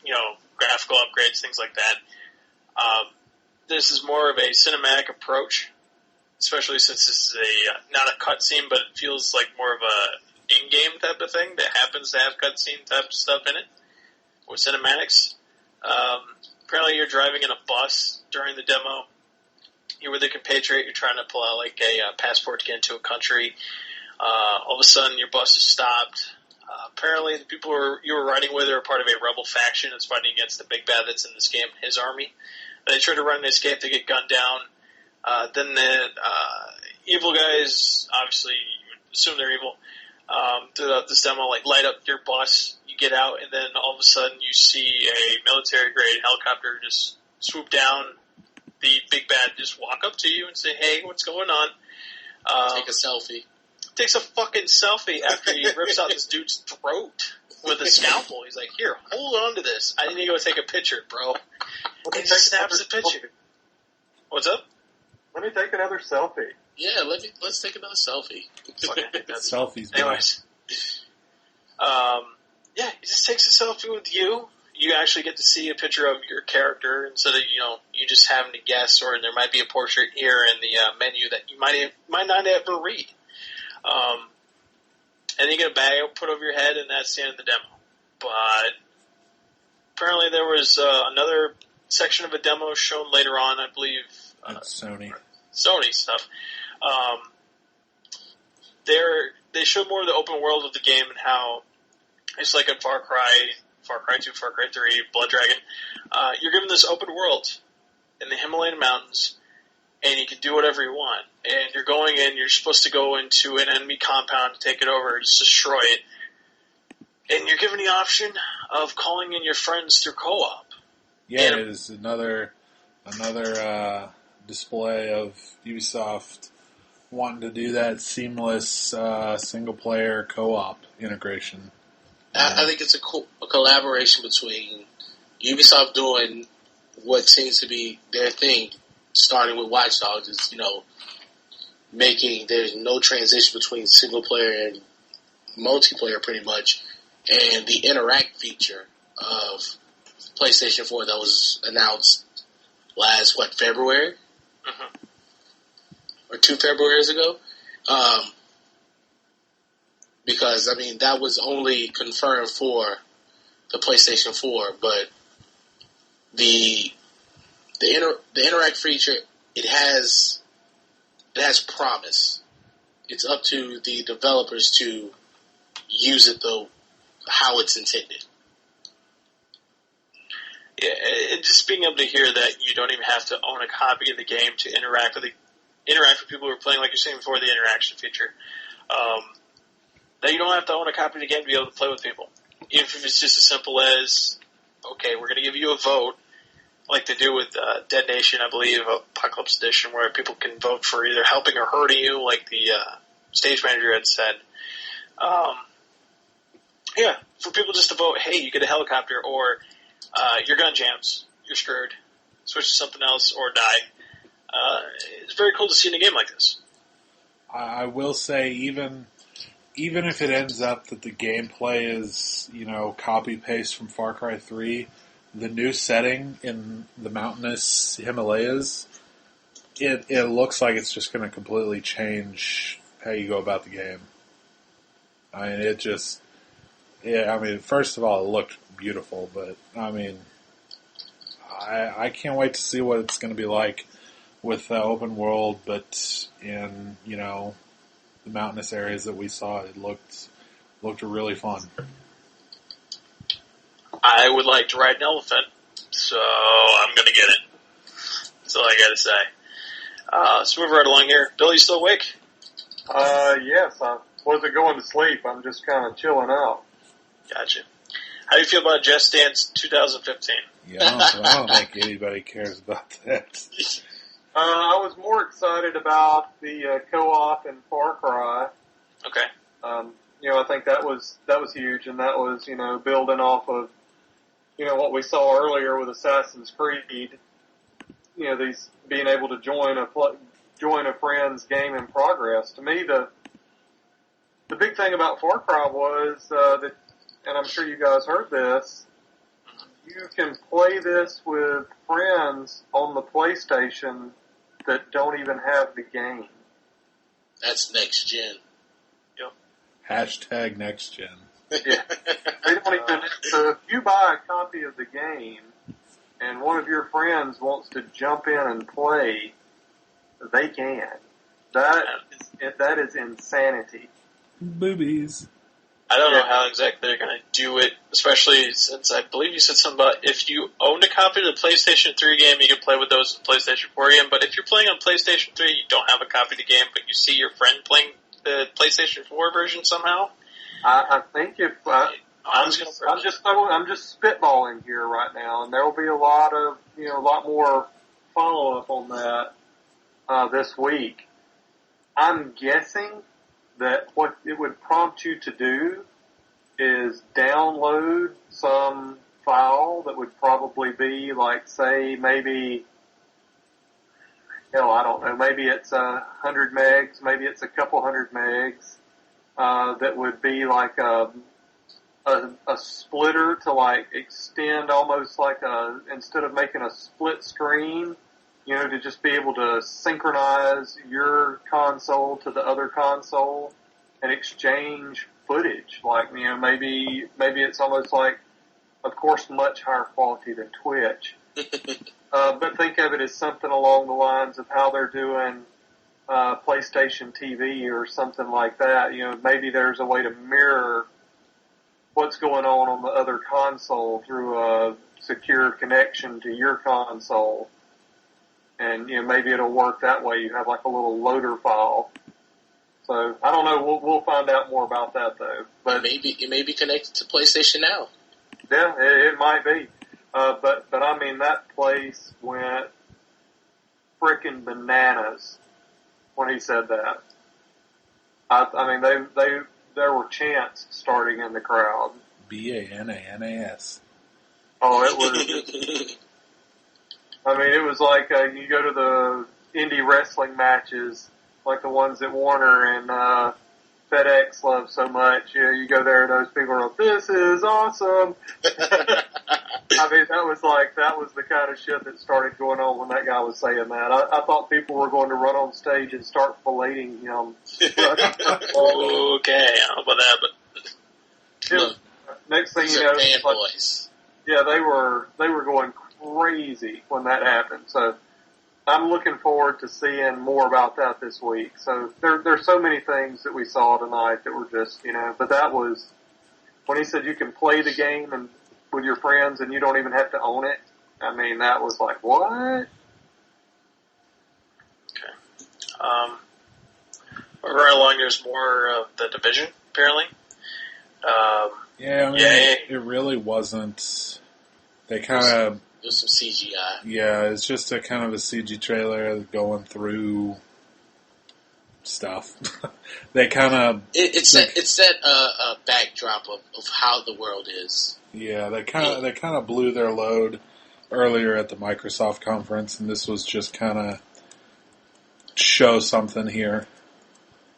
graphical upgrades, things like that, this is more of a cinematic approach, especially since this is not a cutscene, but it feels like more of a in-game type of thing that happens to have cutscene type stuff in it, with cinematics. Apparently you're driving in a bus during the demo. You're with a compatriot, you're trying to pull out like a passport to get into a country. All of a sudden your bus is stopped. Apparently the people you were riding with are part of a rebel faction that's fighting against the big bad that's in this game, his army. They try to run and escape, they get gunned down. Then the evil guys, obviously you assume they're evil, throughout this demo, light up your bus, you get out, and then all of a sudden you see a military-grade helicopter just swoop down. The big bad just walk up to you and say, hey, what's going on? Take a selfie. Takes a fucking selfie after he rips out this dude's throat with a scalpel. He's like, here, hold on to this. I need to go take a picture, bro. And he snaps the picture. What's up? Let me take another selfie. Yeah, let's take another selfie. Selfies, anyways. Yeah, he just takes a selfie with you. You actually get to see a picture of your character instead of, you just having to guess, or there might be a portrait here in the menu that you might not ever read. And you get a bag put over your head, and that's the end of the demo. But apparently there was another section of a demo shown later on, I believe, Sony stuff. They show more of the open world of the game and how it's like in Far Cry 2, Far Cry 3, Blood Dragon. You're given this open world in the Himalayan mountains, and you can do whatever you want. And you're going in, you're supposed to go into an enemy compound to take it over, just destroy it. And you're given the option of calling in your friends through co-op. Yeah, it is another display of Ubisoft wanting to do that seamless single-player co-op integration. I think it's a collaboration between Ubisoft doing what seems to be their thing, starting with Watch Dogs, is, there's no transition between single-player and multiplayer pretty much, and the interact feature of PlayStation 4 that was announced last, February? Mm-hmm. Or 2 Februaries ago? Because, that was only confirmed for the PlayStation 4, but the interact feature, it has promise. It's up to the developers to use it how it's intended. Yeah, and just being able to hear that you don't even have to own a copy of the game to interact with people who are playing, like you're saying before, the interaction feature. That you don't have to own a copy of the game to be able to play with people. Even if it's just as simple as, okay, we're going to give you a vote, like they do with Dead Nation, I believe, Apocalypse Edition, where people can vote for either helping or hurting you, like the stage manager had said. For people just to vote, hey, you get a helicopter, or your gun jams, you're screwed, switch to something else, or die. It's very cool to see in a game like this. I will say, even if it ends up that the gameplay is, copy-paste from Far Cry 3, the new setting in the mountainous Himalayas, it looks like it's just going to completely change how you go about the game. First of all, it looked beautiful, but, I can't wait to see what it's going to be like with the open world, but in, the mountainous areas that we saw, it looked really fun. I would like to ride an elephant, so I'm going to get it. That's all I got to say. Let's move right along here. Bill, you still awake? Yes, I wasn't going to sleep. I'm just kind of chilling out. Gotcha. How do you feel about Just Dance 2015? Yeah, I don't think anybody cares about that. I was more excited about the co-op in Far Cry. Okay. I think that was huge, and that was, building off of, what we saw earlier with Assassin's Creed. These being able to join a friend's game in progress. To me, the big thing about Far Cry was that, and I'm sure you guys heard this, you can play this with friends on the PlayStation that don't even have the game. That's next gen. Yep. Hashtag next gen. Yeah. They don't even, so if you buy a copy of the game and one of your friends wants to jump in and play, they can. That is insanity. Boobies. I don't know how exactly they're going to do it, especially since I believe you said something about if you owned a copy of the PlayStation 3 game, you can play with those in the PlayStation 4 game. But if you're playing on PlayStation 3, you don't have a copy of the game, but you see your friend playing the PlayStation 4 version somehow. I think if I'm just spitballing here right now, and there will be a lot more follow up on that this week. I'm guessing that what it would prompt you to do is download some file that would probably be like, say, maybe, I don't know, maybe it's 100 megs, maybe it's a couple hundred megs, that would be like a splitter to like extend almost like instead of making a split screen, to just be able to synchronize your console to the other console and exchange footage. Like, maybe it's almost like, of course, much higher quality than Twitch, But think of it as something along the lines of how they're doing PlayStation TV or something like that. You know, maybe there's a way to mirror what's going on the other console through a secure connection to your console. And, you know, maybe it'll work that way. You have like a little loader file. So, I don't know. We'll find out more about that, though. But it may be connected to PlayStation Now. Yeah, it might be. But I mean, that place went frickin' bananas when he said that. I mean, there were chants starting in the crowd. BANANAS. Oh, it was. I mean, it was like you go to the indie wrestling matches, like the ones that Warner and FedEx love so much. You know, you go there and those people are like, "This is awesome." I mean, that was the kind of shit that started going on when that guy was saying that. I thought people were going to run on stage and start filleting him. Okay, I don't know about that, but next thing you know, they were going crazy when that happened. So I'm looking forward to seeing more about that this week. So there's so many things that we saw tonight that were just, you know, but that was when he said you can play the game and with your friends and you don't even have to own it. I mean, that was like, what? Okay. Right along, there's more of the Division, apparently. Yeah, I mean, it really wasn't. They kind of. There's some CGI. Yeah, it's just a kind of a CG trailer going through stuff. They kind of. It's that backdrop of how the world is. Yeah, they kind of blew their load earlier at the Microsoft conference, and this was just kind of show something here.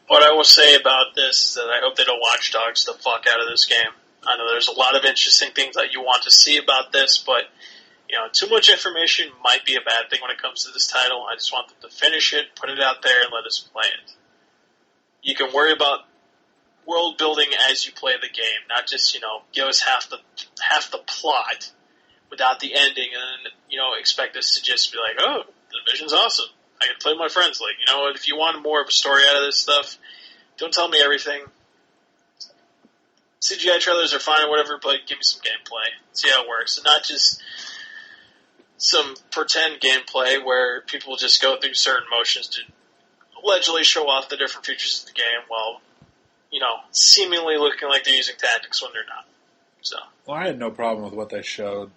What I will say about this is that I hope they don't Watch Dogs the fuck out of this game. I know there's a lot of interesting things that you want to see about this, but you know, too much information might be a bad thing when it comes to this title. I just want them to finish it, put it out there, and let us play it. You can worry about world building as you play the game, not just, you know, give us half the plot without the ending, and then, you know, expect us to just be like, oh, the Division's awesome. I can play with my friends. Like, you know what? If you want more of a story out of this stuff, don't tell me everything. CGI trailers are fine or whatever, but give me some gameplay. See how it works. And not just some pretend gameplay where people just go through certain motions to allegedly show off the different features of the game while, you know, seemingly looking like they're using tactics when they're not. So. Well, I had no problem with what they showed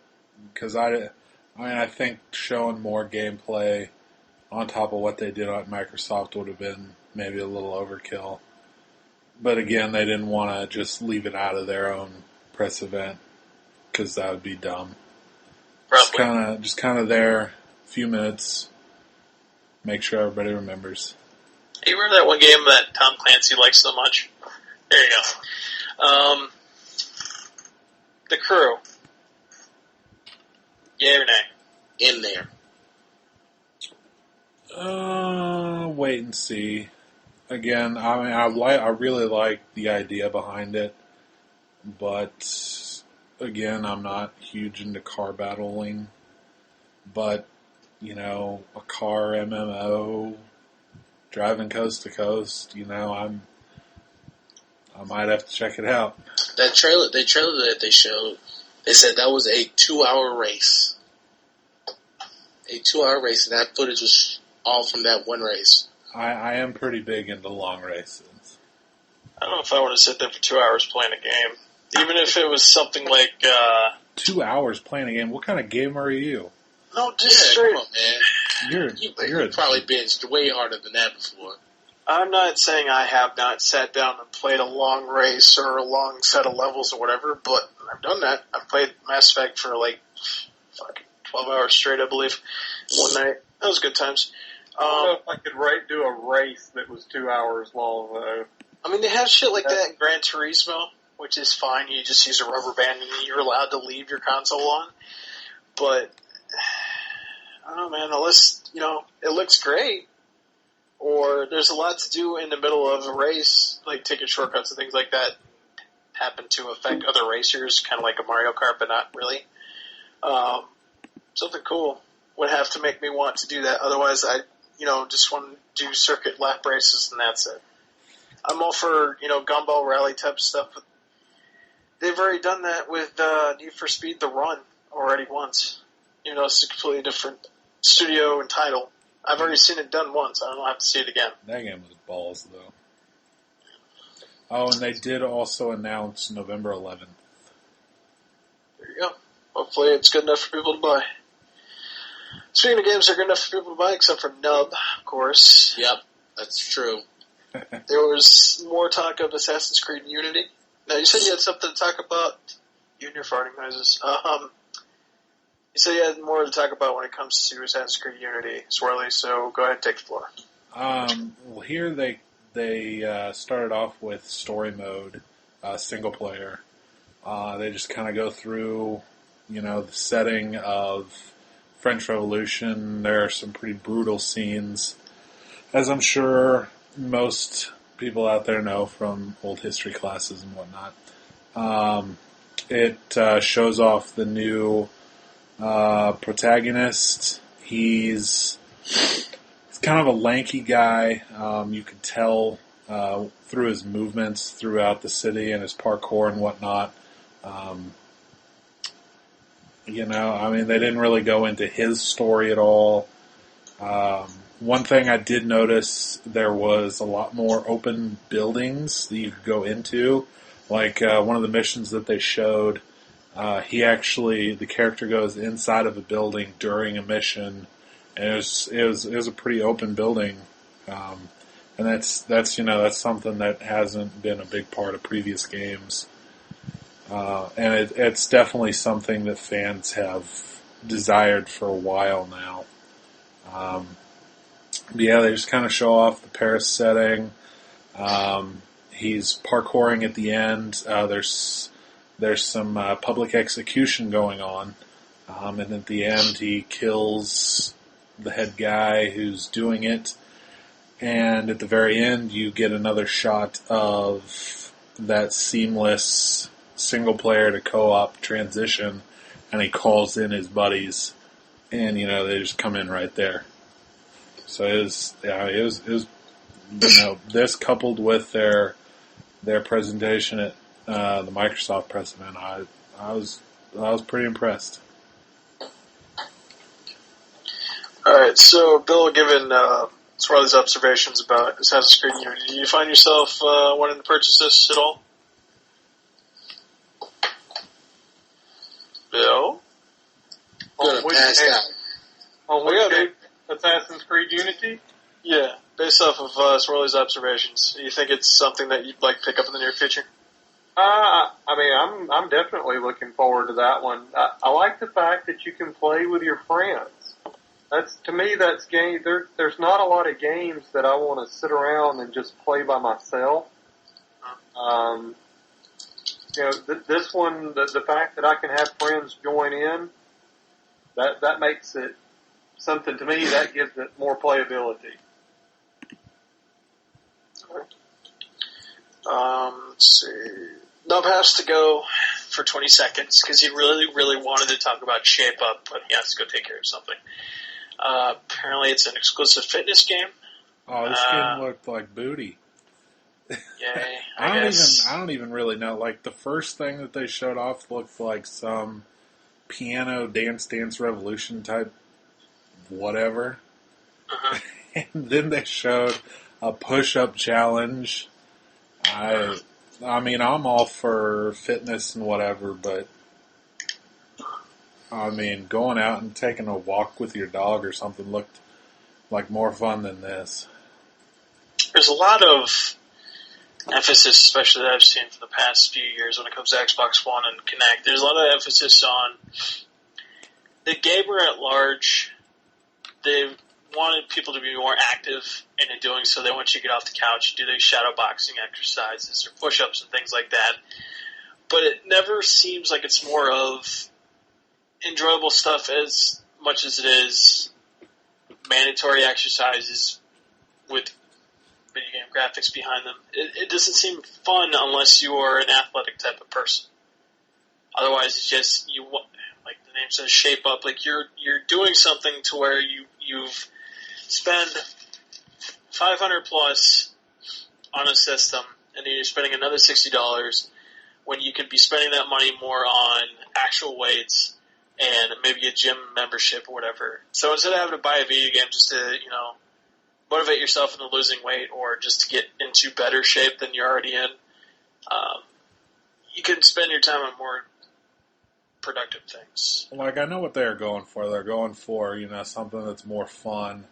because I think showing more gameplay on top of what they did at Microsoft would have been maybe a little overkill. But again, they didn't want to just leave it out of their own press event because that would be dumb. Probably. Just kind of there, a few minutes, make sure everybody remembers. You remember that one game that Tom Clancy likes so much? There you go. The Crew. Yay or nay? In there. Wait and see. Again, I mean, I really like the idea behind it, but again, I'm not huge into car battling. But you know, a car MMO, driving coast to coast. You know, I might have to check it out. The trailer that they showed, they said that was a 2-hour race. A 2-hour race, and that footage was all from that one race. I am pretty big into long races. I don't know if I want to sit there for 2 hours playing a game. Even if it was something like... 2 hours playing a game? What kind of gamer are you? No, just straight... Come on, man. You probably binged way harder than that before. I'm not saying I have not sat down and played a long race or a long set of levels or whatever, but I've done that. I've played Mass Effect for like fucking 12 hours straight, I believe, one night. That was good times. I don't know if I could do a race that was 2 hours long, though. I mean, they have shit like that in Gran Turismo, which is fine. You just use a rubber band and you're allowed to leave your console on. But, I don't know, man, unless, you know, it looks great, or there's a lot to do in the middle of a race, like taking shortcuts and things like that happen to affect other racers, kind of like a Mario Kart, but not really. something cool would have to make me want to do that. Otherwise, I just want to do circuit lap races and that's it. I'm all for gumball rally type stuff. But they've already done that with Need for Speed: The Run already once. It's a completely different studio and title. I've already seen it done once. I don't have to see it again. That game was balls, though. Oh, and they did also announce November 11th. There you go. Hopefully it's good enough for people to buy. Speaking of games that are good enough for people to buy, except for KNUBB, of course. Yep, that's true. There was more talk of Assassin's Creed Unity. Now, you said you had something to talk about. You and your farting noises. You said you had more to talk about when it comes to Assassin's Creed Unity, Swirly, so go ahead and take the floor. Well, here they started off with story mode, single player. They just kind of go through, the setting of French Revolution. There are some pretty brutal scenes, as I'm sure most people out there know from old history classes and whatnot. It shows off the new protagonist. He's kind of a lanky guy. You could tell through his movements throughout the city and his parkour and whatnot. They didn't really go into his story at all. One thing I did notice, there was a lot more open buildings that you could go into. Like one of the missions that they showed, the character goes inside of a building during a mission, and it was a pretty open building, and that's something that hasn't been a big part of previous games, and it's definitely something that fans have desired for a while now. They just kind of show off the Paris setting. He's parkouring at the end. There's some public execution going on, and at the end he kills the head guy who's doing it. And at the very end, you get another shot of that seamless single player to co-op transition, and he calls in his buddies, and they just come in right there. So it was this coupled with their presentation at the Microsoft press event, I was pretty impressed. All right, so Bill, given Swirly's observations about Assassin's Creed Unity, do you find yourself wanting to purchase this at all? Bill? Gonna pass out. On which game? Assassin's Creed Unity? Yeah, based off of Swirly's observations. Do you think it's something that you'd like to pick up in the near future? I'm definitely looking forward to that one. I like the fact that you can play with your friends. That's game. There's not a lot of games that I want to sit around and just play by myself. This one, the fact that I can have friends join in, that makes it something to me that gives it more playability. Let's see. Nub has to go for 20 seconds because he really, really wanted to talk about Shape Up, but he has to go take care of something. Apparently it's an exclusive fitness game. Oh, this game looked like booty. Yay, I don't even really know. Like, the first thing that they showed off looked like some piano Dance Revolution type whatever. Uh-huh. And then they showed a push-up challenge. I'm all for fitness and whatever, but going out and taking a walk with your dog or something looked like more fun than this. There's a lot of emphasis, especially that I've seen for the past few years when it comes to Xbox One and Kinect. There's a lot of emphasis on the gamer at large. They wanted people to be more active, and in doing so, they want you to get off the couch, do these shadow boxing exercises or push-ups and things like that. But it never seems like it's more of enjoyable stuff as much as it is mandatory exercises with video game graphics behind them. It doesn't seem fun unless you are an athletic type of person. Otherwise, it's just like the name says shape up. Like you're doing something to where you've spent $500 plus on a system, and then you're spending another $60 when you could be spending that money more on actual weights and maybe a gym membership or whatever. So instead of having to buy a video game just to, motivate yourself into losing weight or just to get into better shape than you're already in, you can spend your time on more productive things. Like, I know what they're going for. They're going for, something that's more fun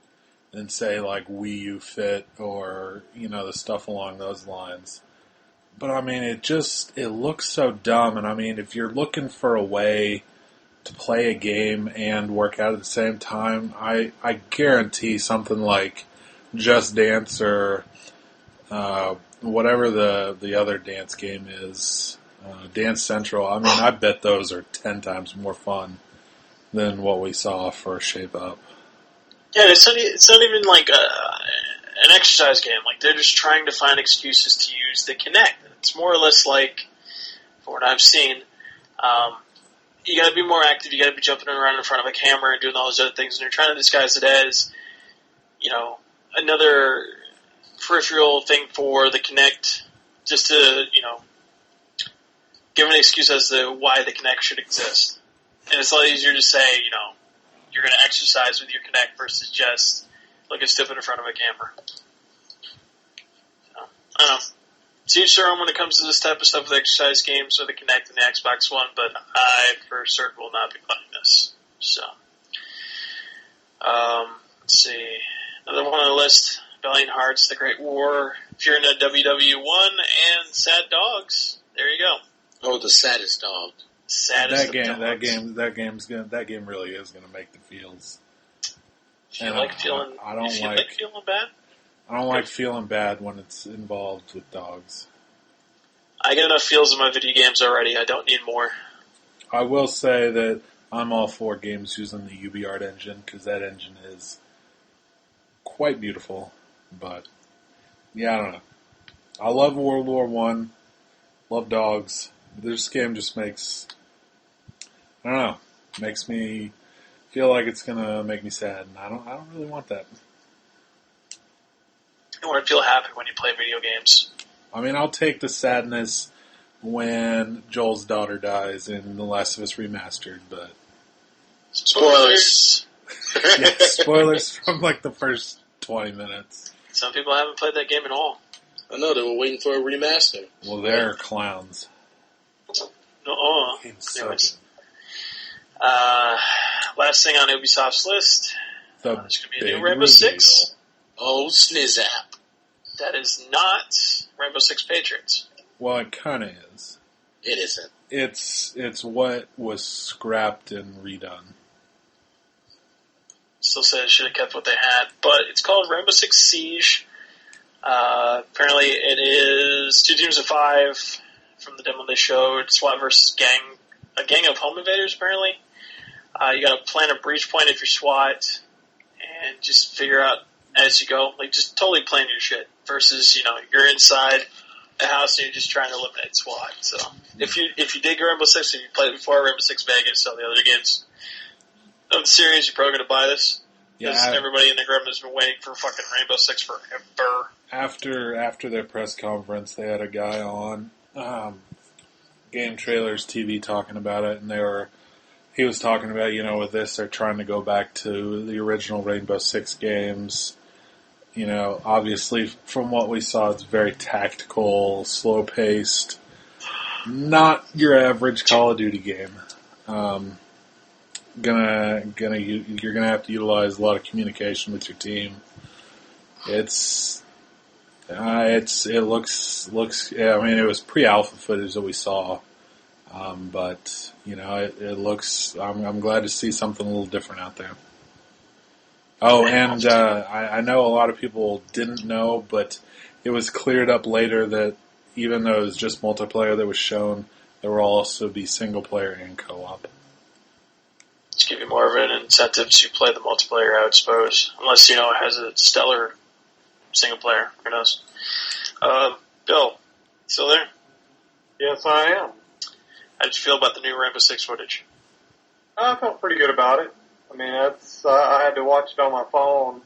than, say, like Wii U Fit or, the stuff along those lines. But, I mean, it looks so dumb. And, I mean, if you're looking for a way to play a game and work out at the same time, I guarantee something like Just Dance or whatever the other dance game is, Dance Central. I mean, I bet those are 10 times more fun than what we saw for Shape Up. Yeah, it's not even like an exercise game. Like, they're just trying to find excuses to use the Kinect. It's more or less like, from what I've seen, you got to be more active. You got to be jumping around in front of a camera and doing all those other things. And they're trying to disguise it as, another peripheral thing for the Kinect, just to, give an excuse as to why the Kinect should exist. And it's a lot easier to say, you're going to exercise with your Kinect versus just looking stupid in front of a camera. So, I don't know. It's each their own when it comes to this type of stuff with exercise games or the Kinect and the Xbox One, but I for certain will not be playing this. So, let's see. Another one on the list, Valiant Hearts, The Great War, if you're into WW1 and Sad Dogs, there you go. Oh, the saddest dog. Saddest that game really is going to make the feels. Feel like feeling bad? I don't like feeling bad when it's involved with dogs. I get enough feels in my video games already. I don't need more. I will say that I'm all for games using the UbiArt engine because that engine is quite beautiful. But yeah, I don't know. I love World War I. Love dogs. This game just makes me feel like it's gonna make me sad, and I don't really want that. I want to feel happy when you play video games. I mean, I'll take the sadness when Joel's daughter dies in The Last of Us Remastered, but spoilers. Yeah, spoilers from like the first 20 minutes. Some people haven't played that game at all. I know, they were waiting for a remaster. Well, they're clowns. No, anyways. Last thing on Ubisoft's list. There's going to be a new Rainbow Six. Oh, Snizzap. That is not Rainbow Six Patriots. Well, it kind of is. It isn't. It's what was scrapped and redone. Still say they should have kept what they had, but it's called Rainbow Six Siege. Apparently, it is 2 teams of 5 from the demo they showed. SWAT versus a gang of home invaders. Apparently, you got to plant a breach point if you're SWAT, and just figure out as you go. Like, just totally plan your shit. Versus, you're inside a house and you're just trying to eliminate SWAT. So, if you dig Rainbow Six, if you played it before, Rainbow Six Vegas, all the other games of the series, you're probably going to buy this. Because everybody in the group has been waiting for fucking Rainbow Six forever. After their press conference, they had a guy on Game Trailers TV talking about it, and he was talking about, with this, they're trying to go back to the original Rainbow Six games. Obviously, from what we saw, it's very tactical, slow-paced, not your average Call of Duty game. You're gonna have to utilize a lot of communication with your team. It looks. I mean, it was pre-alpha footage that we saw, but it looks. I'm glad to see something a little different out there. Oh, and I know a lot of people didn't know, but it was cleared up later that even though it was just multiplayer that was shown, there will also be single player and co-op. Just give you more of an incentive to play the multiplayer, I would suppose. Unless, it has a stellar single player. Who knows? Bill, still there? Yes, I am. How did you feel about the new Rainbow Six footage? I felt pretty good about it. I mean, I had to watch it on my phone,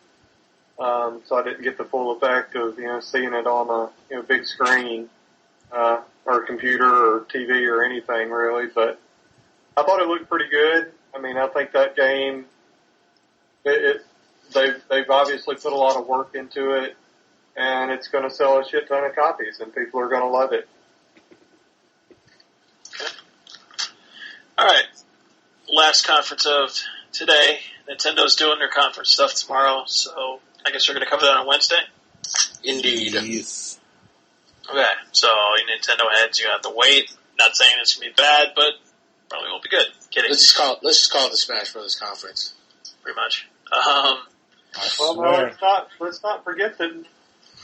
so I didn't get the full effect of seeing it on a big screen or computer or TV or anything really. But I thought it looked pretty good. I mean, I think that game they've obviously put a lot of work into it, and it's going to sell a shit ton of copies, and people are going to love it. Okay. All right. Last conference of today. Nintendo's doing their conference stuff tomorrow, so I guess we're going to cover that on Wednesday. Indeed. Yes. Okay, so you Nintendo heads, you have to wait. Not saying it's going to be bad, but probably won't be good. Kidding. Let's just call it the Smash Brothers conference. Pretty much. Well, no, let's not forget that.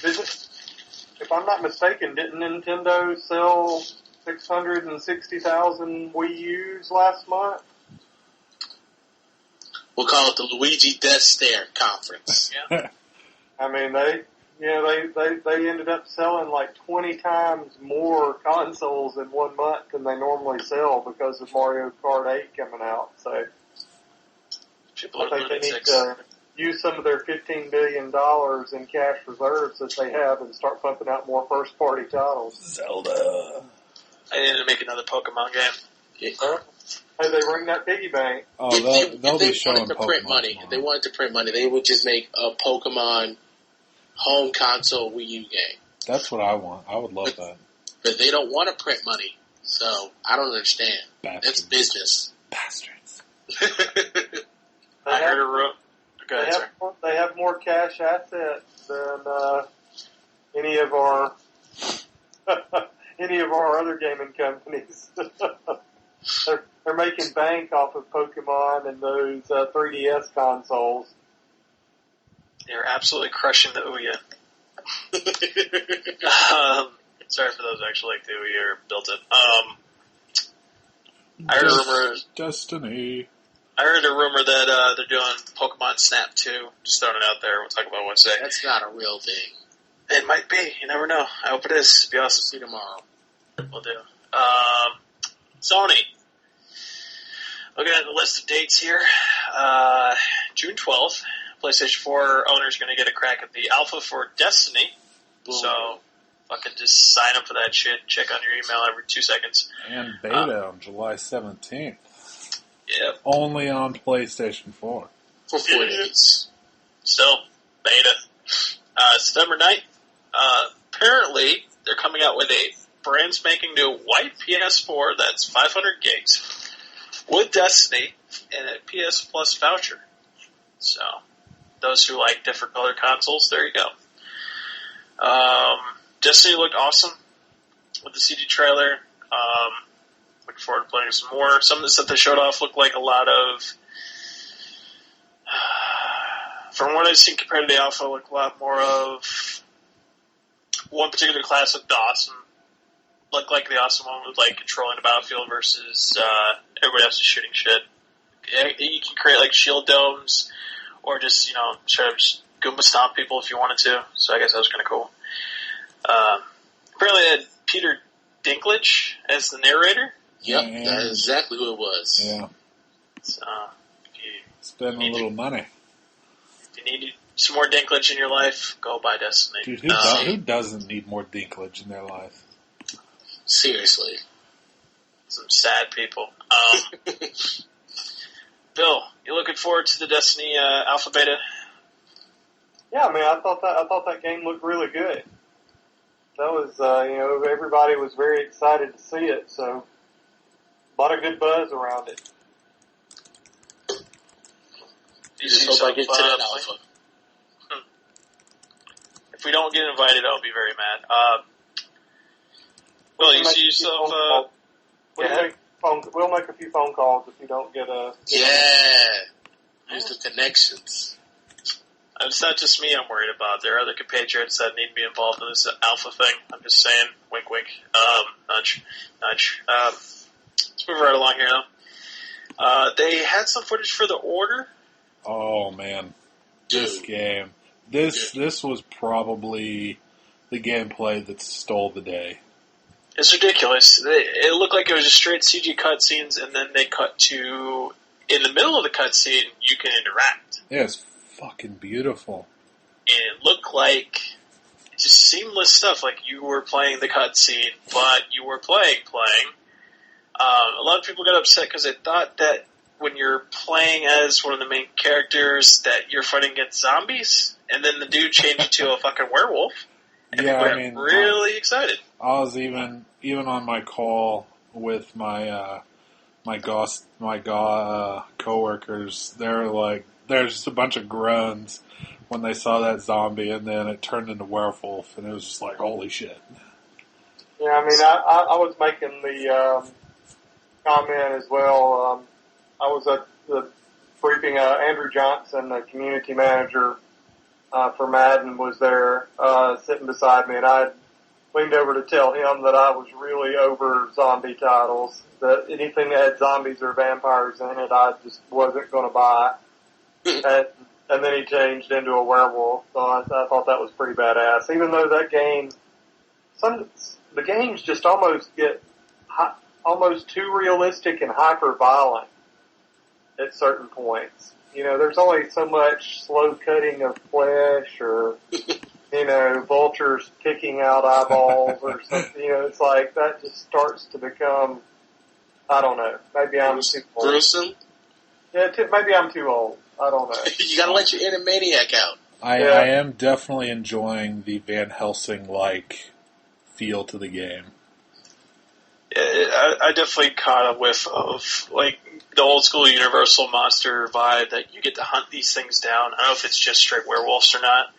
If I'm not mistaken, didn't Nintendo sell 660,000 Wii U's last month? We'll call it the Luigi Death Stare conference. Yeah. I mean, they ended up selling like 20 times more consoles in 1 month than they normally sell because of Mario Kart 8 coming out. So People I think they need to use some of their $15 billion in cash reserves that they have and start pumping out more first-party titles. Zelda. I need to make another Pokemon game. Yeah. Hey, they ring that piggy bank. Oh, If they'll they be showing wanted to print Pokemon money, tomorrow. if they wanted to print money, they would just make a Pokemon home console Wii U game. That's what I want. I would love that. But they don't want to print money, so I don't understand. Bastards. That's business. Bastards. I heard a room. They have more cash assets than any of our other gaming companies. They're making bank off of Pokemon and those 3DS consoles. They're absolutely crushing the Ouya. Sorry for those who actually like the Ouya or built it. I heard a rumor. Destiny. I heard a rumor that they're doing Pokemon Snap 2. Just throwing it out there. We'll talk about it Wednesday. That's not a real thing. It might be. You never know. I hope it is. It'd be awesome. See you tomorrow. We'll do. Sony. Looking at the list of dates here. June 12th, PlayStation 4 owners are going to get a crack at the alpha for Destiny. Boom. So, fucking just sign up for that shit. Check on your email every 2 seconds. And beta on July 17th. Yep. Only on PlayStation 4. For 4 days. Still, beta. September 9th, apparently they're coming out with a brand spanking new white PS4 that's 500 gigs with Destiny and a PS Plus voucher. So, those who like different colored consoles, there you go. Destiny looked awesome with the CG trailer. Looking forward to playing some more. Some of the stuff they showed off looked like a lot of... From what I've seen compared to the alpha, looked a lot more of one particular class of awesome. Looked like the awesome one with like controlling the battlefield versus everybody else is shooting shit. You can create like shield domes or just, sort of just Goomba stomp people if you wanted to. So I guess that was kind of cool. Apparently they had Peter Dinklage as the narrator. Yep, that is exactly who it was. Yeah. So, Spend a little money. If you need some more Dinklage in your life, go buy Destiny. Dude, who doesn't need more Dinklage in their life? Seriously. Some sad people. Bill, you looking forward to the Destiny alpha beta? Yeah, I mean, I thought that game looked really good. That was, everybody was very excited to see it, so a lot of good buzz around it. You just hope I get to that alpha. If we don't get invited, I'll be very mad. Well, you see yourself... We'll make a few phone calls if you don't get a... Yeah. Use the connections. It's not just me I'm worried about. There are other compatriots that need to be involved in this alpha thing. I'm just saying. Wink, wink. Nudge. Let's move right along here, though. They had some footage for The Order. Oh, man. This game. This was probably the gameplay that stole the day. It's ridiculous. It looked like it was just straight CG cutscenes, and then they cut to in the middle of the cutscene, you can interact. Yeah, it's fucking beautiful. And it looked like just seamless stuff, like you were playing the cutscene, but you were playing. A lot of people got upset because they thought that when you're playing as one of the main characters that you're fighting against zombies, and then the dude changed to a fucking werewolf. And yeah, I mean, really excited. I was even on my call with my coworkers. They're like, there's just a bunch of groans when they saw that zombie, and then it turned into werewolf, and it was just like, holy shit. Yeah, I mean, I was making the comment as well. I was at the briefing. Andrew Johnson, the community manager for Madden, was there sitting beside me, and I leaned over to tell him that I was really over zombie titles, that anything that had zombies or vampires in it, I just wasn't going to buy. And then he changed into a werewolf, so I thought that was pretty badass. Even though that game, the games just almost get almost too realistic and hyper-violent at certain points. You know, there's only so much slow cutting of flesh or, you know, vultures picking out eyeballs or something. You know, it's like that just starts to become, I don't know, maybe I'm too old. Gruesome? Yeah, maybe I'm too old. I don't know. You gotta let your inner maniac out. I am definitely enjoying the Van Helsing-like feel to the game. Yeah, I definitely caught a whiff of, like, the old school Universal monster vibe that you get to hunt these things down. I don't know if it's just straight werewolves or not.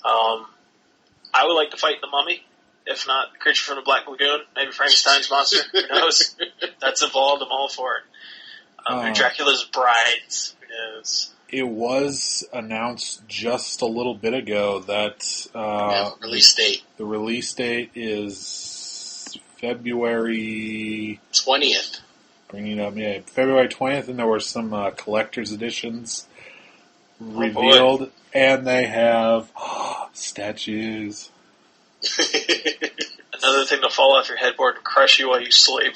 I would like to fight the Mummy. If not, Creature from the Black Lagoon. Maybe Frankenstein's monster. Who knows? That's involved. I'm all for it. Dracula's Brides. Who knows? It was announced just a little bit ago that release date. The release date is February 20th. Bringing up, yeah, February 20th, and there were some collector's editions revealed, and they have statues. Another thing to fall off your headboard and crush you while you sleep.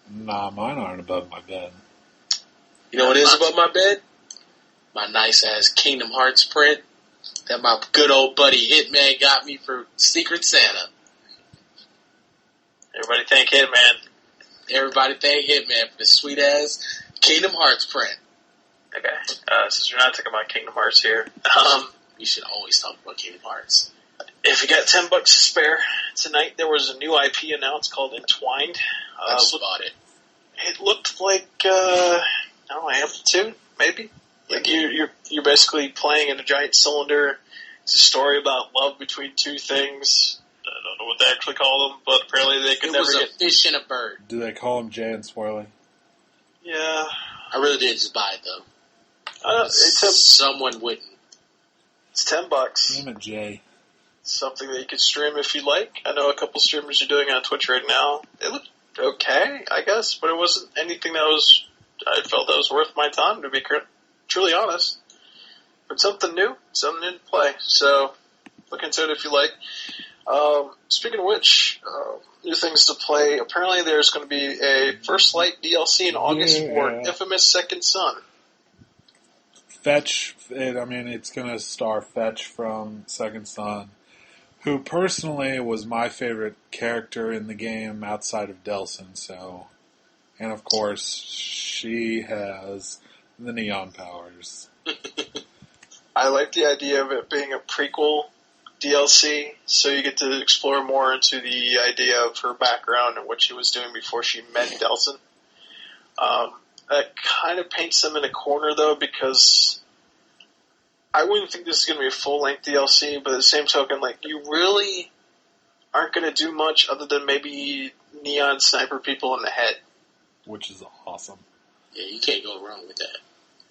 Nah, mine aren't above my bed. You know what is above my bed? My nice-ass Kingdom Hearts print that my good old buddy Hitman got me for Secret Santa. Everybody thank Hitman. Everybody thank Hitman for the sweet-ass Kingdom Hearts print. Okay, since you're not talking about Kingdom Hearts here, you should always talk about Kingdom Hearts. If you got $10 to spare, tonight there was a new IP announced called Entwined. I just bought it. It looked like, Amplitude, maybe? Like you're basically playing in a giant cylinder. It's a story about love between two things. I don't know what they actually call them, but apparently they could never get... It was a fish and a bird. Do they call them Jay and Swirly? Yeah. I really did just buy it, though. Someone wouldn't. It's $10. Damn it, Jay. Something that you could stream if you like. I know a couple streamers are doing it on Twitch right now. It looked okay, I guess, but it wasn't anything that I felt that was worth my time, to be truly honest. But something new to play. So, look into it if you like. Speaking of which, new things to play. Apparently there's going to be a First Light DLC in August for Infamous Second Son. Fetch, it's going to star Fetch from Second Son, who personally was my favorite character in the game outside of Delsin, so... And of course, she has the neon powers. I like the idea of it being a prequel DLC, so you get to explore more into the idea of her background and what she was doing before she met Delsin. That kind of paints them in a corner, though, because I wouldn't think this is going to be a full-length DLC, but at the same token, like, you really aren't going to do much other than maybe neon sniper people in the head. Which is awesome. Yeah, you can't go wrong with that.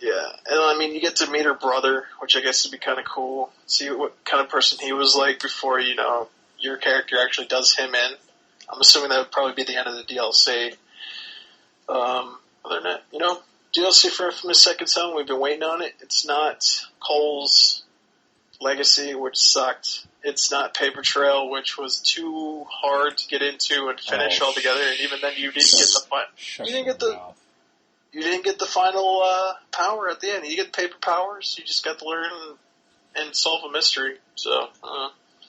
Yeah, and you get to meet her brother, which I guess would be kind of cool. See what kind of person he was like before, your character actually does him in. I'm assuming that would probably be the end of the DLC. Other than that, DLC for Infamous Second Son, we've been waiting on it. It's not Cole's Legacy, which sucked. It's not Paper Trail, which was too hard to get into and finish altogether. And even then, you didn't get the fun. You didn't get the. you didn't get the final power at the end. You get paper powers. You just got to learn and solve a mystery. So,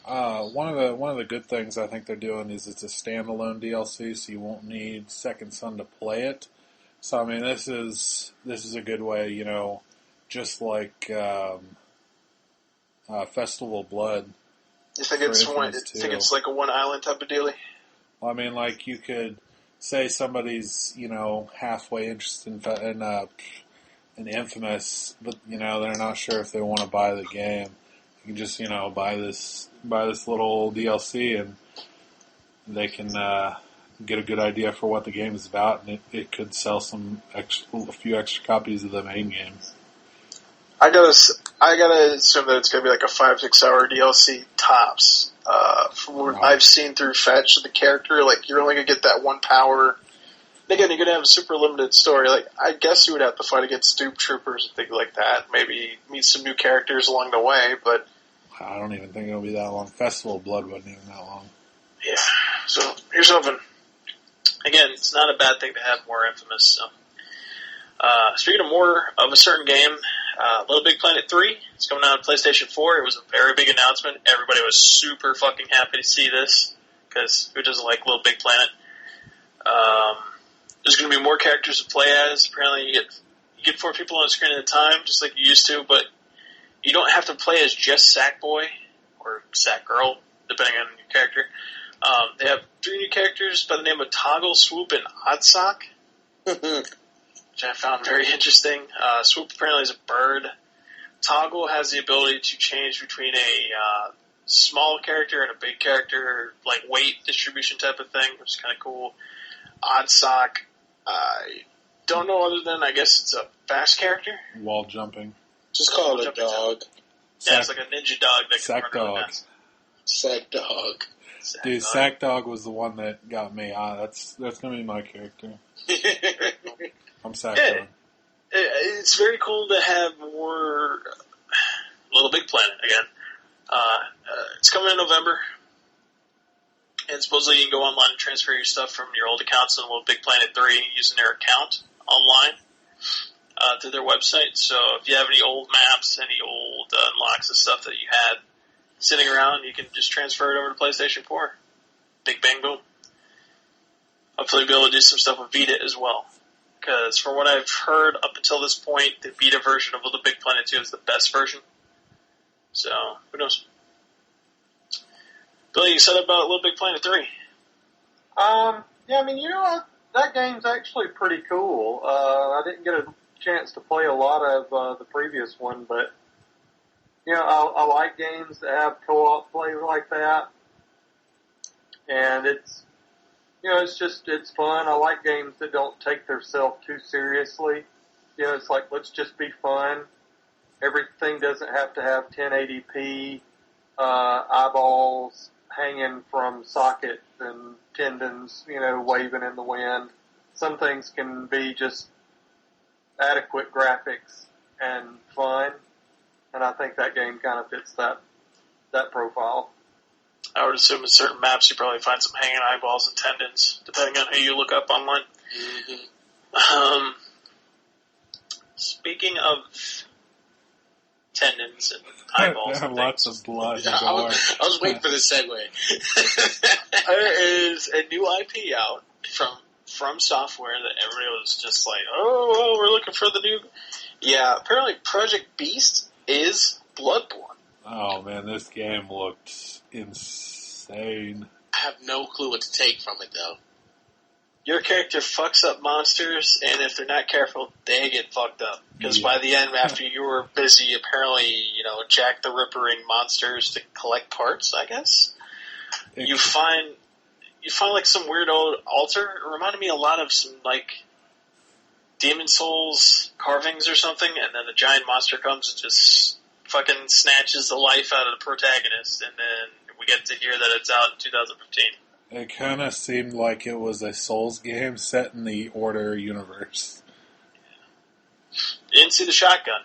one of the good things I think they're doing is it's a standalone DLC, so you won't need Second Son to play it. So I mean, this is a good way, just like Festival of Blood. You think it's like a one island type of dealie? Well, I mean, like you could say somebody's halfway interested in Infamous, but they're not sure if they want to buy the game. You can just buy this little DLC and they can get a good idea for what the game is about, and it could sell a few extra copies of the main game. I gotta assume that it's gonna be like a 5-6 hour DLC tops. From what I've seen through Fetch of the character, like you're only gonna get that one power. Again, you're gonna have a super limited story. Like I guess you would have to fight against Dupe Troopers and things like that. Maybe meet some new characters along the way, but I don't even think it'll be that long. Festival of Blood wasn't even that long. Yeah. So here's hoping. Again, it's not a bad thing to have more Infamous. So. Speaking of more of a certain game, Little Big Planet 3 is coming out on PlayStation 4. It was a very big announcement. Everybody was super fucking happy to see this, because who doesn't like Little Big Planet? There's going to be more characters to play as. Apparently you get 4 people on the screen at a time, just like you used to, but you don't have to play as just Sackboy or Sackgirl, depending on your character. They have 3 new characters by the name of Toggle, Swoop, and Oddsock, which I found very interesting. Swoop apparently is a bird. Toggle has the ability to change between a small character and a big character, like weight distribution type of thing, which is kind of cool. Oddsock, I don't know other than I guess it's a fast character. Wall jumping. Just call it a dog. Yeah, it's like a ninja dog that can Sack run really dog. fast. Sack dog. Dude, Sack Dog was the one that got me. That's gonna be my character. I'm Sack Dog. It's very cool to have more Little Big Planet again. It's coming in November, and supposedly you can go online and transfer your stuff from your old accounts to Little Big Planet 3 using their account online through their website. So if you have any old maps, any old unlocks and stuff that you had sitting around, you can just transfer it over to PlayStation 4. Big bang boom. Hopefully be able to do some stuff with Vita as well. Because from what I've heard up until this point, the Vita version of Little Big Planet 2 is the best version. So, who knows? Billy, you said about Little Big Planet 3. Yeah, I mean, that game's actually pretty cool. I didn't get a chance to play a lot of the previous one, but I like games that have co-op play like that, and it's fun. I like games that don't take themselves too seriously. It's like, let's just be fun. Everything doesn't have to have 1080p eyeballs hanging from sockets and tendons, waving in the wind. Some things can be just adequate graphics and fun. And I think that game kind of fits that profile. I would assume in certain maps you probably find some hanging eyeballs and tendons, depending on who you look up online. Mm-hmm. Speaking of tendons and eyeballs, and lots of blood. Yeah, I was waiting for this segue. There is a new IP out from Software that everybody was just like, oh, we're looking for the new. Yeah, apparently Project Beast is Bloodborne. Oh man, this game looked insane. I have no clue what to take from it, though. Your character fucks up monsters, and if they're not careful, they get fucked up. Because by the end, after you were busy, apparently, Jack the Rippering monsters to collect parts, I guess. You find like some weird old altar. It reminded me a lot of some like Demon Souls carvings or something, and then the giant monster comes and just fucking snatches the life out of the protagonist, and then we get to hear that it's out in 2015. It kind of seemed like it was a Souls game set in the Order universe. You didn't see the shotgun.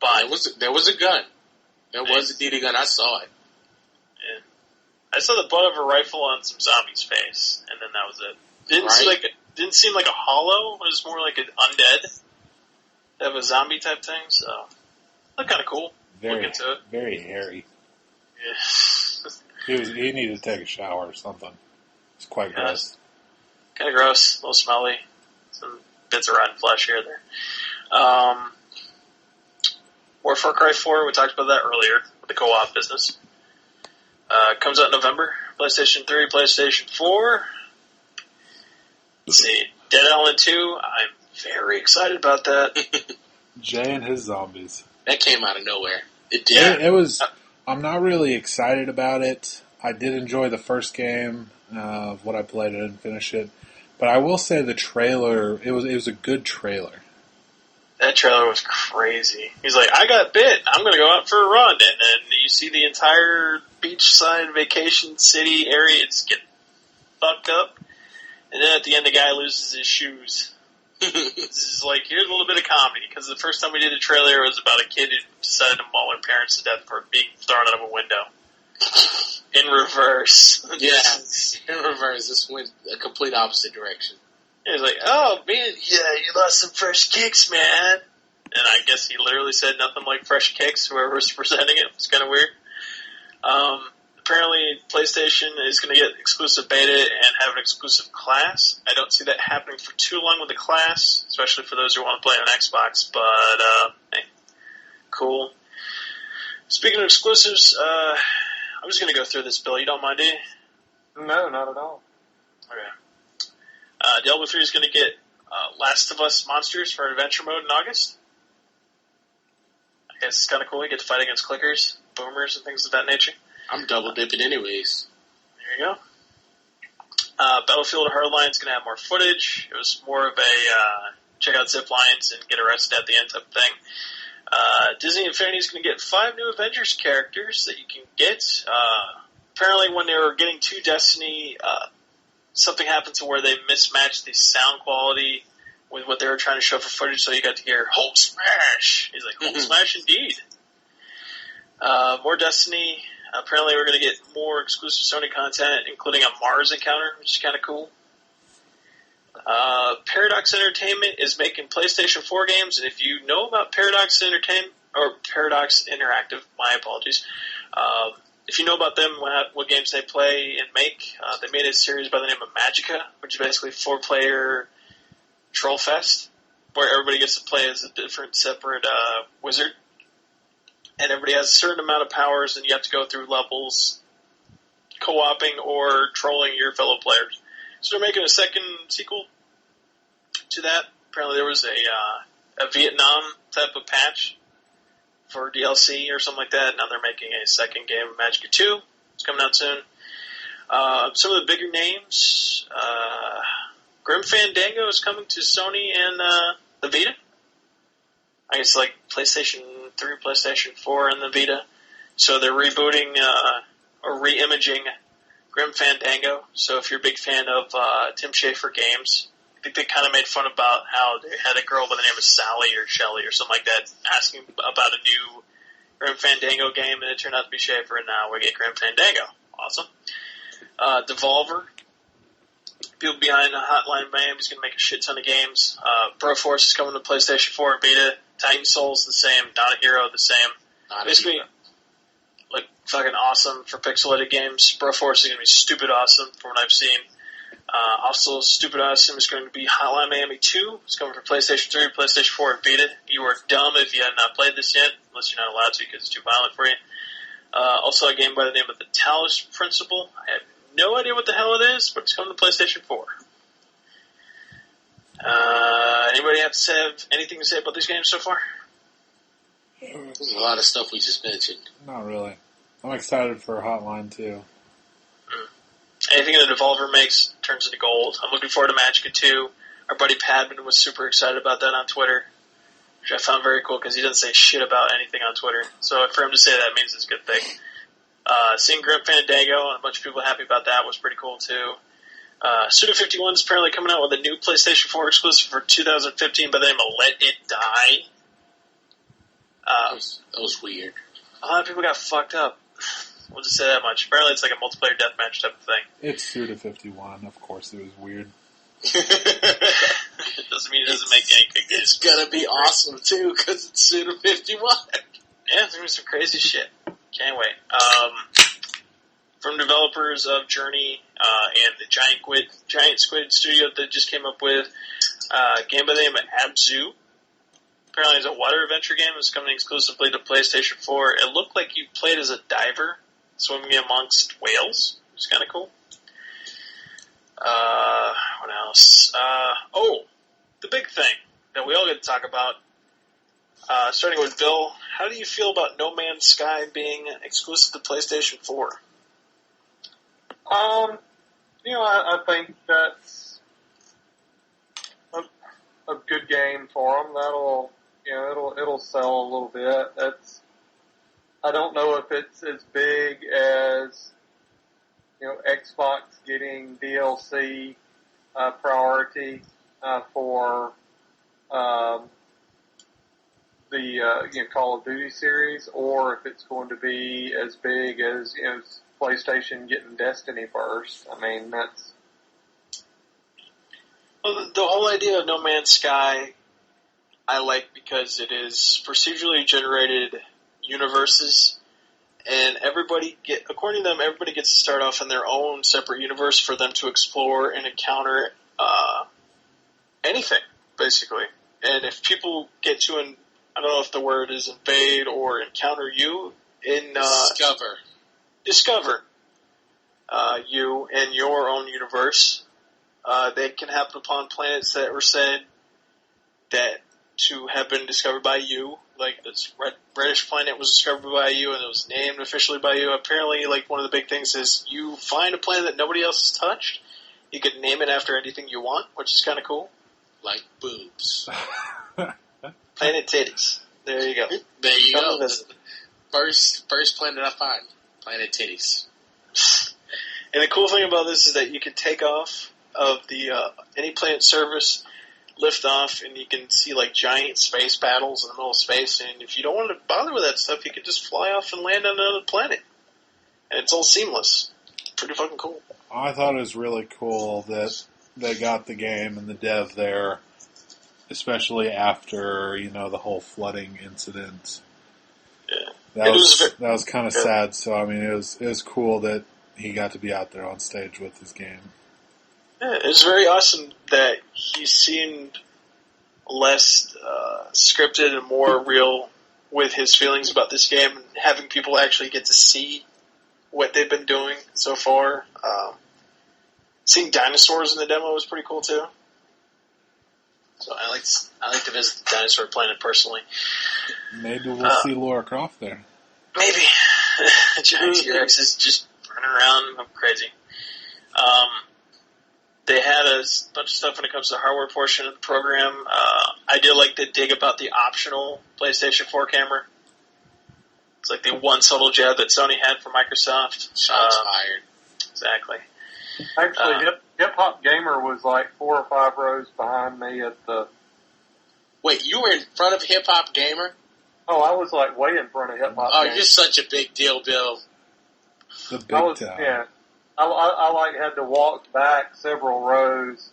But there was a gun. There was indeed a gun. I saw it. Yeah. I saw the butt of a rifle on some zombie's face, and then that was it. didn't seem like a hollow. It was more like an undead. They have a zombie type thing, so looked kind of cool. Very, into it. Very hairy. Yeah. He needed to take a shower or something. It's quite gross. Kind of gross, a little smelly. Some bits of rotten flesh here and there. War Far Cry 4, we talked about that earlier, with the co-op business. Comes out in November. PlayStation 3, PlayStation 4. Let's see. Dead Island 2, I'm very excited about that. Jay and his zombies. That came out of nowhere. It did. It was... I'm not really excited about it. I did enjoy the first game of what I played. I didn't finish it. But I will say the trailer, it was a good trailer. That trailer was crazy. He's like, I got bit. I'm going to go out for a run. And then you see the entire beachside vacation city area just get fucked up. And then at the end, the guy loses his shoes. This is like, here's a little bit of comedy. Because the first time we did the trailer, it was about a kid who decided to maul her parents to death for being thrown out of a window. In reverse. Yeah, in reverse. This went a complete opposite direction. He's like, oh, man, yeah, you lost some fresh kicks, man. And I guess he literally said nothing like fresh kicks, whoever was presenting it. It's kind of weird. Apparently, PlayStation is going to get exclusive beta and have an exclusive class. I don't see that happening for too long with the class, especially for those who want to play on Xbox, but, hey, cool. Speaking of exclusives, I'm just going to go through this, Bill. You don't mind, do you? No, not at all. Okay. Diablo 3 is going to get Last of Us monsters for Adventure Mode in August. I guess it's kind of cool. You get to fight against clickers, boomers, and things of that nature. I'm double dipping anyways. There you go. Battlefield Hardline is going to have more footage. It was more of a check out zip lines and get arrested at the end type thing. Disney Infinity is going to get 5 new Avengers characters that you can get. Apparently, when they were getting to Destiny, something happened to where they mismatched the sound quality with what they were trying to show for footage, so you got to hear Hulk Smash. He's like, Hulk Smash indeed. More Destiny. Apparently, we're going to get more exclusive Sony content, including a Mars encounter, which is kind of cool. Paradox Entertainment is making PlayStation 4 games, and if you know about Paradox Entertainment, or Paradox Interactive, my apologies, if you know about them, what games they play and make, they made a series by the name of Magica, which is basically a 4-player troll fest, where everybody gets to play as a different, separate wizard, and everybody has a certain amount of powers, and you have to go through levels, co-oping or trolling your fellow players. So they're making a second sequel to that. Apparently there was a Vietnam type of patch for DLC or something like that. Now they're making a second game of Magica 2. It's coming out soon. Some of the bigger names. Grim Fandango is coming to Sony and the Vita. I guess like PlayStation 3, PlayStation 4, and the Vita. So they're rebooting or re-imaging Grim Fandango. So if you're a big fan of Tim Schafer games, I think they kind of made fun about how they had a girl by the name of Sally or Shelly or something like that asking about a new Grim Fandango game, and it turned out to be Schafer, and now we get Grim Fandango. Awesome. Devolver. People behind Hotline Miami is going to make a shit ton of games. Broforce is coming to PlayStation 4 and Beta. Titan Souls the same. Not a Hero the same. Basically, like fucking awesome for pixelated games. Broforce is going to be stupid awesome from what I've seen. Also, stupid awesome is going to be Hotline Miami 2. It's coming for PlayStation 3, PlayStation 4, and Vita. You are dumb if you have not played this yet, unless you're not allowed to because it's too violent for you. Also, a game by the name of The Talos Principle. I have no idea what the hell it is, but it's coming to PlayStation 4. Anybody have anything to say about these games so far? There's a lot of stuff we just mentioned. Not really. I'm excited for Hotline too. Anything that Devolver makes turns into gold. I'm looking forward to Magica 2. Our buddy Padman was super excited about that on Twitter, which I found very cool because he doesn't say shit about anything on Twitter. So for him to say that means it's a good thing. Seeing Grim Fandango and a bunch of people happy about that was pretty cool too. Suda51 is apparently coming out with a new PlayStation 4 exclusive for 2015 by the name of Let It Die. That was weird. A lot of people got fucked up. We'll just say that much. Apparently it's like a multiplayer deathmatch type of thing. It's Suda51, of course it was weird. It doesn't mean it doesn't make any good games. It's gonna be awesome too, because it's Suda 51. Yeah, there's gonna be some crazy shit. Can't wait. From developers of Journey and the Giant Squid Studio that just came up with a game by the name of Abzu. Apparently it's a water adventure game. It's coming exclusively to PlayStation 4. It looked like you played as a diver swimming amongst whales. It's kind of cool. What else? The big thing that we all get to talk about, starting with Bill. How do you feel about No Man's Sky being exclusive to PlayStation 4? I think that's a good game for them. It'll sell a little bit. I don't know if it's as big as, Xbox getting DLC priority for the Call of Duty series, or if it's going to be as big as PlayStation getting Destiny first. I mean, that's... Well, the whole idea of No Man's Sky I like because it is procedurally generated universes, and according to them, everybody gets to start off in their own separate universe for them to explore and encounter anything, basically. And if people get to I don't know if the word is invade or encounter you in discover you in your own universe. They can happen upon planets that were said that to have been discovered by you. Like this reddish planet was discovered by you and it was named officially by you. Apparently, like one of the big things is you find a planet that nobody else has touched. You could name it after anything you want, which is kind of cool. Like boobs. Planet Titties. There you go. There you go. First planet I find. Planet Titties. And the cool thing about this is that you can take off of the any planet service, lift off, and you can see like giant space battles in the middle of space. And if you don't want to bother with that stuff, you can just fly off and land on another planet, and it's all seamless. Pretty fucking cool. I thought it was really cool that they got the game and the dev there, especially after the whole flooding incident. Yeah, that was kind of sad. So I mean, it was cool that he got to be out there on stage with his game. Yeah, it was very awesome that he seemed less scripted and more real with his feelings about this game, and having people actually get to see what they've been doing so far. Seeing dinosaurs in the demo was pretty cool too. So I like to visit the dinosaur planet personally. Maybe we'll see Lara Croft there. Maybe. Giant T-Rexes just running around. I'm crazy. They had a bunch of stuff when it comes to the hardware portion of the program. I did like the dig about the optional PlayStation 4 camera. It's like the one subtle jab that Sony had for Microsoft. Shots fired. Exactly. Actually, Hip Hop Gamer was like 4 or 5 rows behind me at the... Wait, you were in front of Hip Hop Gamer? Oh, I was like way in front of Hip Hop Gamer. Oh, you're such a big deal, Bill. The big time. Yeah. I had to walk back several rows.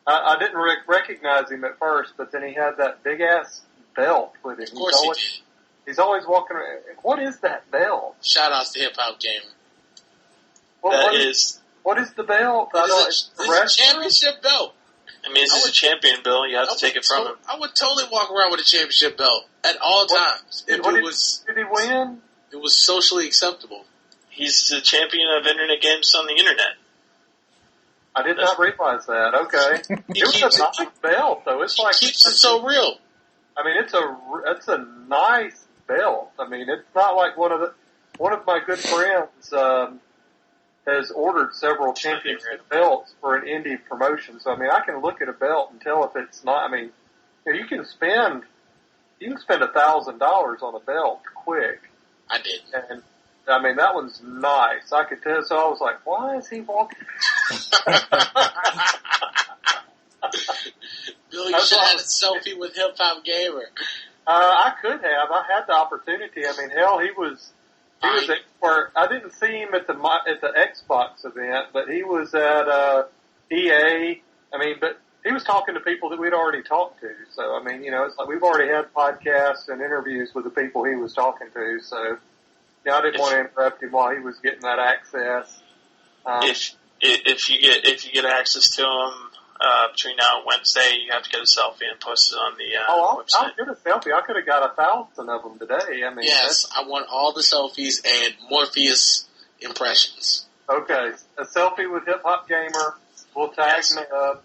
I didn't recognize him at first, but then he had that big ass belt with him. Of course he did. He's always walking around. What is that belt? Shout outs to Hip Hop Gamer. What is the belt? It's a championship belt. I mean, it's a champion, Bill. You have to take it from him. I would totally walk around with a championship belt at all times. Did he win? It was socially acceptable. He's the champion of internet games on the internet. I did not realize that. Okay, it was a nice belt, though. It's like keeps it so real. I mean, it's a nice belt. I mean, it's not like one of my good friends has ordered several championship belts for an indie promotion. So I mean, I can look at a belt and tell if it's not. I mean, you can spend $1,000 on a belt quick. I did. And I mean, that one's nice. I could tell. So I was like, why is he walking? Billy should have had a selfie with Hip Hop Gamer. I could have. I had the opportunity. I mean, hell, he was where I didn't see him at the Xbox event, but he was at EA I mean, but he was talking to people that we'd already talked to. So, I mean, it's like we've already had podcasts and interviews with the people he was talking to. So, I didn't want to interrupt him while he was getting that access. If you get access to him between now and Wednesday, you have to get a selfie and post it on the website. I'll get a selfie. I could have got 1,000 of them today. I mean, yes, I want all the selfies and Morpheus impressions. Okay, a selfie with Hip Hop Gamer. We'll tag NUBB.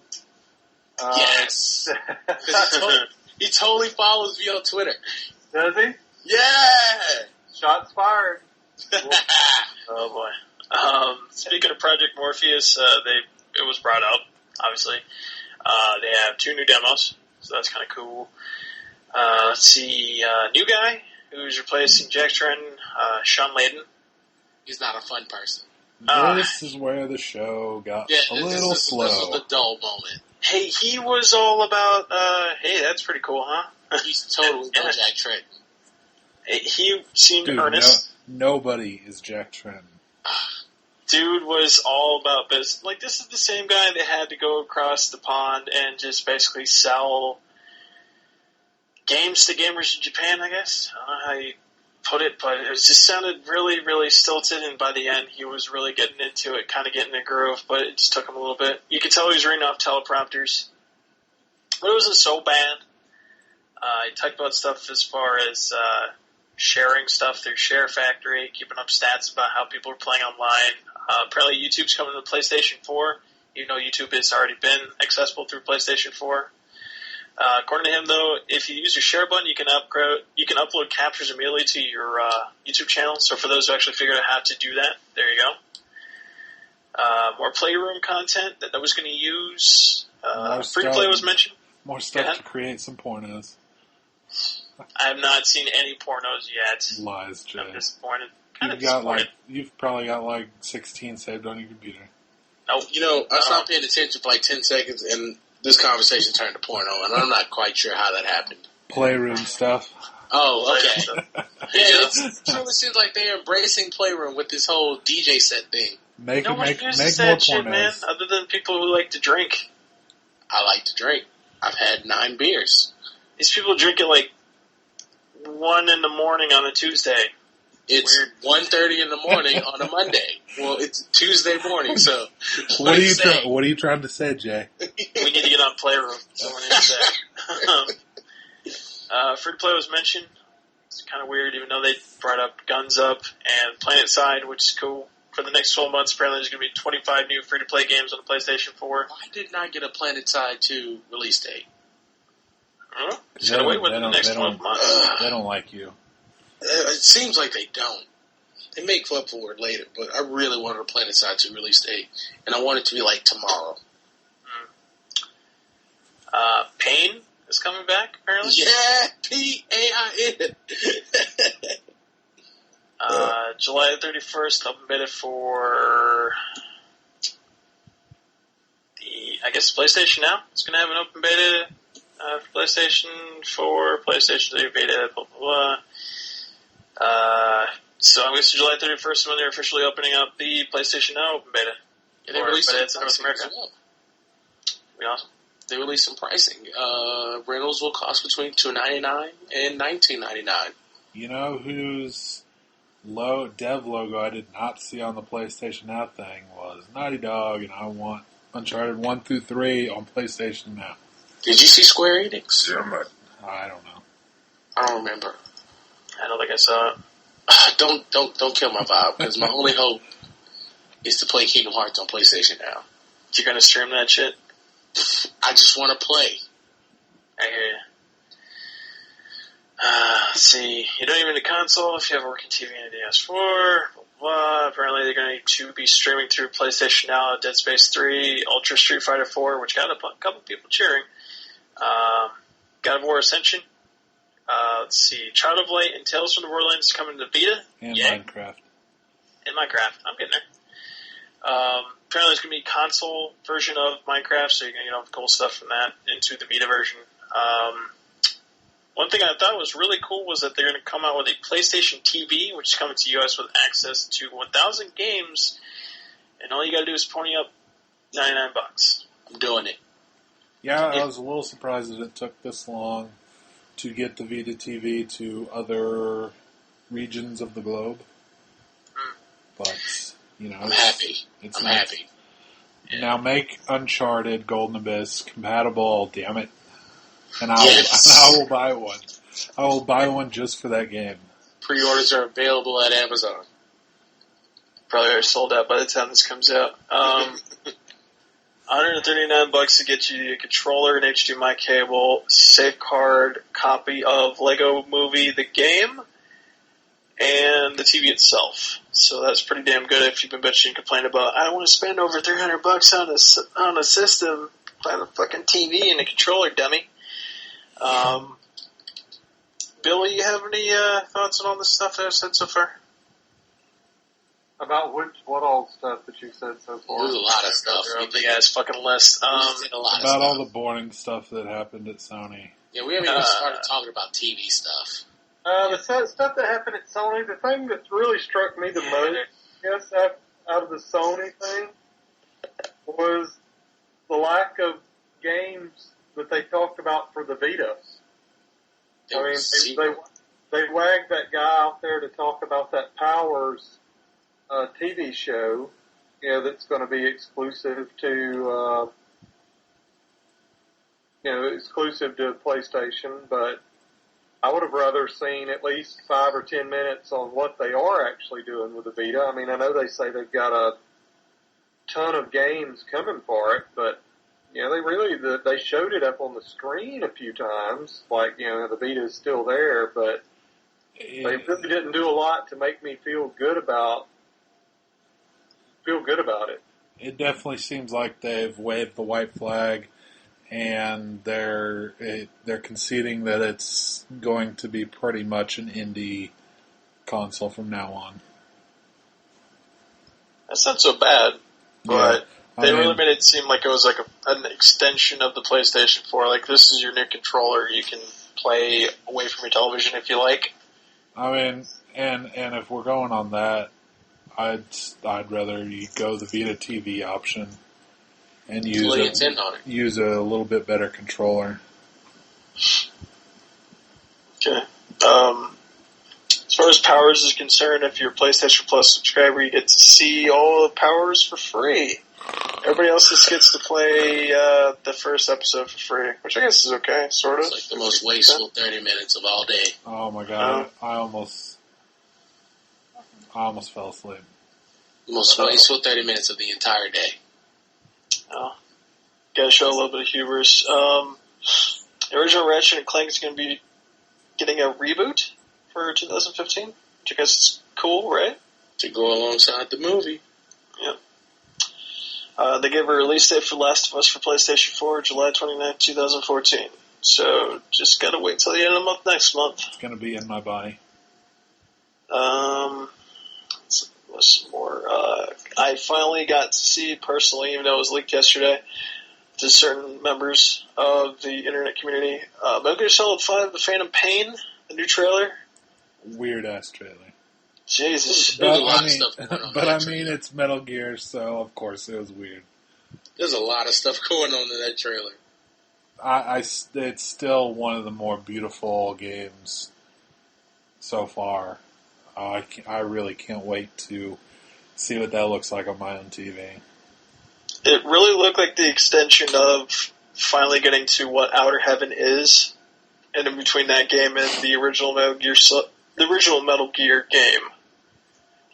Yes. He totally follows me on Twitter. Does he? Yeah. Shots fired. Oh boy. Speaking of Project Morpheus, it was brought up. Obviously, they have 2 new demos, so that's kind of cool. Let's see, new guy who's replacing Jack Trenton, Sean Layden. He's not a fun person. This is where the show got a little slow. This was the dull moment. Hey, he was all about, hey, that's pretty cool, huh? He's totally no Jack Trenton. He seemed earnest. Nobody is Jack Trenton. Dude was all about business. Like, this is the same guy that had to go across the pond and just basically sell games to gamers in Japan, I guess. I don't know how you put it, but it just sounded really, really stilted, and by the end, he was really getting into it, kind of getting a groove, but it just took him a little bit. You could tell he was reading off teleprompters, but it wasn't so bad. He talked about stuff as far as sharing stuff through Share Factory, keeping up stats about how people are playing online. Apparently YouTube's coming to the PlayStation 4, even though YouTube has already been accessible through PlayStation 4. According to him, though, if you use your share button, you can upload captures immediately to your YouTube channel. So for those who actually figured out how to do that, there you go. More Playroom content that I was going to use. Free to play was mentioned. More stuff to create some pornos. I have not seen any pornos yet. Lies, Jay. I'm disappointed. You've probably got like 16 saved on your computer. Nope. I stopped paying attention for like 10 seconds, and this conversation turned to porno, and I'm not quite sure how that happened. Playroom stuff. Oh, okay. It truly seems like they're embracing Playroom with this whole DJ set thing. Make more that shit, pornos. Man, other than people who like to drink. I like to drink. I've had 9 beers. These people drink at like 1 in the morning on a Tuesday. It's 1:30 in the morning on a Monday. Well, it's Tuesday morning, so what are you trying to say, Jay? We need to get on Playroom. Someone need to say. Free to play was mentioned. It's kind of weird, even though they brought up Guns Up and Planet Side, which is cool. For the next 12 months, apparently there's going to be 25 new free to play games on the PlayStation 4. Why did not get a Planet Side 2 release date? Just gotta wait within the next 12 months. They don't like you. It seems like they don't. They make up for it later, but I really wanted a Planet Side 2 release date, and I want it to be like tomorrow. Pain is coming back, apparently. Yeah, P-A-I-N. July 31st, open beta for I guess PlayStation Now. It's going to have an open beta for PlayStation 4, PlayStation 3 beta, blah, blah, blah. So I guess July 31st is when they're officially opening up the PlayStation Now open beta. Yeah, they released some in North America. well. That'd be awesome. They released some pricing. Rentals will cost between $2.99 and $19.99. You know whose dev logo I did not see on the PlayStation Now thing was Naughty Dog, and I want Uncharted 1 through 3 on PlayStation Now. Did you see Square Enix? I don't know. I don't remember. I don't think I saw it. Don't kill my vibe, because my only hope is to play Kingdom Hearts on PlayStation Now. You're going to stream that shit? I just want to play. I hear you. Let's see. You don't even need a console if you have a working TV and a DS4. Blah, blah. Apparently they're going to be streaming through PlayStation Now Dead Space 3, Ultra Street Fighter 4, which got a couple people cheering. God of War Ascension. Let's see. Child of Light and Tales from the Borderlands is coming to beta. And Minecraft. And Minecraft. I'm getting there. Apparently there's going to be a console version of Minecraft, so you're going to get cool stuff from that into the beta version. One thing I thought was really cool was that they're going to come out with a PlayStation TV, which is coming to US with access to 1,000 games, and all you got to do is pony up $99. I'm doing it. Yeah, I was a little surprised that it took this long to get the Vita TV to other regions of the globe. But, I'm happy. I'm happy. Now make Uncharted Golden Abyss compatible, damn it. And I will buy one. I will buy one just for that game. Pre-orders are available at Amazon. Probably are sold out by the time this comes out. $139 to get you a controller, an HDMI cable, safe card, copy of Lego Movie the game, and the TV itself. So that's pretty damn good if you've been bitching and complaining about, I don't want to spend over $300 on a system, on a fucking TV and a controller, dummy. Billy, you have any thoughts on all this stuff that I've said so far? About what all stuff that you said so far? There's a lot of stuff. A big ass fucking list. About all the boring stuff that happened at Sony. Yeah, we haven't even started talking about TV stuff. The stuff that happened at Sony, the thing that really struck me the most, I guess, out of the Sony thing, was the lack of games that they talked about for the Vita. I mean, they wagged that guy out there to talk about that Powers TV show, that's going to be exclusive to, exclusive to PlayStation, but I would have rather seen at least 5 or 10 minutes on what they are actually doing with the Vita. I mean, I know they say they've got a ton of games coming for it, but they showed it up on the screen a few times, like, the Vita is still there, but they really didn't do a lot to make me feel good about it. It definitely seems like they've waved the white flag, and they're conceding that it's going to be pretty much an indie console from now on. That's not so bad, but they really made it seem like it was like an extension of the PlayStation 4. Like, this is your new controller. You can play away from your television if you like. I mean, and if we're going on that, I'd rather you go the Vita TV option and use a little bit better controller. Okay. As far as Powers is concerned, if you're a PlayStation Plus subscriber, you get to see all the Powers for free. Everybody else just gets to play the first episode for free, which I guess is okay, sort of. It's like the most wasteful 30 minutes of all day. Oh my god, I almost fell asleep. The most wasteful 30 minutes of the entire day. Oh. Gotta show a little bit of hubris. The original Ratchet and Clank is going to be getting a reboot for 2015, which I guess is cool, right? To go alongside the movie. Yep. They gave a release date for Last of Us for PlayStation 4, July 29th, 2014. So, just gotta wait till the end of the month next month. It's gonna be in my body. What's more? I finally got to see personally, even though it was leaked yesterday, to certain members of the internet community, Metal Gear Solid 5, The Phantom Pain, the new trailer. Weird-ass trailer. Jesus. There's a lot of stuff going on. But I mean, it's Metal Gear, so of course it was weird. There's a lot of stuff going on in that trailer. It's still one of the more beautiful games so far. I really can't wait to see what that looks like on my own TV. It really looked like the extension of finally getting to what Outer Heaven is, and in between that game and the original Metal Gear game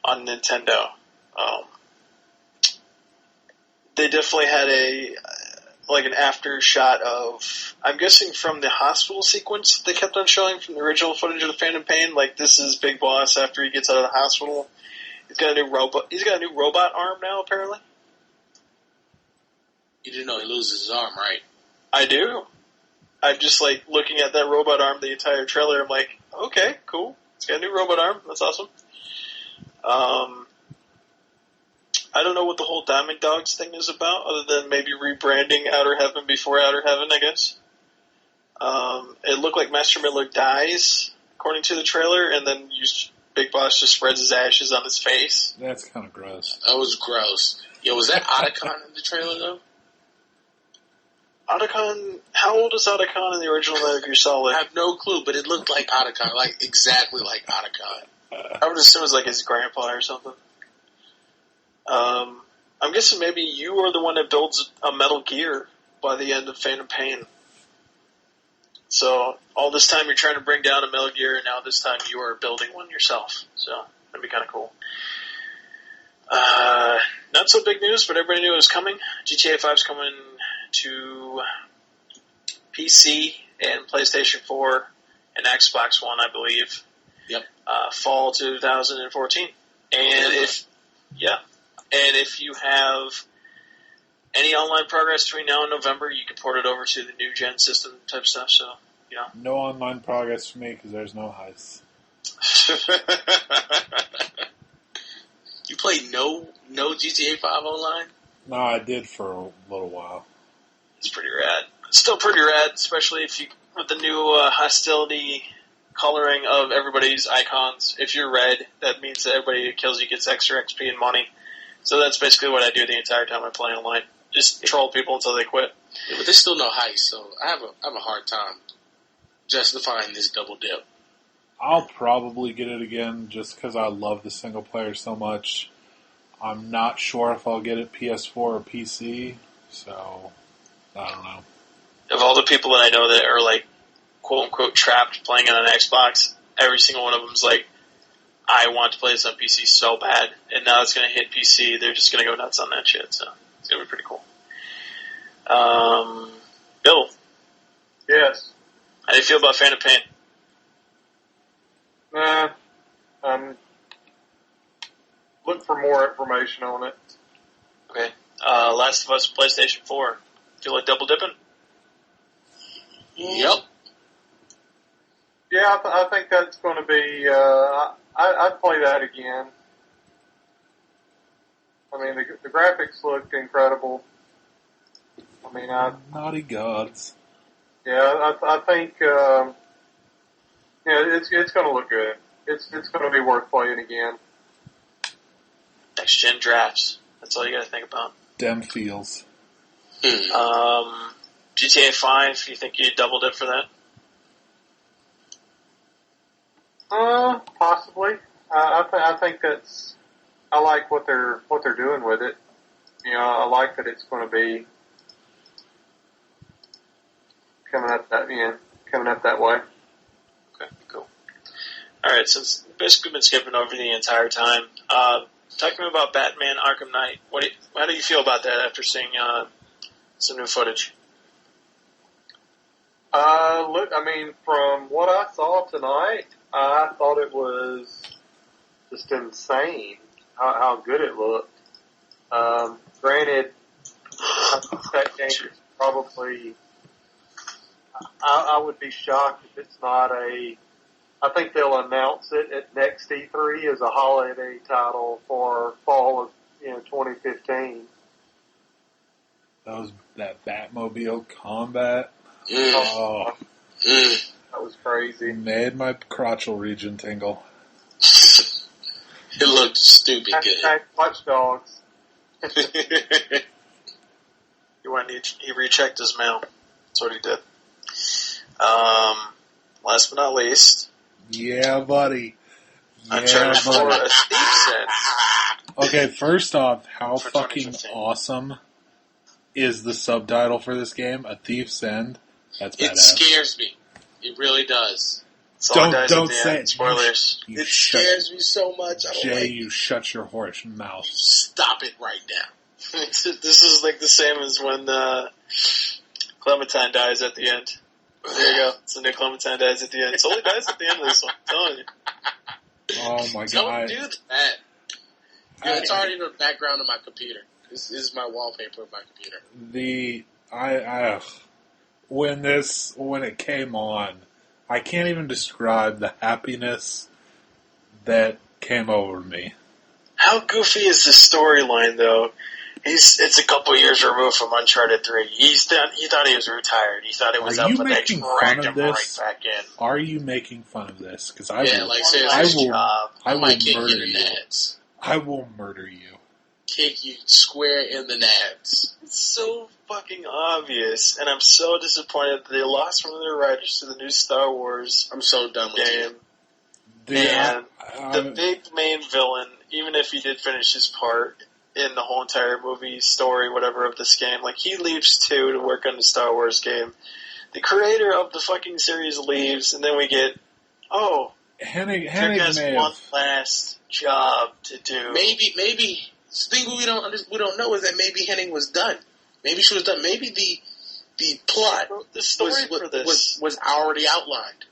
on Nintendo. They definitely had an after shot of, I'm guessing from the hospital sequence that they kept on showing from the original footage of the Phantom Pain. Like, this is Big Boss after he gets out of the hospital. He's got a new robot arm now, apparently. You didn't know he loses his arm, right? I do. I'm just looking at that robot arm the entire trailer. I'm like, okay, cool. It's got a new robot arm. That's awesome. I don't know what the whole Diamond Dogs thing is about, other than maybe rebranding Outer Heaven before Outer Heaven, I guess. It looked like Master Miller dies, according to the trailer, and then Big Boss just spreads his ashes on his face. That's kind of gross. That was gross. Yo, was that Otacon in the trailer, though? Otacon, how old is Otacon in the original Metal Gear Solid? I have no clue, but it looked like Otacon, like exactly like Otacon. I would assume it was like his grandpa or something. I'm guessing maybe you are the one that builds a Metal Gear by the end of Phantom Pain. So all this time you're trying to bring down a Metal Gear, and now this time you are building one yourself. So that'd be kind of cool. Not so big news, but everybody knew it was coming. GTA 5 is coming to PC and PlayStation 4 and Xbox One, I believe. Yep. Fall 2014. And if you have any online progress between now and November, you can port it over to the new gen system type stuff. So, No online progress for me because there's no heist. You played no GTA 5 online? No, I did for a little while. It's pretty rad. It's still pretty rad, especially if you with the new hostility coloring of everybody's icons. If you're red, that means that everybody who kills you gets extra XP and money. So that's basically what I do the entire time I play online. Just troll people until they quit. Yeah, but there's still no heist, so I have a hard time justifying this double dip. I'll probably get it again just because I love the single player so much. I'm not sure if I'll get it PS4 or PC, so I don't know. Of all the people that I know that are like quote unquote trapped playing it on Xbox, every single one of them's like, I want to play this on PC so bad, and now it's going to hit PC. They're just going to go nuts on that shit. So it's going to be pretty cool. Bill, Yes. how do you feel about Phantom Pain? Look for more information on it. Okay. Last of Us PlayStation 4. Feel like double dipping? Yep. Yeah, I think that's going to be. I'd play that again. I mean, the graphics looked incredible. I mean, Naughty gods. yeah, I think. It's going to look good. It's going to be worth playing again. Next gen drafts. That's all you got to think about. Dem feels. GTA 5. You think you'd double dip for that? Possibly. I think that's. I like what they're doing with it. I like that it's going to be coming up that way. Okay, cool. All right, since basically been skipping over the entire time, talk to me about Batman: Arkham Knight. How do you feel about that after seeing some new footage? Look, I mean, from what I saw tonight, I thought it was just insane how good it looked. Granted, that game is probably. I would be shocked if it's not a. I think they'll announce it at next E3 as a holiday title for fall of 2015. That Batmobile combat. That was crazy. Made my crotchal region tingle. It looked stupid good. Watch Dogs. He rechecked his mail. That's what he did. Last but not least. Yeah, buddy. Uncharted 4: A Thief's End. Okay, first off, how For fucking 2015. awesome is the subtitle for this game? A Thief's End? That's badass. It scares me. It really does. Don't say it. Spoilers. You It scares me so much. I don't Jay, like you shut your horse mouth. Stop it right now. This is like the same as when Clementine dies at the end. There you go. So Nick Clementine dies at the end. Sully dies at the end of this one. I'm telling you. Oh my Don't god. do that. Yeah, it's already in the background of my computer. This is my wallpaper of my computer. When it came on, I can't even describe the happiness that came over me. How goofy is this storyline, though? It's a couple years removed from Uncharted 3. He thought he was retired. He thought it was Are up, you but they making dragged fun of him this? right back in. Are you making fun of this? Because I Yeah, will, like I seriously. will, I will My kid murder getting you. ads. I will murder you. kick you square in the nads. It's so fucking obvious, and I'm so disappointed that they lost one of their writers to the new Star Wars. I'm so done with game. you. And the big main villain, even if he did finish his part in the whole entire movie story, whatever, of this game, like, he leaves too to work on the Star Wars game. The creator of the fucking series leaves, and then we get, Hennig has one last job to do. Maybe the thing we don't know is that maybe Hennig was done. Maybe she was done. Maybe the plot, the story for this was already outlined.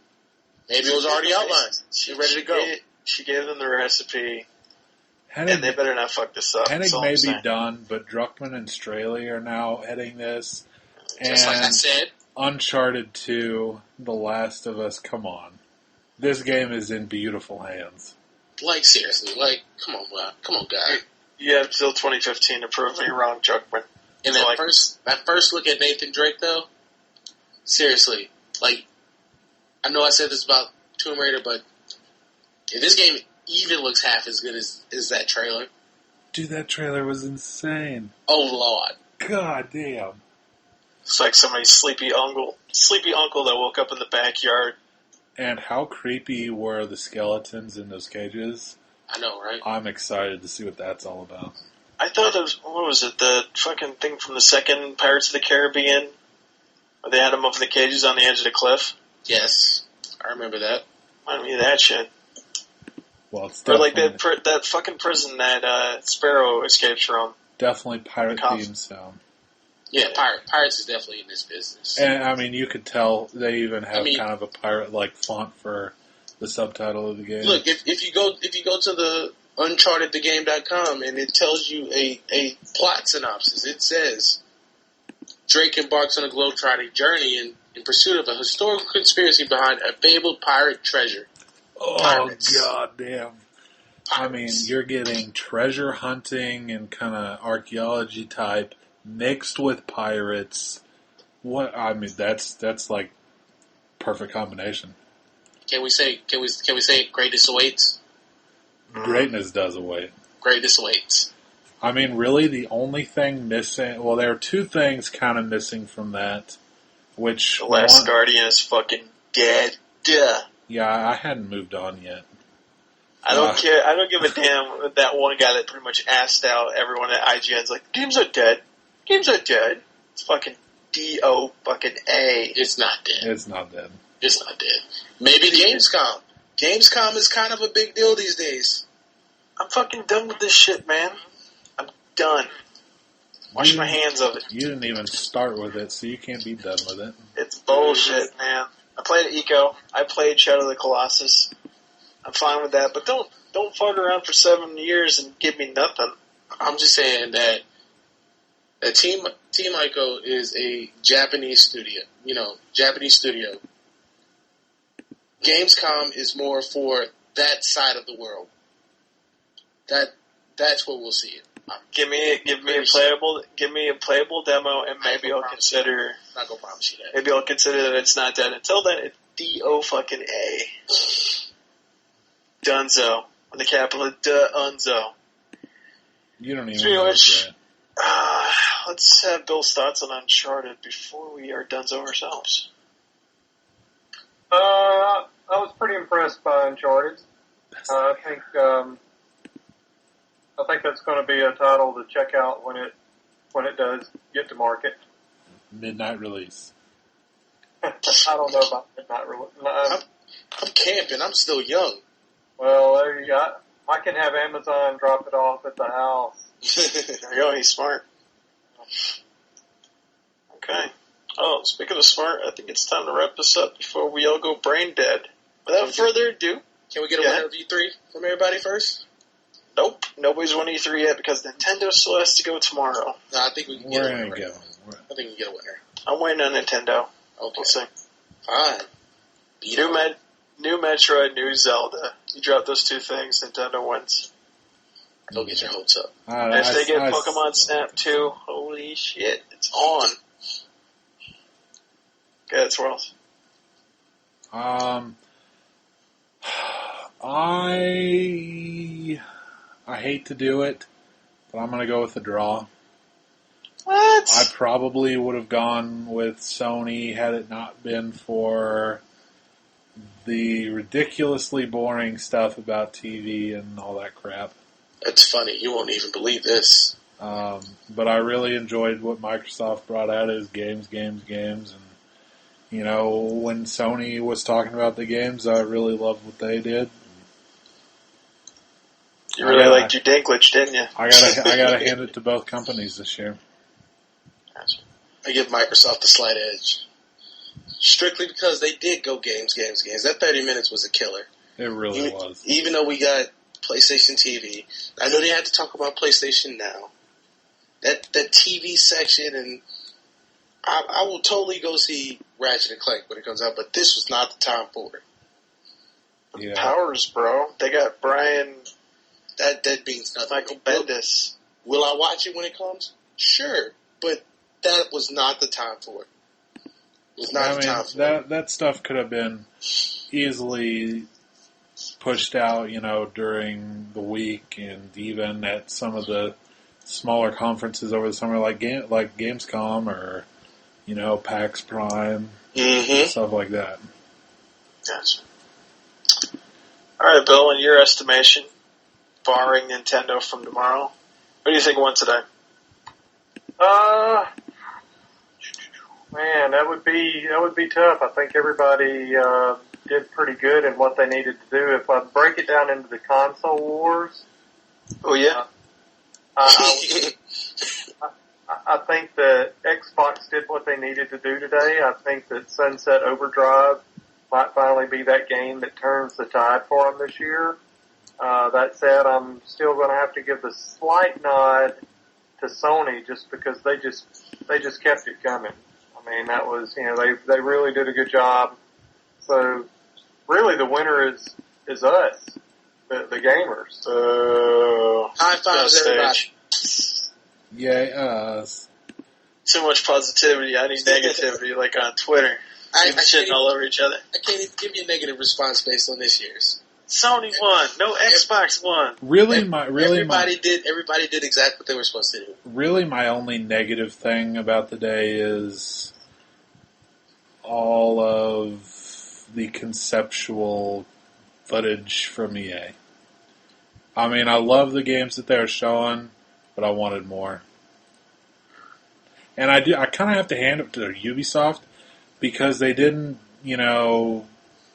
Maybe it was already outlined. She's ready to go. She gave them the recipe, and they better not fuck this up. Hennig may be done, but Druckmann and Straley are now heading this. Just like I said. Uncharted 2, The Last of Us, come on. This game is in beautiful hands. Like, seriously, come on, guy. You have till 2015 to prove me wrong, Druckmann. And that first look at Nathan Drake, though, seriously, I know I said this about Tomb Raider, but if this game even looks half as good as that trailer. Dude, that trailer was insane. Oh, Lord. God damn. It's like somebody's sleepy uncle that woke up in the backyard. And how creepy were the skeletons in those cages? I know, right? I'm excited to see what that's all about. I thought it was, what was it, the fucking thing from the second Pirates of the Caribbean? Where they had them up in the cages on the edge of the cliff? Yes, I remember that. Reminded me of that shit. Well, it's or like that fucking prison that Sparrow escapes from. Definitely pirate theme sound. Yeah, Pirates is definitely in this business. And, I mean, you could tell they even have kind of a pirate-like font for the subtitle of the game. Look, if you go to the UnchartedTheGame.com and it tells you a plot synopsis, it says, Drake embarks on a globetrotting journey in pursuit of a historical conspiracy behind a fabled pirate treasure. Pirates. God damn. Pirates. I mean, you're getting treasure hunting and kind of archaeology type mixed with pirates. What I mean, that's like perfect combination. Can we say greatness awaits? Greatness does await. Greatness awaits. I mean, really, the only thing missing. Well, there are two things kind of missing from that. Which the Last Guardian is fucking dead. Duh. Yeah, I hadn't moved on yet. I don't care. I don't give a damn. That one guy that pretty much asked out everyone at IGN's like, games are dead. Games are dead. It's fucking D-O fucking A. It's not dead. It's not dead. It's not dead. Maybe Gamescom. Gamescom is kind of a big deal these days. I'm fucking done with this shit, man. I'm done. Wash my hands of it. You didn't even start with it, so you can't be done with it. It's bullshit, man. I played Eco. I played Shadow of the Colossus. I'm fine with that, but don't fuck around for 7 years and give me nothing. I'm just saying that Team Ico is a Japanese studio. Japanese studio. Gamescom is more for that side of the world. That's where we'll see it. Give me a playable demo, and maybe I'll consider. I'm not gonna promise you that. Maybe I'll consider that it's not dead. Until then, it's D-O fucking A. Dunzo. On the capital of Dunzo. You don't even know that. Let's have Bill's thoughts on Uncharted before we are Dunzo ourselves. I was pretty impressed by Uncharted. I think that's going to be a title to check out when it does get to market. Midnight release. I don't know about midnight release. I'm camping. I'm still young. Well, there you go. I can have Amazon drop it off at the house. There you go. He's smart. Okay. Oh, speaking of smart, I think it's time to wrap this up before we all go brain dead. Without further ado, can we get a winner of E3 from everybody first? Nope. Nobody's won E3 yet because Nintendo still has to go tomorrow. No, I think we can get a winner. I think we can get a winner. I'm waiting on Nintendo. Okay. We'll see. Fine. New Metroid, new Zelda. You drop those two things, Nintendo wins. Don't get your hopes up. If they get Pokemon Snap 2, holy shit, it's on. Okay, that's where else. I hate to do it, but I'm going to go with the draw. What? I probably would have gone with Sony had it not been for the ridiculously boring stuff about TV and all that crap. It's funny. You won't even believe this. But I really enjoyed what Microsoft brought out as games. And, you know, when Sony was talking about the games, I really loved what they did. You really liked your Dinklage, didn't you? I gotta hand it to both companies this year. I give Microsoft the slight edge. Strictly because they did go games. That 30 minutes was a killer. It really was. Even though we got PlayStation TV, I know they had to talk about PlayStation Now. That TV section, and I will totally go see Ratchet and Clank when it comes out, but this was not the time for it. Yeah. Powers, bro. They got Brian... That means nothing. Michael Bendis. Will I watch it when it comes? Sure, but that was not the time for it. It was not the time for it. That stuff could have been easily pushed out, you know, during the week and even at some of the smaller conferences over the summer, like Gamescom or, you know, PAX Prime, stuff like that. Gotcha. All right, Bill, in your estimation, barring Nintendo from tomorrow, what do you think won today? Man, that would be tough. I think everybody did pretty good in what they needed to do. If I break it down into the console wars, oh yeah, I think that Xbox did what they needed to do today. I think that Sunset Overdrive might finally be that game that turns the tide for them this year. That said, I'm still going to have to give the slight nod to Sony just because they just kept it coming. I mean, that was, you know, they really did a good job. So really the winner is us, the gamers. High fives, everybody. Yeah, Too much positivity. I need negativity, like on Twitter. I shitting all over each other. I can't even give you a negative response based on this year's. Sony won. No Xbox won. Everybody did exactly what they were supposed to do. Really, my only negative thing about the day is all of the conceptual footage from EA. I mean, I love the games that they were showing, but I wanted more. And I kind of have to hand it to Ubisoft because they didn't, you know,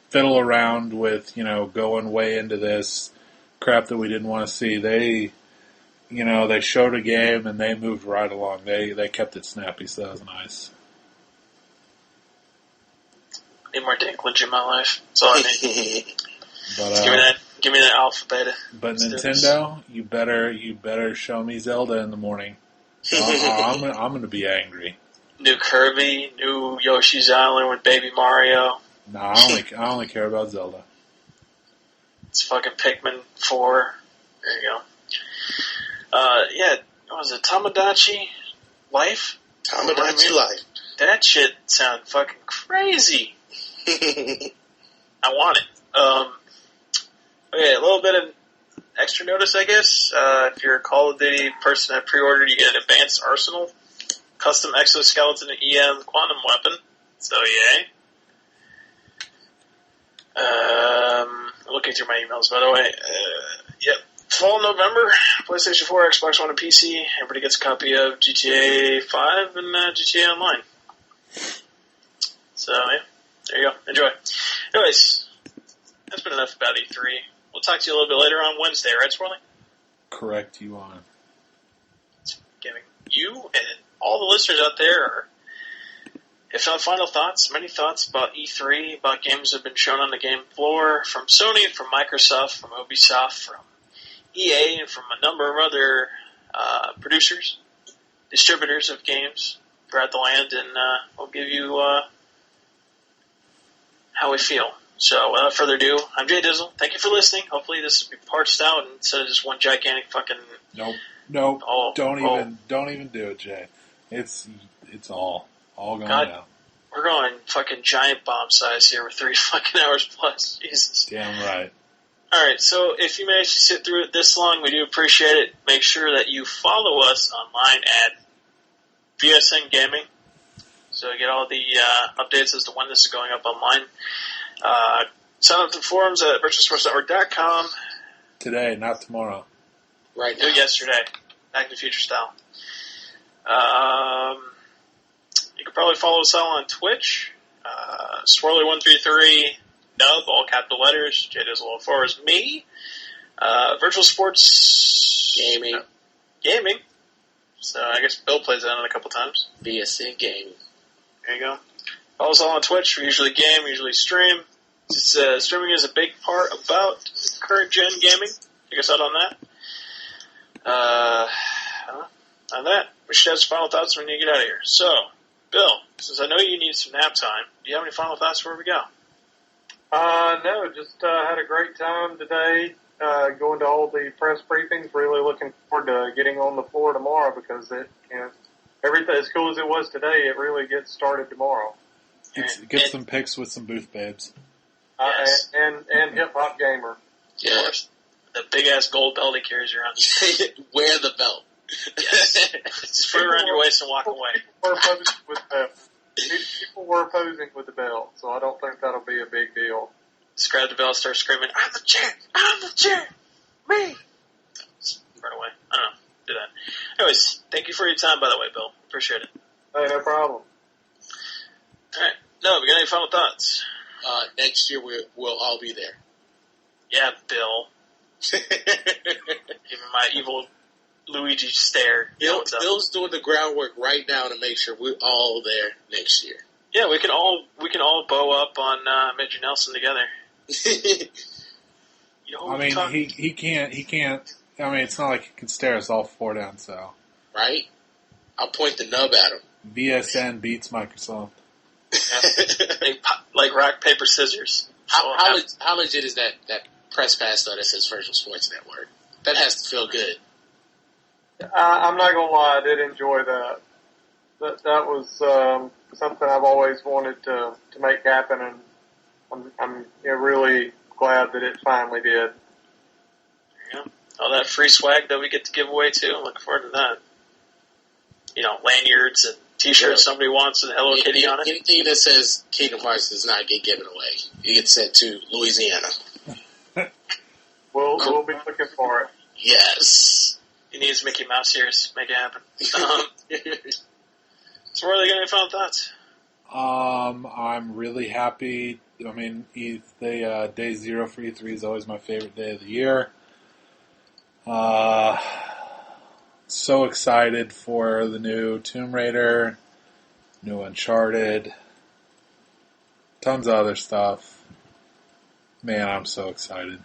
fiddle around with, you know, going way into this crap that we didn't want to see. They, you know, they showed a game and they moved right along. They kept it snappy, so that was nice. Need more Dinklage in my life. That's all I need. But, give me that alpha beta. But Nintendo, you better show me Zelda in the morning. I'm going to be angry. New Kirby, new Yoshi's Island with Baby Mario. No, I only care about Zelda. It's fucking Pikmin 4. There you go. Yeah, what was it? Tamagotchi Life? Tamagotchi Life. That shit sounded fucking crazy. I want it. Okay, a little bit of extra notice, I guess. If you're a Call of Duty person that pre-ordered, you get an advanced arsenal, custom exoskeleton, and EM quantum weapon. So, yay. Looking through my emails, by the way. Yep. Fall November, PlayStation 4, Xbox One, and PC. Everybody gets a copy of GTA 5 and GTA Online. So, yeah. There you go. Enjoy. Anyways, that's been enough about E3. We'll talk to you a little bit later on Wednesday, right, Swirly? Correct, you are. Giving you and all the listeners out there, if not final thoughts, many thoughts about E3, about games that have been shown on the game floor from Sony, from Microsoft, from Ubisoft, from EA, and from a number of other producers, distributors of games throughout the land, and we'll give you how we feel. So, without further ado, I'm JayDizzle. Thank you for listening. Hopefully this will be parsed out instead of just one gigantic fucking... Nope. Don't even do it, Jay. It's all going out. We're going fucking giant bomb size here with 3 fucking hours plus. Jesus. Damn right. Alright, so if you managed to sit through it this long, we do appreciate it. Make sure that you follow us online at VSN Gaming, so you get all the updates as to when this is going up online. Sign up to the forums at virtualsportsnetwork.com. Today, not tomorrow. Right now. Yesterday. Back to Future Style. You can probably follow us all on Twitch. Swirly133, KNUBB, all capital letters. JayDizzle04 is me. Virtual Sports Gaming. So I guess Bill plays that on a couple times. VSN Gaming. There you go. Follow us all on Twitch. We usually game, we usually stream. Streaming is a big part about current gen gaming. Check us out on that. On that, we should have some final thoughts when you get out of here. So, Bill, since I know you need some nap time, do you have any final thoughts before we go? No, just had a great time today. Going to all the press briefings. Really looking forward to getting on the floor tomorrow because everything as cool as it was today, it really gets started tomorrow. Get some pics with some booth babes. Yes. And Hip Hop Gamer. Yes. The big ass gold belt he carries around. Wear the belt. Yes. Just put it around your waist and walk away. People were posing with the belt, so I don't think that'll be a big deal. Just grab the belt and start screaming, I'm the champ, me! Run away. I don't know. Do that. Anyways, thank you for your time, by the way, Bill. Appreciate it. Hey, no problem. Alright. No, we got any final thoughts? Next year we'll all be there. Yeah, Bill. Giving my evil Luigi stare. Bill's doing the groundwork right now to make sure we're all there next year. Yeah, we can all bow up on Major Nelson together. I mean, he can't. I mean, it's not like he can stare us all four down. So right, I'll point the nub at him. VSN beats Microsoft. Yeah. Like rock, paper, scissors. How legit is that press pass though that says Virtual Sports Network? That has to feel good. I'm not gonna lie, I did enjoy that. That was something I've always wanted to make happen, and I'm really glad that it finally did. Yeah. All that free swag that we get to give away too. I'm looking forward to that. Lanyards and T-shirts somebody wants with Hello Kitty on it. Anything that says Kingdom Hearts does not get given away. It gets sent to Louisiana. We'll be looking for it. Yes. He needs Mickey Mouse ears. Make it happen. So where are they getting any final thoughts? I'm really happy. I mean, day 0 for E3 is always my favorite day of the year. So excited for the new Tomb Raider, new Uncharted, tons of other stuff. Man, I'm so excited.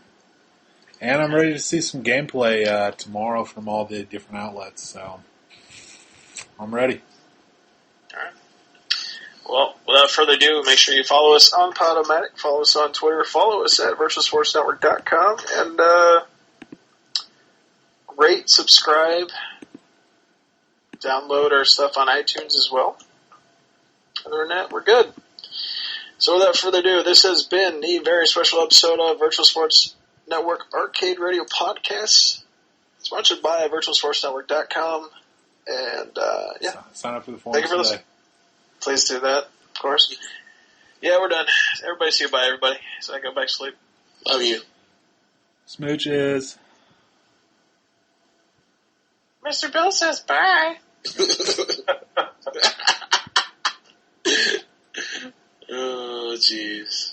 And I'm ready to see some gameplay tomorrow from all the different outlets, so I'm ready. Alright. Well, without further ado, make sure you follow us on Podomatic, follow us on Twitter, follow us at virtualsportsnetwork.com, and rate, subscribe, download our stuff on iTunes as well. Other than that, we're good. So without further ado, this has been the very special episode of Virtual Sports Network Arcade Radio Podcast, sponsored by virtualsportsnetwork.com. And, yeah. Sign up for the forums today. Listening. Please do that, of course. Yeah, we're done. Everybody say goodbye, everybody, so I can go back to sleep. Love you. Smooches. MrBill says bye. Oh, jeez.